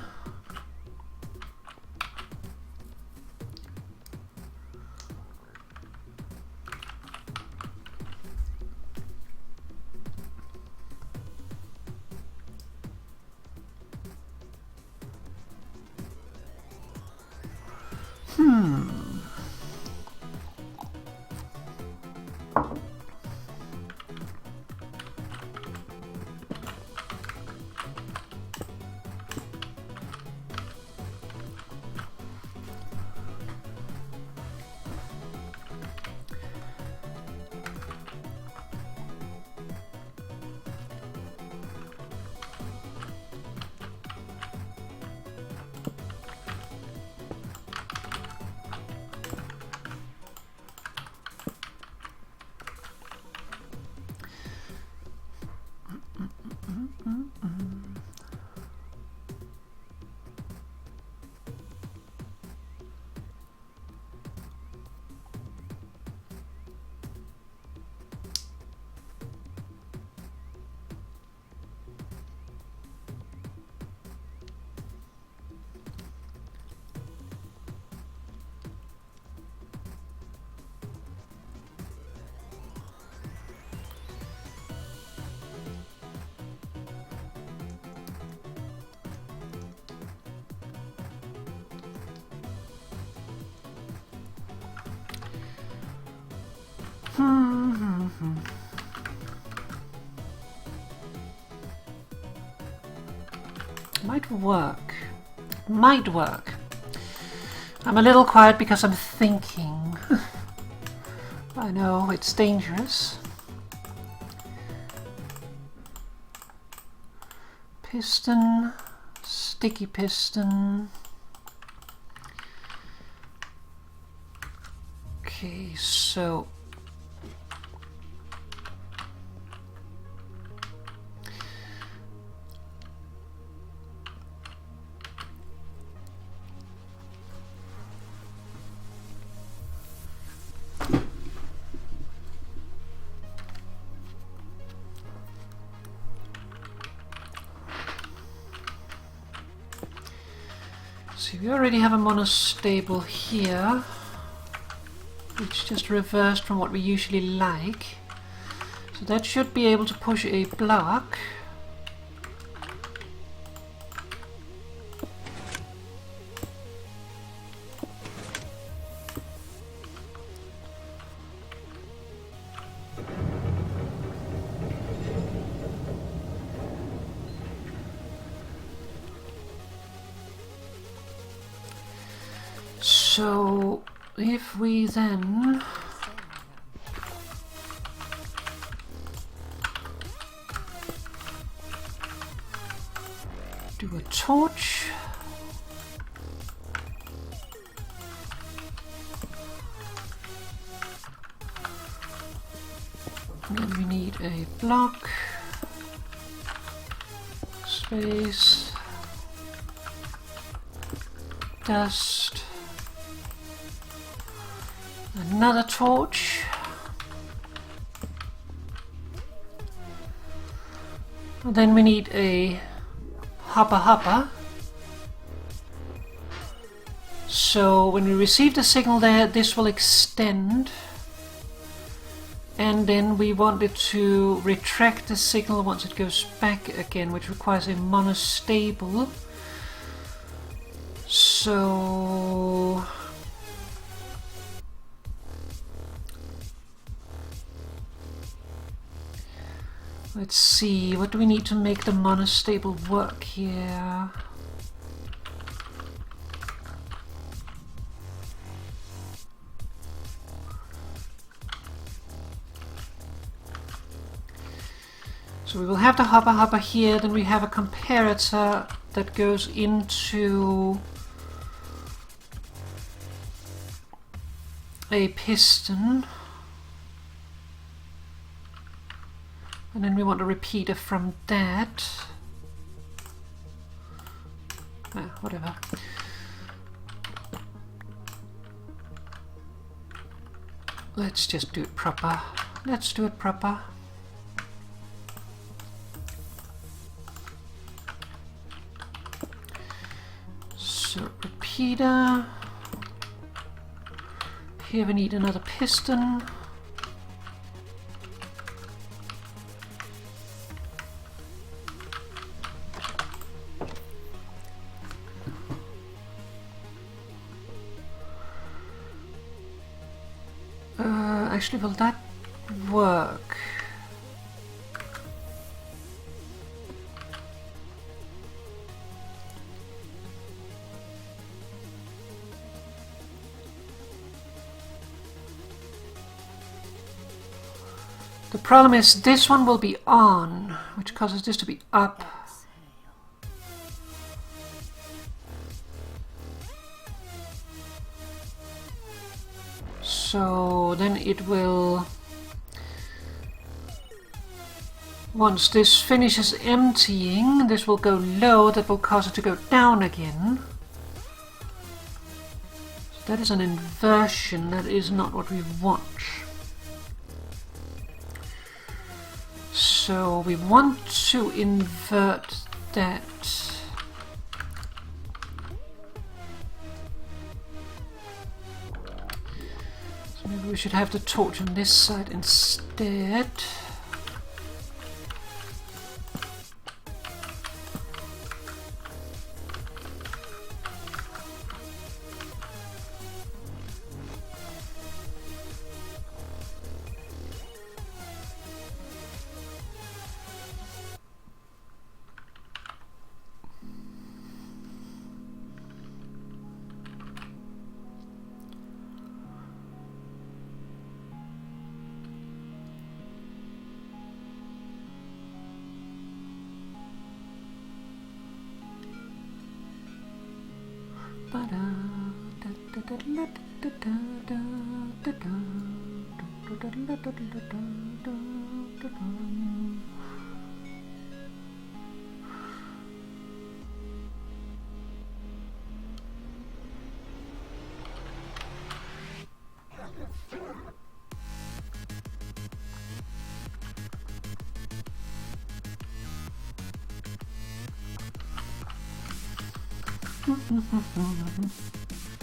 this might work. Might work. I'm a little quiet because I'm thinking. I know, it's dangerous. Piston, sticky piston. Okay, so see, we already have a monostable here. It's just reversed from what we usually like. So that should be able to push a block. So if we then do a torch, then we need a block, space, dust, another torch, and then we need a hopper. So when we receive the signal there, this will extend, and then we want it to retract the signal once it goes back again, which requires a monostable. So let's see, what do we need to make the monostable work here? So we will have the hopper here, then we have a comparator that goes into a piston. And then we want a repeater from that. Whatever. Let's just do it proper. Let's do it proper. So repeater. Here we need another piston. Actually, will that work? The problem is this one will be on, which causes this to be up. So then it will, once this finishes emptying, this will go low, that will cause it to go down again. So that is an inversion, that is not what we want. So we want to invert that. Maybe we should have the torch on this side instead.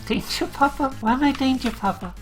Danger Papa? Why am I Danger Papa?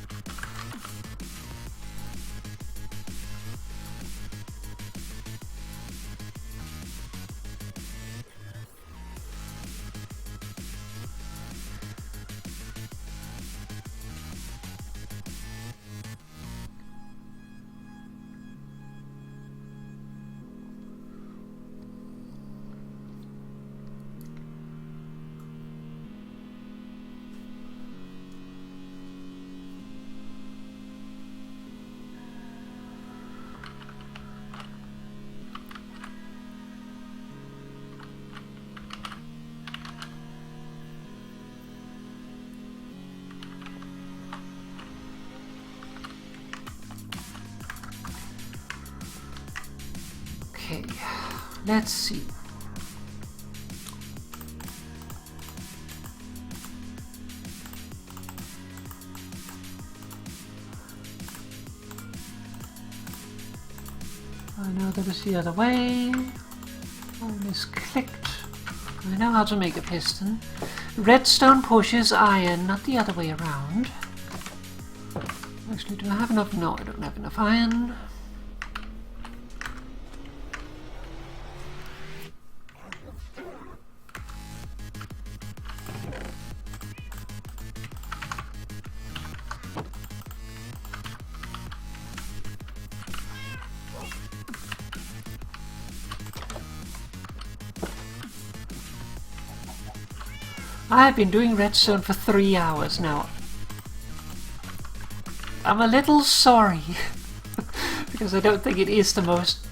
Okay, let's see. I know that is the other way. I misclicked. I know how to make a piston. Redstone pushes iron, not the other way around. Actually, do I have enough? No, I don't have enough iron. I've been doing redstone for 3 hours now. I'm a little sorry because I don't think it is the most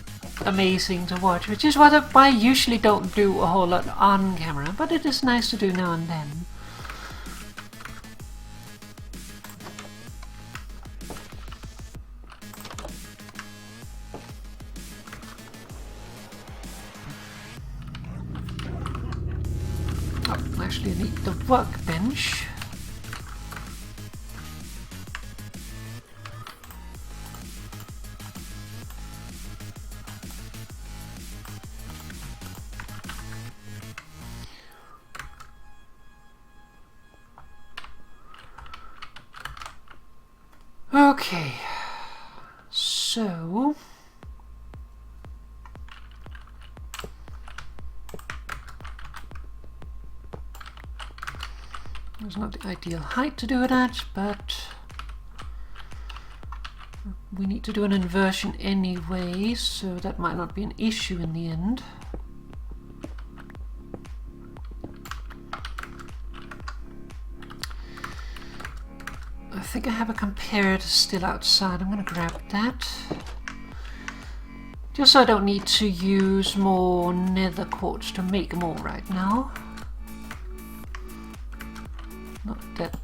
amazing to watch, which is what I usually don't do a whole lot on camera, but it is nice to do now and then. Actually, I need the workbench. Okay, so it's not the ideal height to do it at, but we need to do an inversion anyway, so that might not be an issue in the end. I think I have a comparator still outside. I'm going to grab that. Just so I don't need to use more nether quartz to make more right now. Not that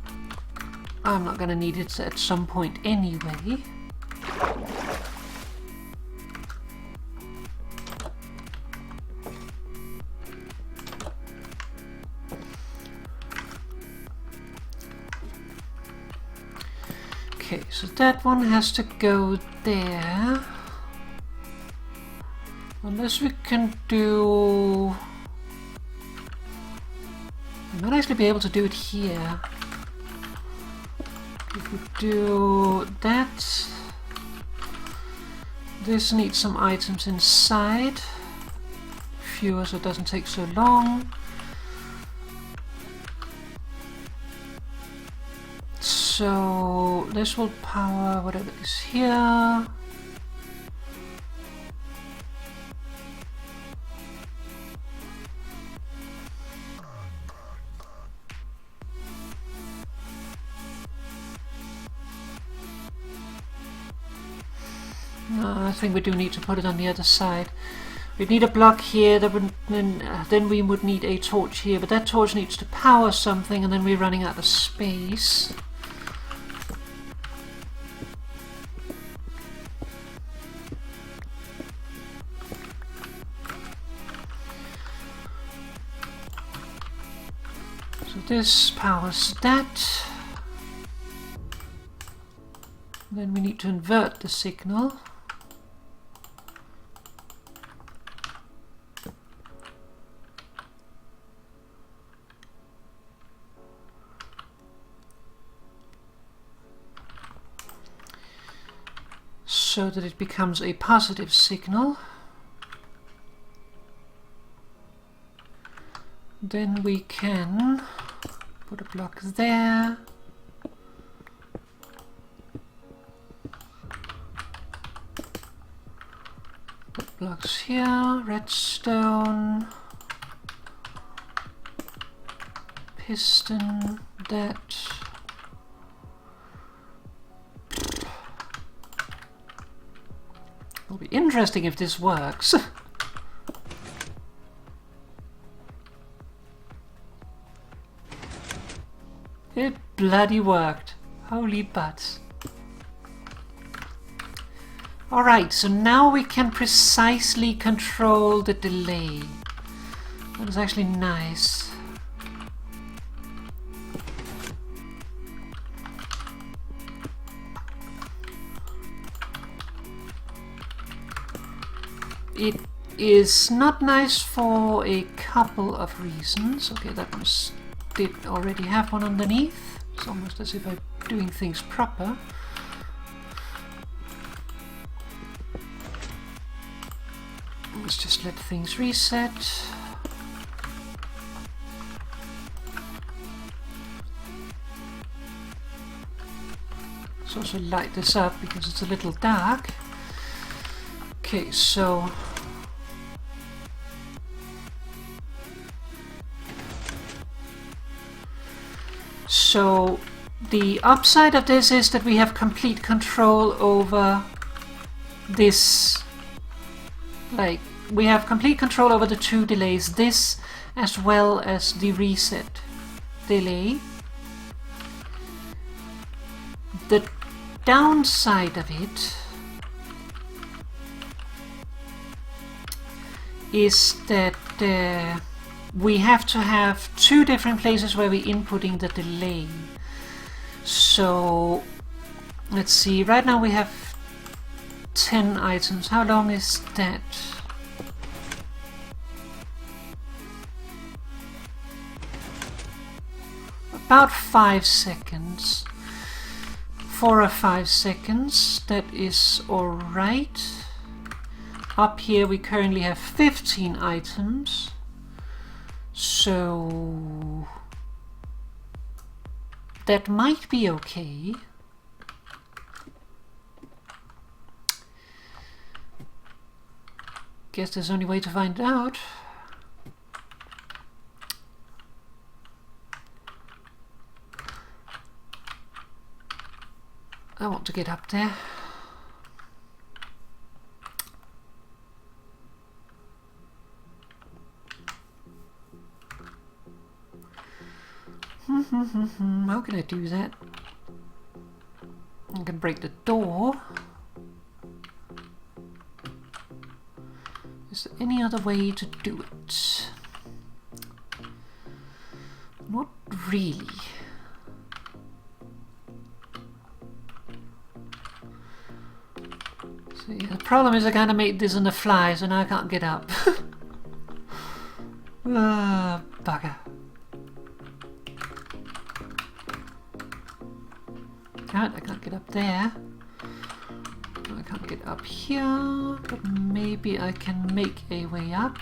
I'm not going to need it at some point anyway. Okay, so that one has to go there. Unless we can do... I might actually be able to do it here. If we do that... This needs some items inside. Fewer so it doesn't take so long. So this will power whatever is here. I think we do need to put it on the other side. We'd need a block here, then we would need a torch here, but that torch needs to power something, and then we're running out of space. So this powers that. Then we need to invert the signal. So that it becomes a positive signal. Then we can put a block there. Put blocks here, redstone, piston, that. It'll be interesting if this works. It bloody worked. Holy butts. Alright, so now we can precisely control the delay. That is actually nice. It is not nice for a couple of reasons. Okay, that one did already have one underneath. It's almost as if I'm doing things proper. Let's just let things reset. Let's also light this up because it's a little dark. Okay, so the upside of this is that we have complete control over this. Like, we have complete control over the two delays, this as well as the reset delay. The downside of it is that we have to have two different places where we're inputting the delay. So let's see, right now we have 10 items. How long is that? About 5 seconds. 4 or 5 seconds, that is alright. Up here we currently have 15 items. So that might be okay. Guess there's only way to find out. I want to get up there. How can I do that? I can break the door. Is there any other way to do it? Not really. See, the problem is I kind of made this on the fly, so now I can't get up. Bugger. I can't get up there. I can't get up here, but maybe I can make a way up.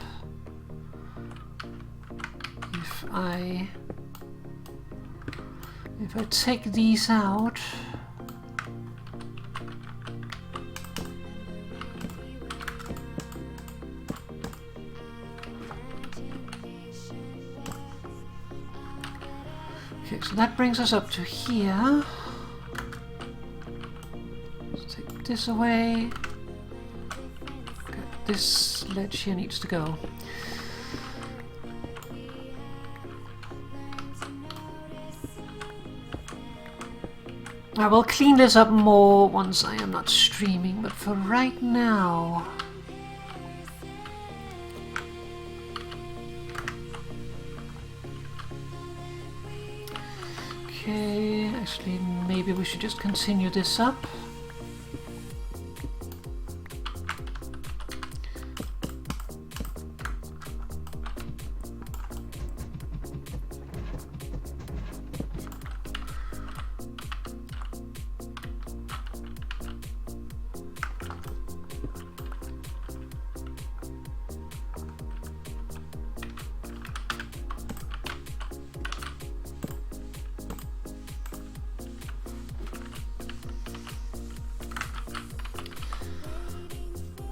If I take these out. Okay, so that brings us up to here. Let's take this away. Get this ledge here needs to go. I will clean this up more once I am not streaming, but for right now... Okay, actually maybe we should just continue this up.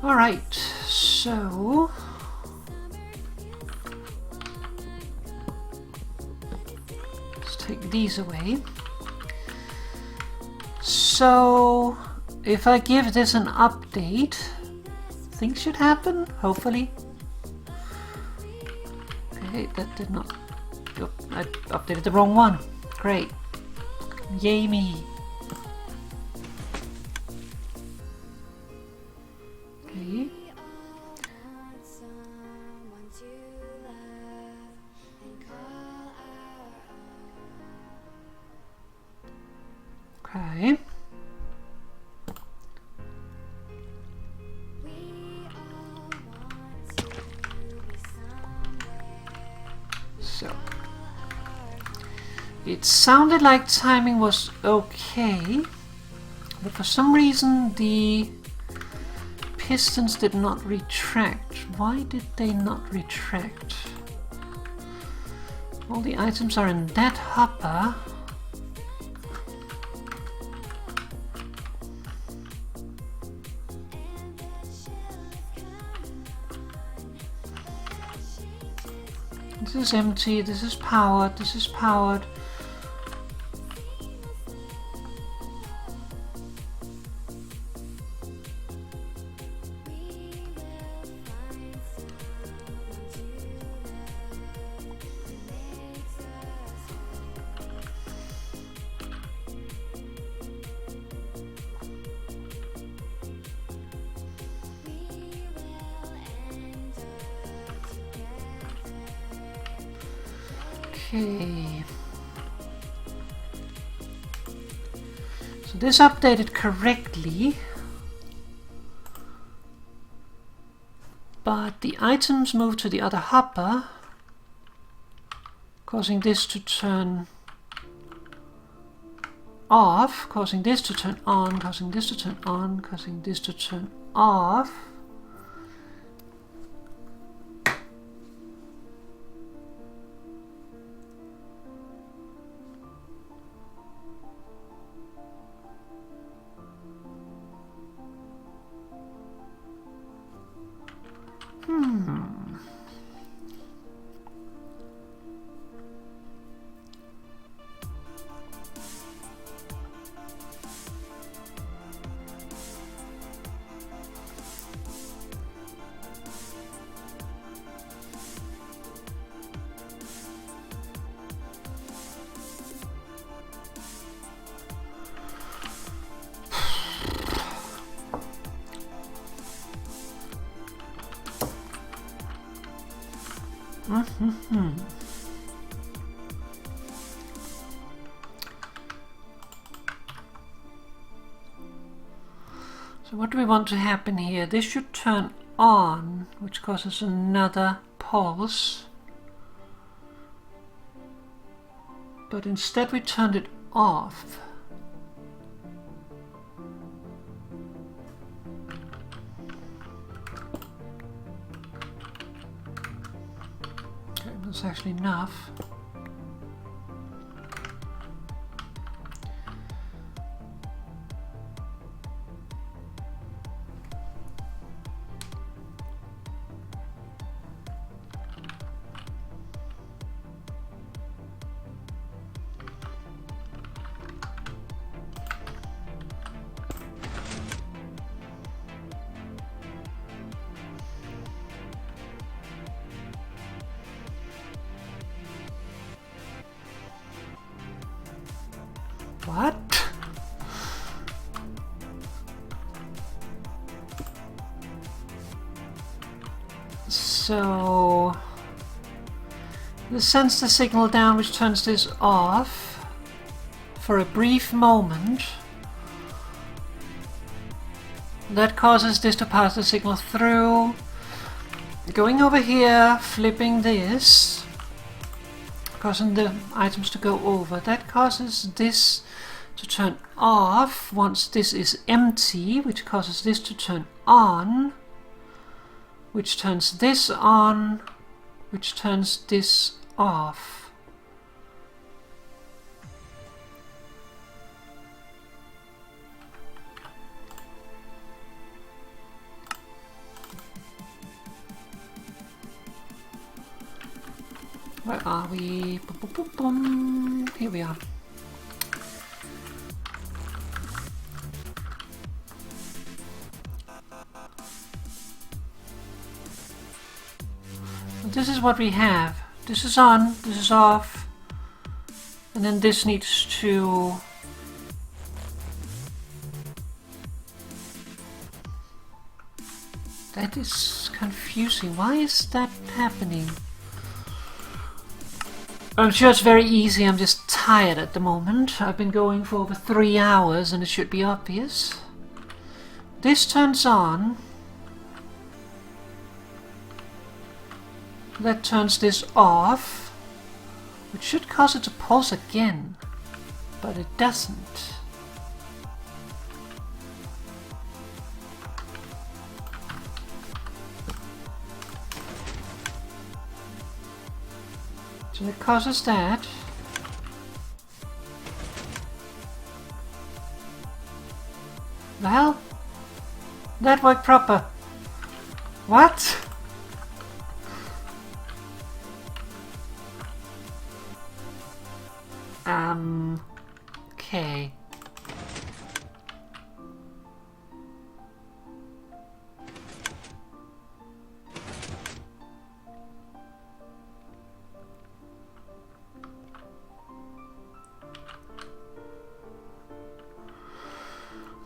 Alright, so... let's take these away. So, if I give this an update, things should happen, hopefully. Okay, that did not... Oh, I updated the wrong one. Great. Yay me. Okay. So it sounded like timing was okay, but for some reason the pistons did not retract. Why did they not retract? All the items are in that hopper. This is empty, this is powered, this is powered. Okay, so this updated correctly, but the items moved to the other hopper, causing this to turn off, causing this to turn on, causing this to turn on, causing this to turn off. So what do we want to happen here? This should turn on, which causes another pulse. But instead we turned it off. Okay, that's actually enough. What? So this sends the signal down, which turns this off for a brief moment. That causes this to pass the signal through. Going over here, flipping this, causing the items to go over. That causes this to turn off once this is empty, which causes this to turn on, which turns this on, which turns this off. Where are we? Boom, boom, boom, boom. Here we are. This is what we have. This is on, this is off, and then this needs to... That is confusing. Why is that happening? I'm sure it's very easy, I'm just tired at the moment. I've been going for over 3 hours and it should be obvious. This turns on. That turns this off, which should cause it to pulse again, but it doesn't. So it causes that. The hell? That worked proper. What? Okay.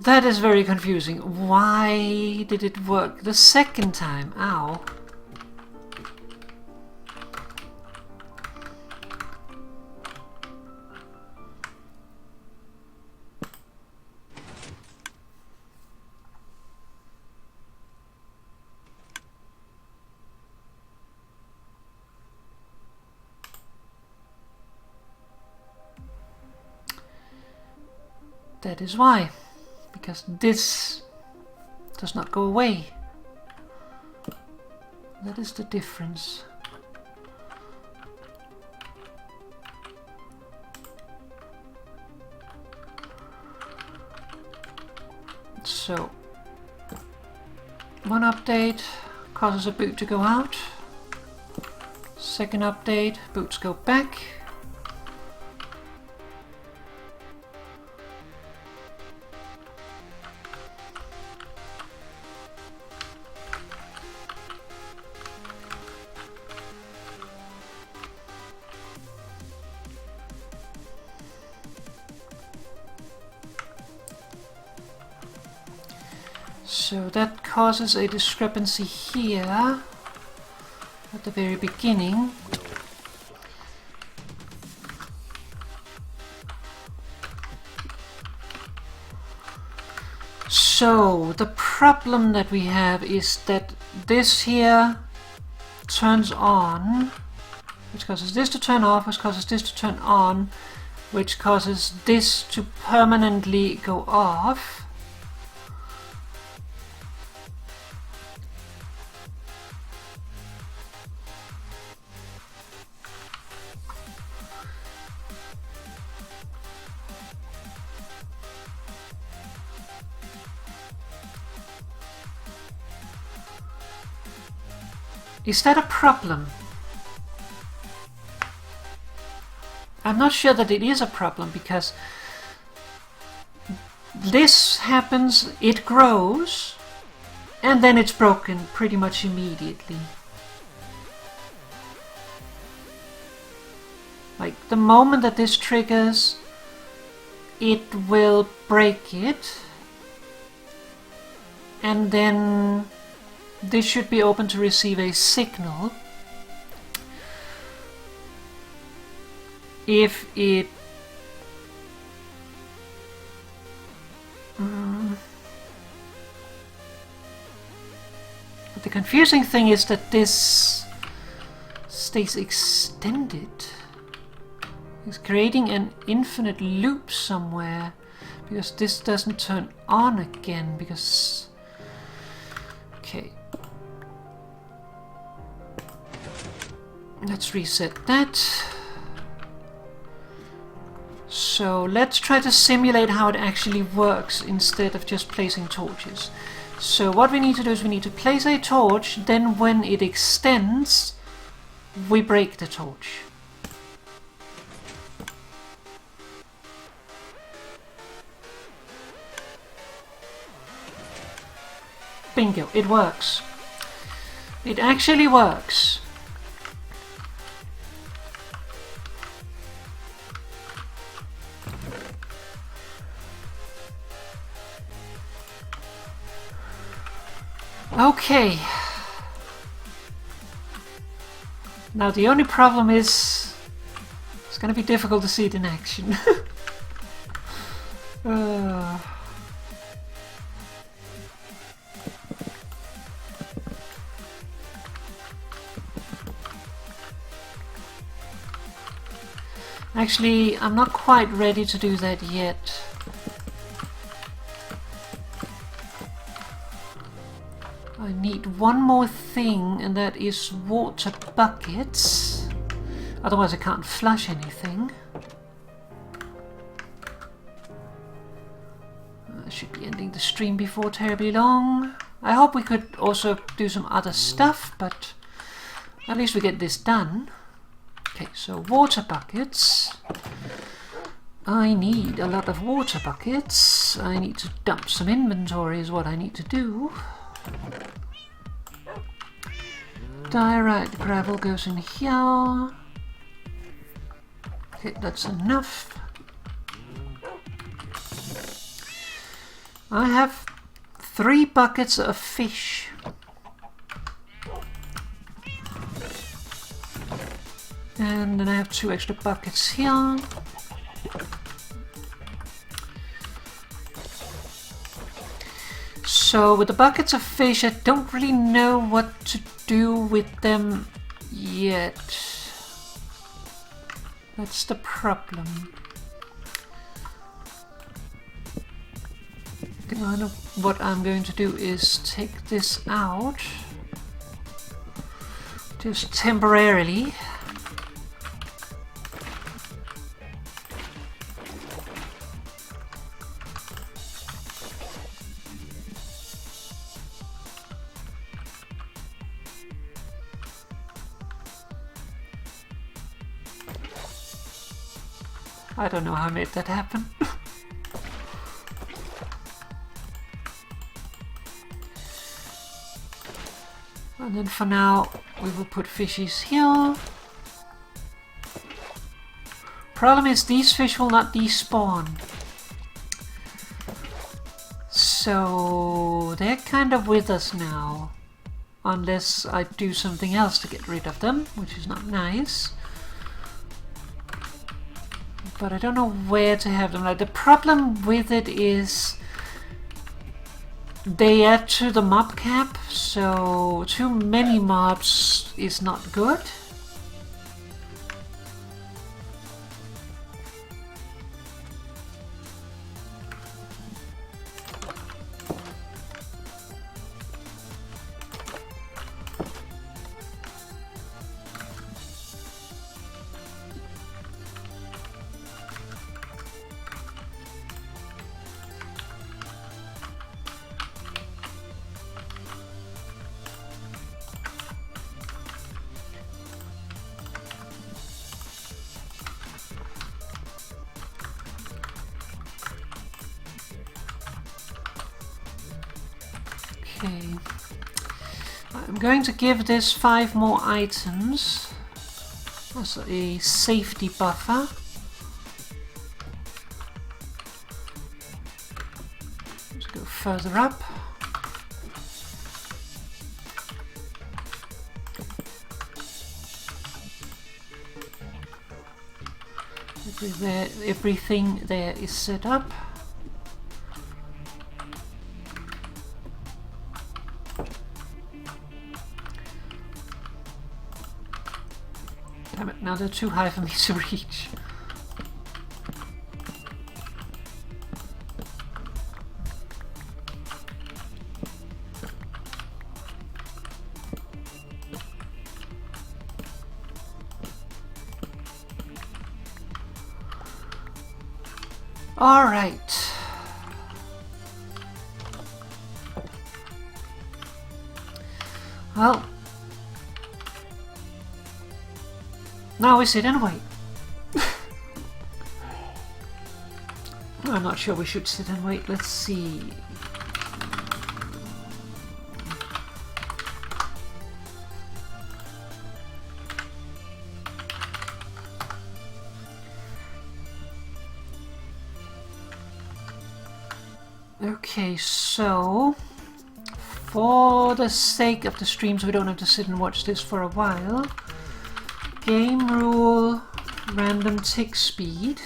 That is very confusing. Why did it work the second time? Ow. That is why. Because this does not go away. That is the difference. So, one update causes a boot to go out. Second update, boots go back. So that causes a discrepancy here at the very beginning. So the problem that we have is that this here turns on, which causes this to turn off, which causes this to turn on, which causes this to permanently go off. Is that a problem? I'm not sure that it is a problem, because this happens, it grows, and then it's broken pretty much immediately. Like, the moment that this triggers, it will break it. And then this should be open to receive a signal. If it but the confusing thing is that this stays extended. It's creating an infinite loop somewhere, because this doesn't turn on again, because... Okay. Let's reset that. So let's try to simulate how it actually works instead of just placing torches. So what we need to do is we need to place a torch, then when it extends, we break the torch. Bingo, it works. It actually works. Okay. Now the only problem is it's going to be difficult to see it in action. Actually, I'm not quite ready to do that yet. I need one more thing, and that is water buckets. Otherwise I can't flush anything. I should be ending the stream before terribly long. I hope we could also do some other stuff, but at least we get this done. Okay, so water buckets. I need a lot of water buckets. I need to dump some inventory is what I need to do. Diorite gravel goes in here. Okay, that's enough. I have 3 buckets of fish. And then I have 2 extra buckets here. So with the buckets of fish, I don't really know what to do with them yet. That's the problem. What I'm going to do is take this out. Just temporarily. I don't know how I made that happen. And then for now we will put fishies here. Problem is these fish will not despawn. So they're kind of with us now. Unless I do something else to get rid of them, which is not nice. But I don't know where to have them. Like, the problem with it is they add to the mob cap, so too many mobs is not good. Okay, I'm going to give this 5 more items as a safety buffer. further up. Everything there is set up. Damn it, now they're too high for me to reach. All right. Well, now we sit and wait. I'm not sure we should sit and wait. Let's see. Okay, so for the sake of the streams, we don't have to sit and watch this for a while. Game rule, random tick speed.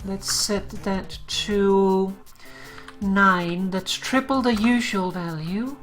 Let's set that to 9. That's triple the usual value.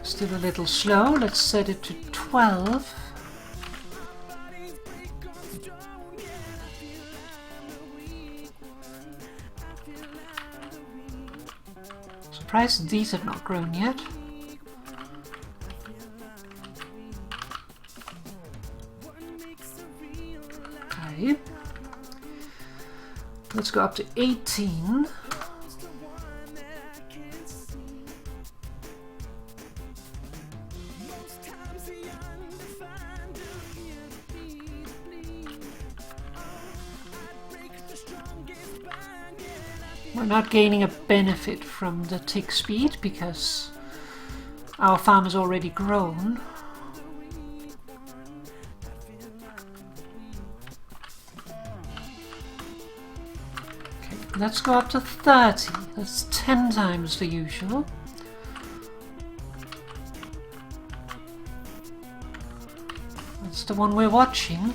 Still a little slow. Let's set it to 12. Surprised these have not grown yet. Okay. Let's go up to 18. We're not gaining a benefit from the tick speed because our farm is already grown. Okay, let's go up to 30. That's 10 times the usual. That's the one we're watching.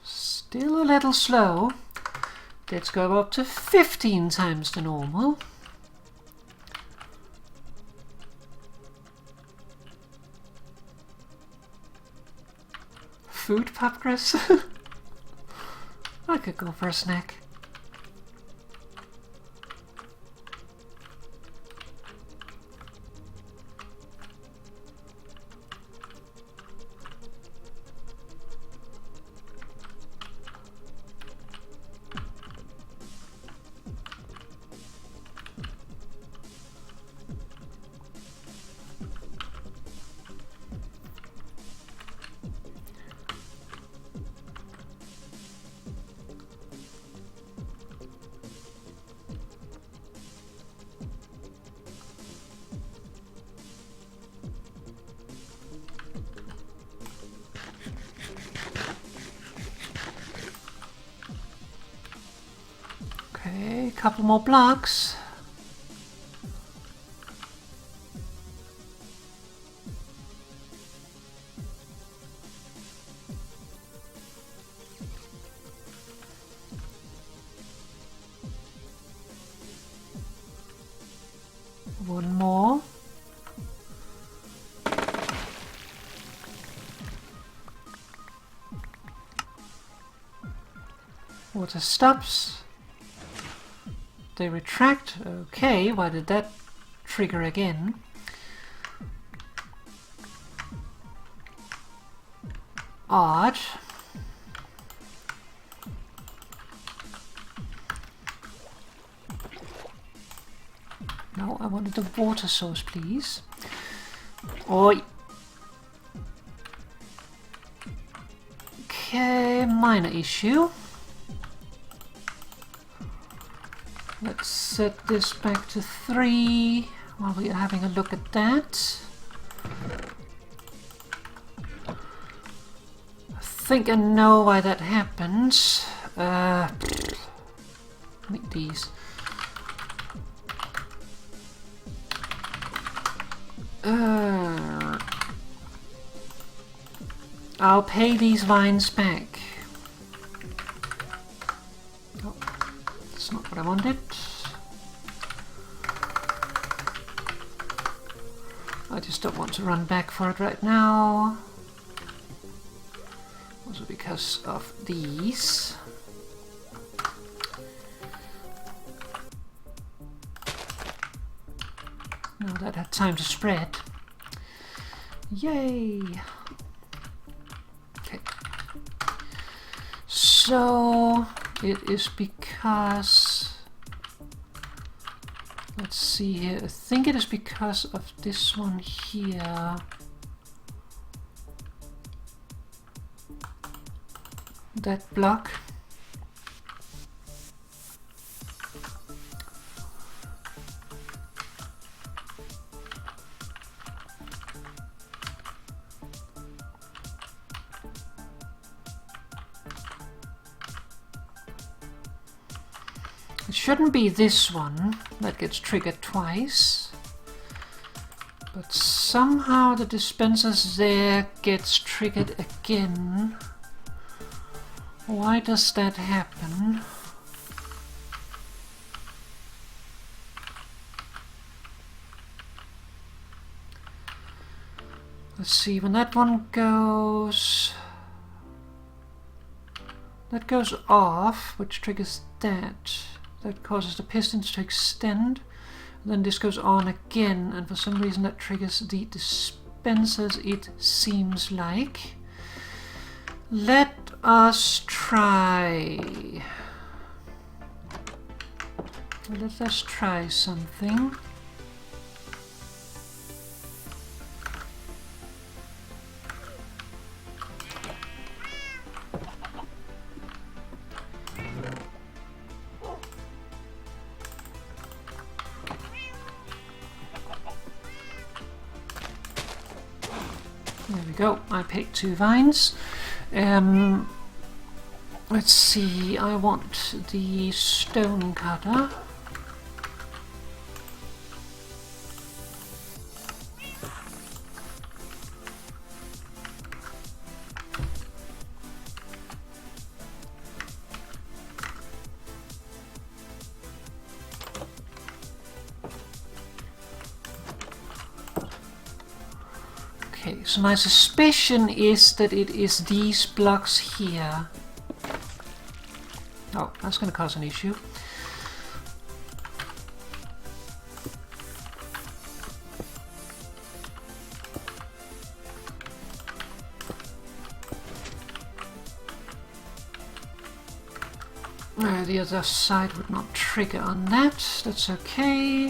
Still a little slow. Let's go up to 15 times the normal. Food, Pupcraft? I could go for a snack. Okay, a couple more blocks. One more. Water stops. they retract. Okay, why did that trigger again? Odd. No, I wanted the water source, please. Oi. Okay, minor issue. Let's set this back to 3 while we are having a look at that. I think I know why that happens. Make these. I'll pay these vines back. Oh, that's not what I wanted. I just don't want to run back for it right now. Also because of these. Now that had time to spread. Yay! Okay. So it is because, let's see here, I think it is because of this one here. That block. It shouldn't be this one that gets triggered twice, but somehow the dispensers there gets triggered again. Why does that happen? Let's see, when that one goes... that goes off, which triggers that. That causes the pistons to extend. And then this goes on again, and for some reason that triggers the dispensers, it seems like. Let us try. Let us try something. There we go, I picked 2 vines. Let's see, I want the stone cutter. Okay, so my suspicion is that it is these blocks here. Oh, that's going to cause an issue. The other side would not trigger on that. That's okay.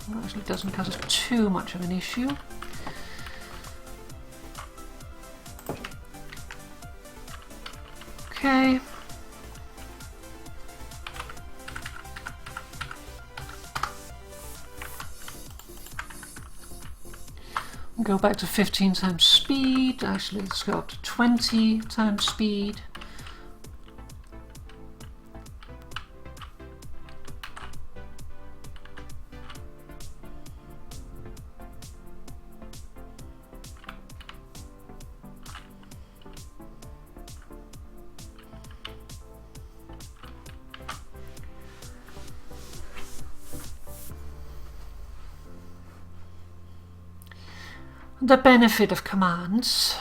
Well, actually, it doesn't cause us too much of an issue. Okay. Go back to 15 times speed. Actually, let's go up to 20 times speed. The benefit of commands.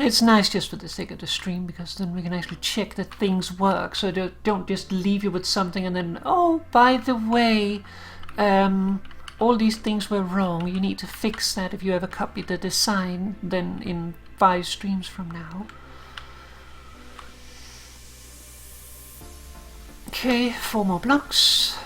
It's nice just for the sake of the stream, because then we can actually check that things work, so they don't just leave you with something and then, oh, by the way, all these things were wrong. You need to fix that if you ever copy the design then in 5 streams from now. Okay, 4 more blocks.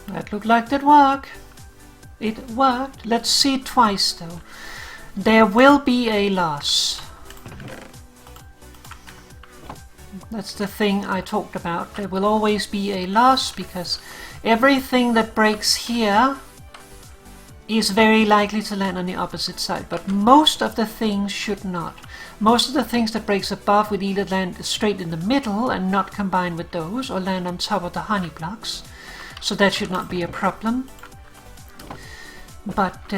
That looked like that work. It worked. Let's see it twice though. There will be a loss. That's the thing I talked about. There will always be a loss, because everything that breaks here is very likely to land on the opposite side, but most of the things should not. Most of the things that breaks above would either land straight in the middle and not combine with those, or land on top of the honey blocks. So that should not be a problem. But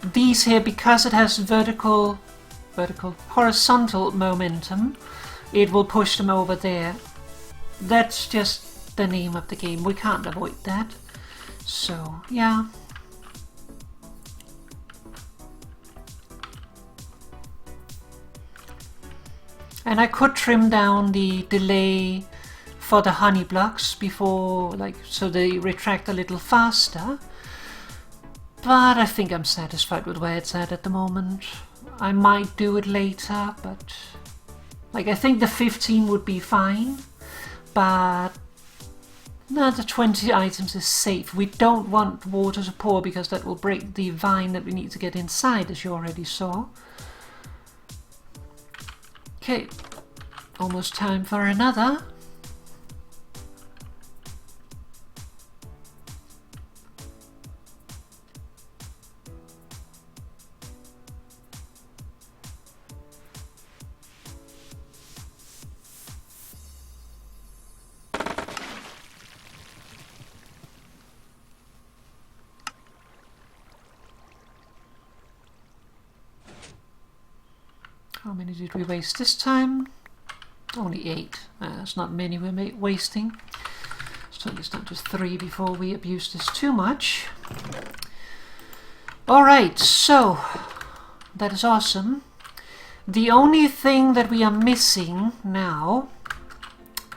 these here, because it has horizontal momentum, it will push them over there. That's just the name of the game. We can't avoid that. So, yeah. And I could trim down the delay for the honey blocks before, like, so they retract a little faster. But I think I'm satisfied with where it's at the moment. I might do it later, but like, I think the 15 would be fine. But no, the 20 items is safe. We don't want water to pour, because that will break the vine that we need to get inside, as you already saw. Okay, almost time for another. How many did we waste this time? Only 8. That's not many we're wasting. So let's down to 3 before we abuse this too much. Alright, so that is awesome. The only thing that we are missing now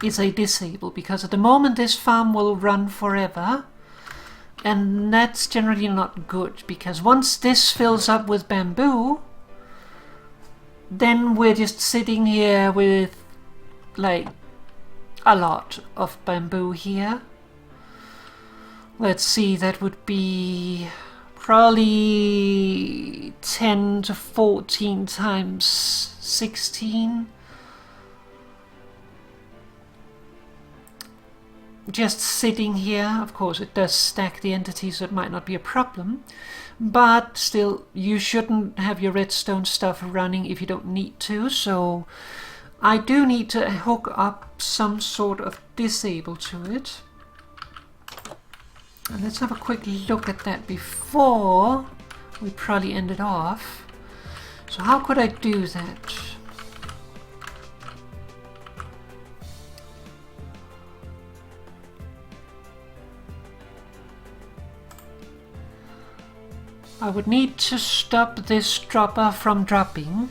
is a disable, because at the moment this farm will run forever. And that's generally not good, because once this fills up with bamboo, then we're just sitting here with like a lot of bamboo here. Let's see, that would be probably 10 to 14 times 16. Just sitting here. Of course it does stack the entities, so it might not be a problem. But still, you shouldn't have your redstone stuff running if you don't need to, so I do need to hook up some sort of disable to it. And let's have a quick look at that before we probably end it off. So how could I do that? I would need to stop this dropper from dropping.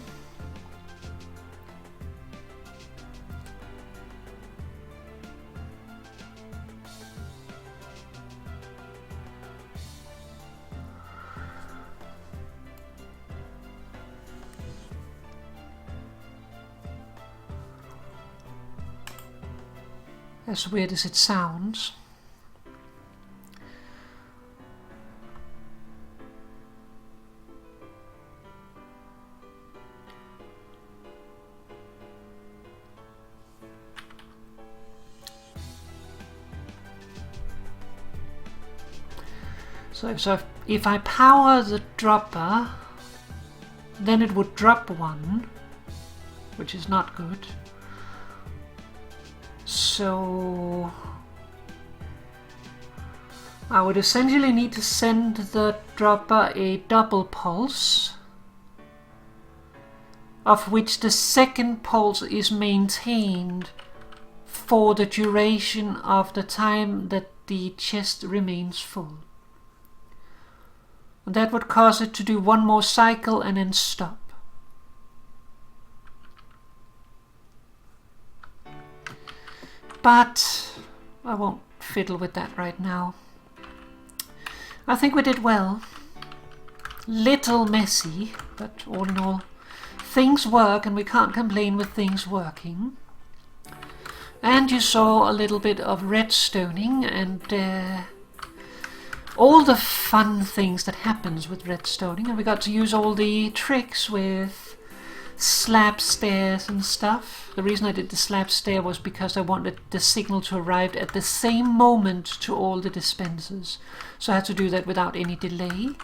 As weird as it sounds. So if I power the dropper, then it would drop one, which is not good. So I would essentially need to send the dropper a double pulse, of which the second pulse is maintained for the duration of the time that the chest remains full. And that would cause it to do one more cycle and then stop. But I won't fiddle with that right now. I think we did well. Little messy, but all in all, things work and we can't complain with things working. And you saw a little bit of redstoning and all the fun things that happens with redstoning, and we got to use all the tricks with slab stairs and stuff. The reason I did the slab stair was because I wanted the signal to arrive at the same moment to all the dispensers. So I had to do that without any delay,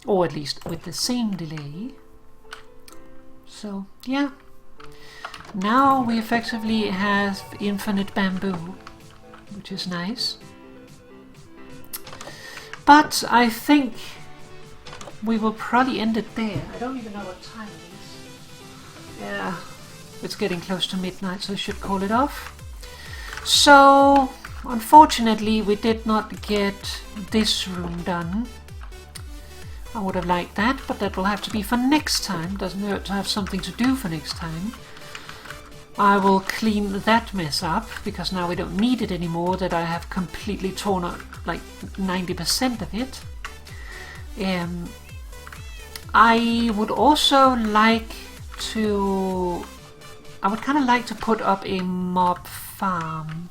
or at least with the same delay. So yeah, now we effectively have infinite bamboo, which is nice. But I think we will probably end it there. I don't even know what time it is. Yeah, it's getting close to midnight, so I should call it off. So, unfortunately, we did not get this room done. I would have liked that, but that will have to be for next time. Doesn't hurt to have something to do for next time. I will clean that mess up, because now we don't need it anymore, that I have completely torn out like 90% of it. I would also like to... I would kind of like to put up a mob farm,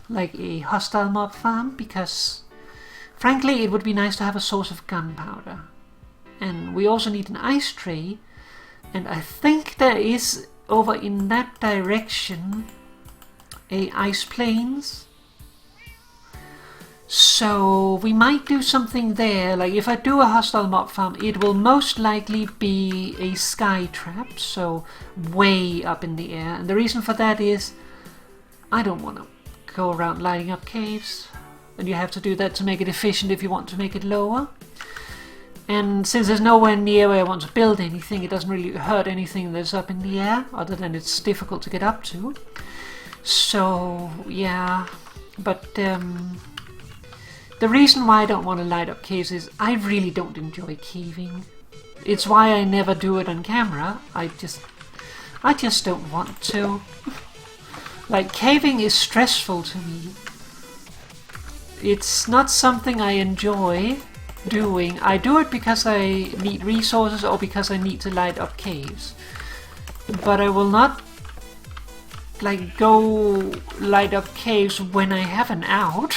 like a hostile mob farm, because frankly it would be nice to have a source of gunpowder. And we also need an ice tray, and I think there is over in that direction a ice plains. So we might do something there. Like if I do a hostile mob farm, it will most likely be a sky trap, so way up in the air. And the reason for that is I don't want to go around lighting up caves, and you have to do that to make it efficient if you want to make it lower. And since there's nowhere near where I want to build anything, it doesn't really hurt anything that's up in the air, other than it's difficult to get up to. So yeah, but the reason why I don't want to light up caves is I really don't enjoy caving. It's why I never do it on camera. I just don't want to. Like, caving is stressful to me. It's not something I enjoy doing. I do it because I need resources or because I need to light up caves. But I will not like go light up caves when I have an out.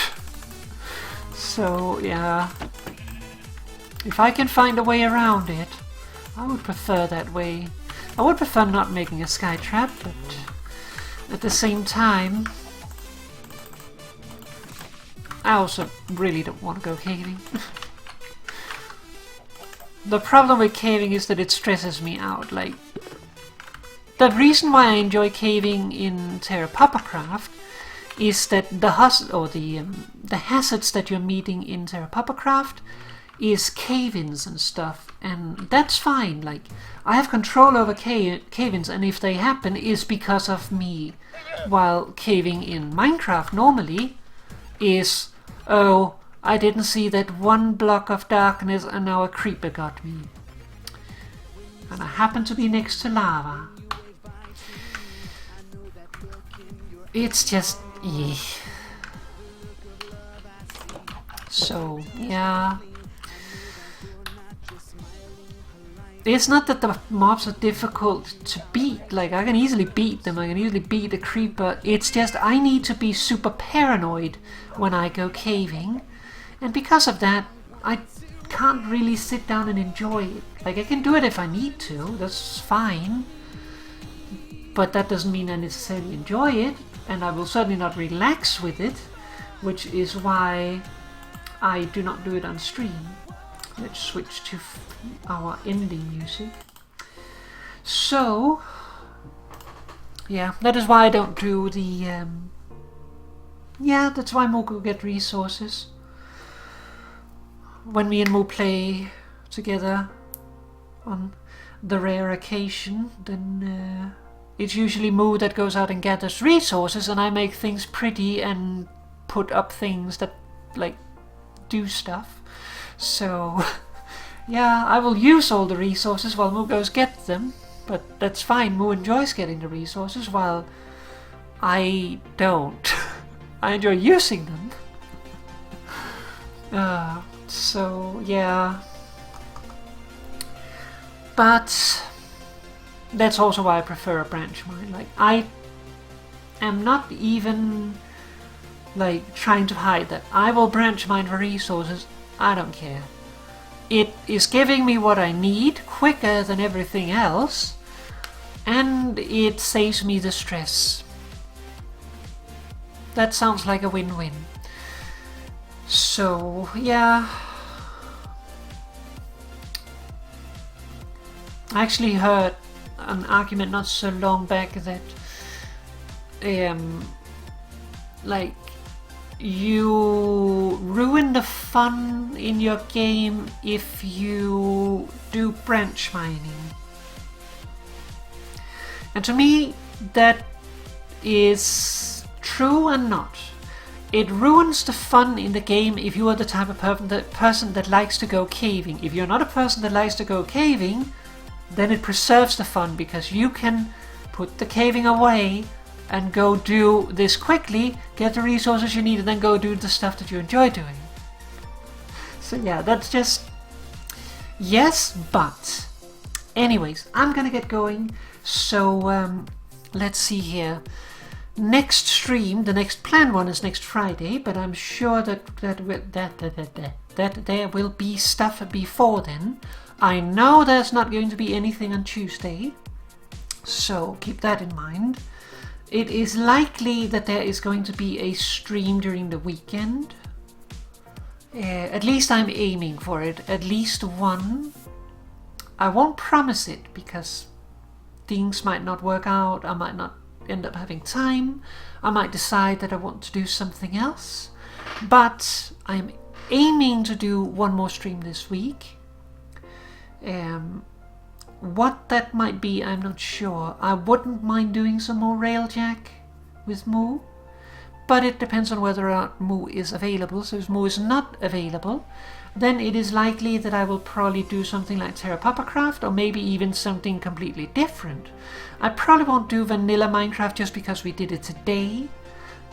So yeah, if I can find a way around it, I would prefer that way. I would prefer not making a sky trap, but at the same time I also really don't want to go caving. The problem with caving is that it stresses me out. Like, the reason why I enjoy caving in Puppercraft is that the hazards that you're meeting in Puppercraft is cave-ins and stuff, and that's fine. Like, I have control over cave-ins, and if they happen, is because of me. While caving in Minecraft normally is, oh, I didn't see that one block of darkness and now a creeper got me. And I happen to be next to lava. It's just... So, yeah. It's not that the mobs are difficult to beat. Like, I can easily beat them. I can easily beat a creeper. It's just I need to be super paranoid when I go caving. And because of that, I can't really sit down and enjoy it. Like, I can do it if I need to, that's fine. But that doesn't mean I necessarily enjoy it, and I will certainly not relax with it, which is why I do not do it on stream. Let's switch to our ending music. So, yeah, that is why I don't do the... yeah, that's why Moo will get resources. When me and Moo play together on the rare occasion, then it's usually Moo that goes out and gathers resources, and I make things pretty and put up things that, like, do stuff. So, yeah, I will use all the resources while Moo goes get them, but that's fine. Moo enjoys getting the resources while I don't. I enjoy using them. So, yeah. But that's also why I prefer a branch mine. Like, I am not even, like, trying to hide that. I will branch mine for resources. I don't care. It is giving me what I need quicker than everything else, and it saves me the stress. That sounds like a win-win. So, yeah. I actually heard an argument not so long back that like, you ruin the fun in your game if you do branch mining. And to me, that is true and not. It ruins the fun in the game if you are the type of person that likes to go caving. If you're not a person that likes to go caving, then it preserves the fun, because you can put the caving away and go do this quickly, get the resources you need, and then go do the stuff that you enjoy doing. So yeah, that's just... yes, but... anyways, I'm gonna get going, so let's see here. Next stream, the next planned one is next Friday, but I'm sure that there will be stuff before then. I know there's not going to be anything on Tuesday, so keep that in mind. It is likely that there is going to be a stream during the weekend. At least I'm aiming for it, at least one. I won't promise it, because things might not work out, I might not end up having time, I might decide that I want to do something else, but I'm aiming to do one more stream this week. What that might be, I'm not sure. I wouldn't mind doing some more Railjack with Moo, but it depends on whether or not Moo is available. So if Moo is not available, then it is likely that I will probably do something like Puppercraft, or maybe even something completely different. I probably won't do vanilla Minecraft just because we did it today,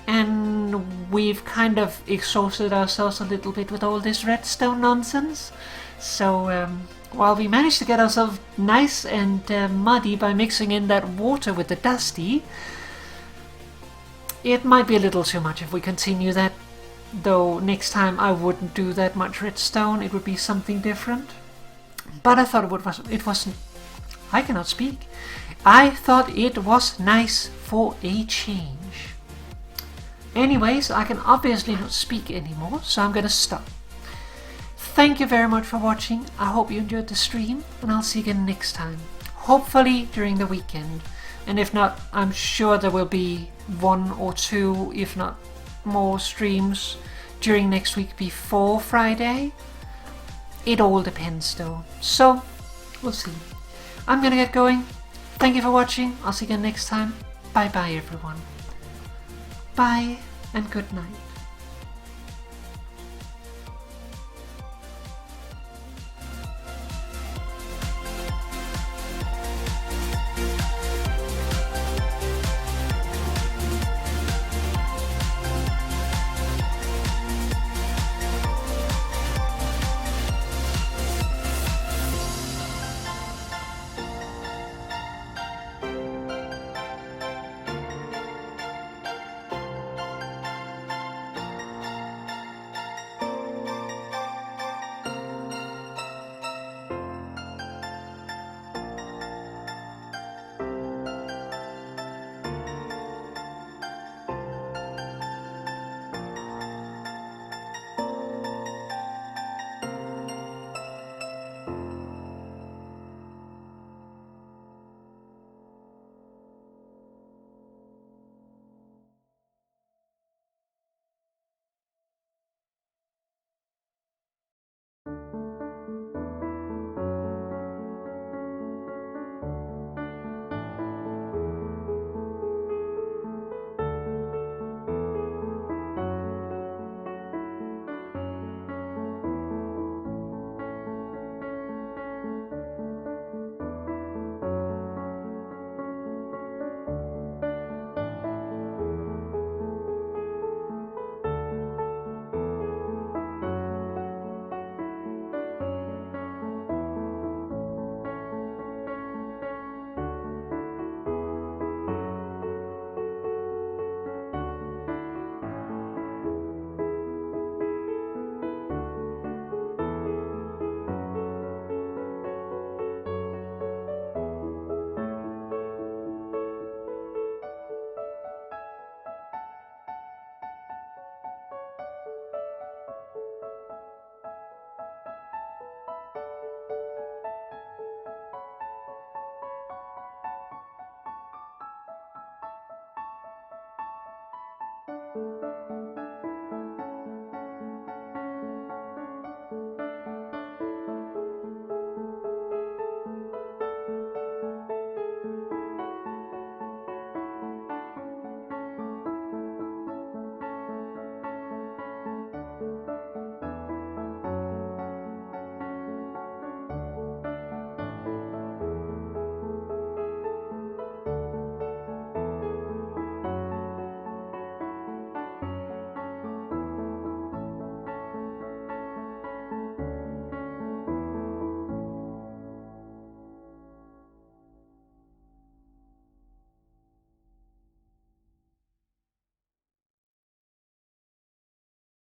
and we've kind of exhausted ourselves a little bit with all this redstone nonsense. So while we managed to get ourselves nice and muddy by mixing in that water with the dusty, it might be a little too much if we continue that. Though next time I wouldn't do that much redstone, it would be something different. But I thought it wasn't. I cannot speak. I thought it was nice for a change. Anyways, I can obviously not speak anymore, so I'm gonna stop. Thank you very much for watching. I hope you enjoyed the stream, and I'll see you again next time. Hopefully during the weekend. And if not, I'm sure there will be one or two, if not more, streams during next week before Friday. It all depends though. So, we'll see. I'm gonna get going. Thank you for watching. I'll see you again next time. Bye bye everyone. Bye and good night.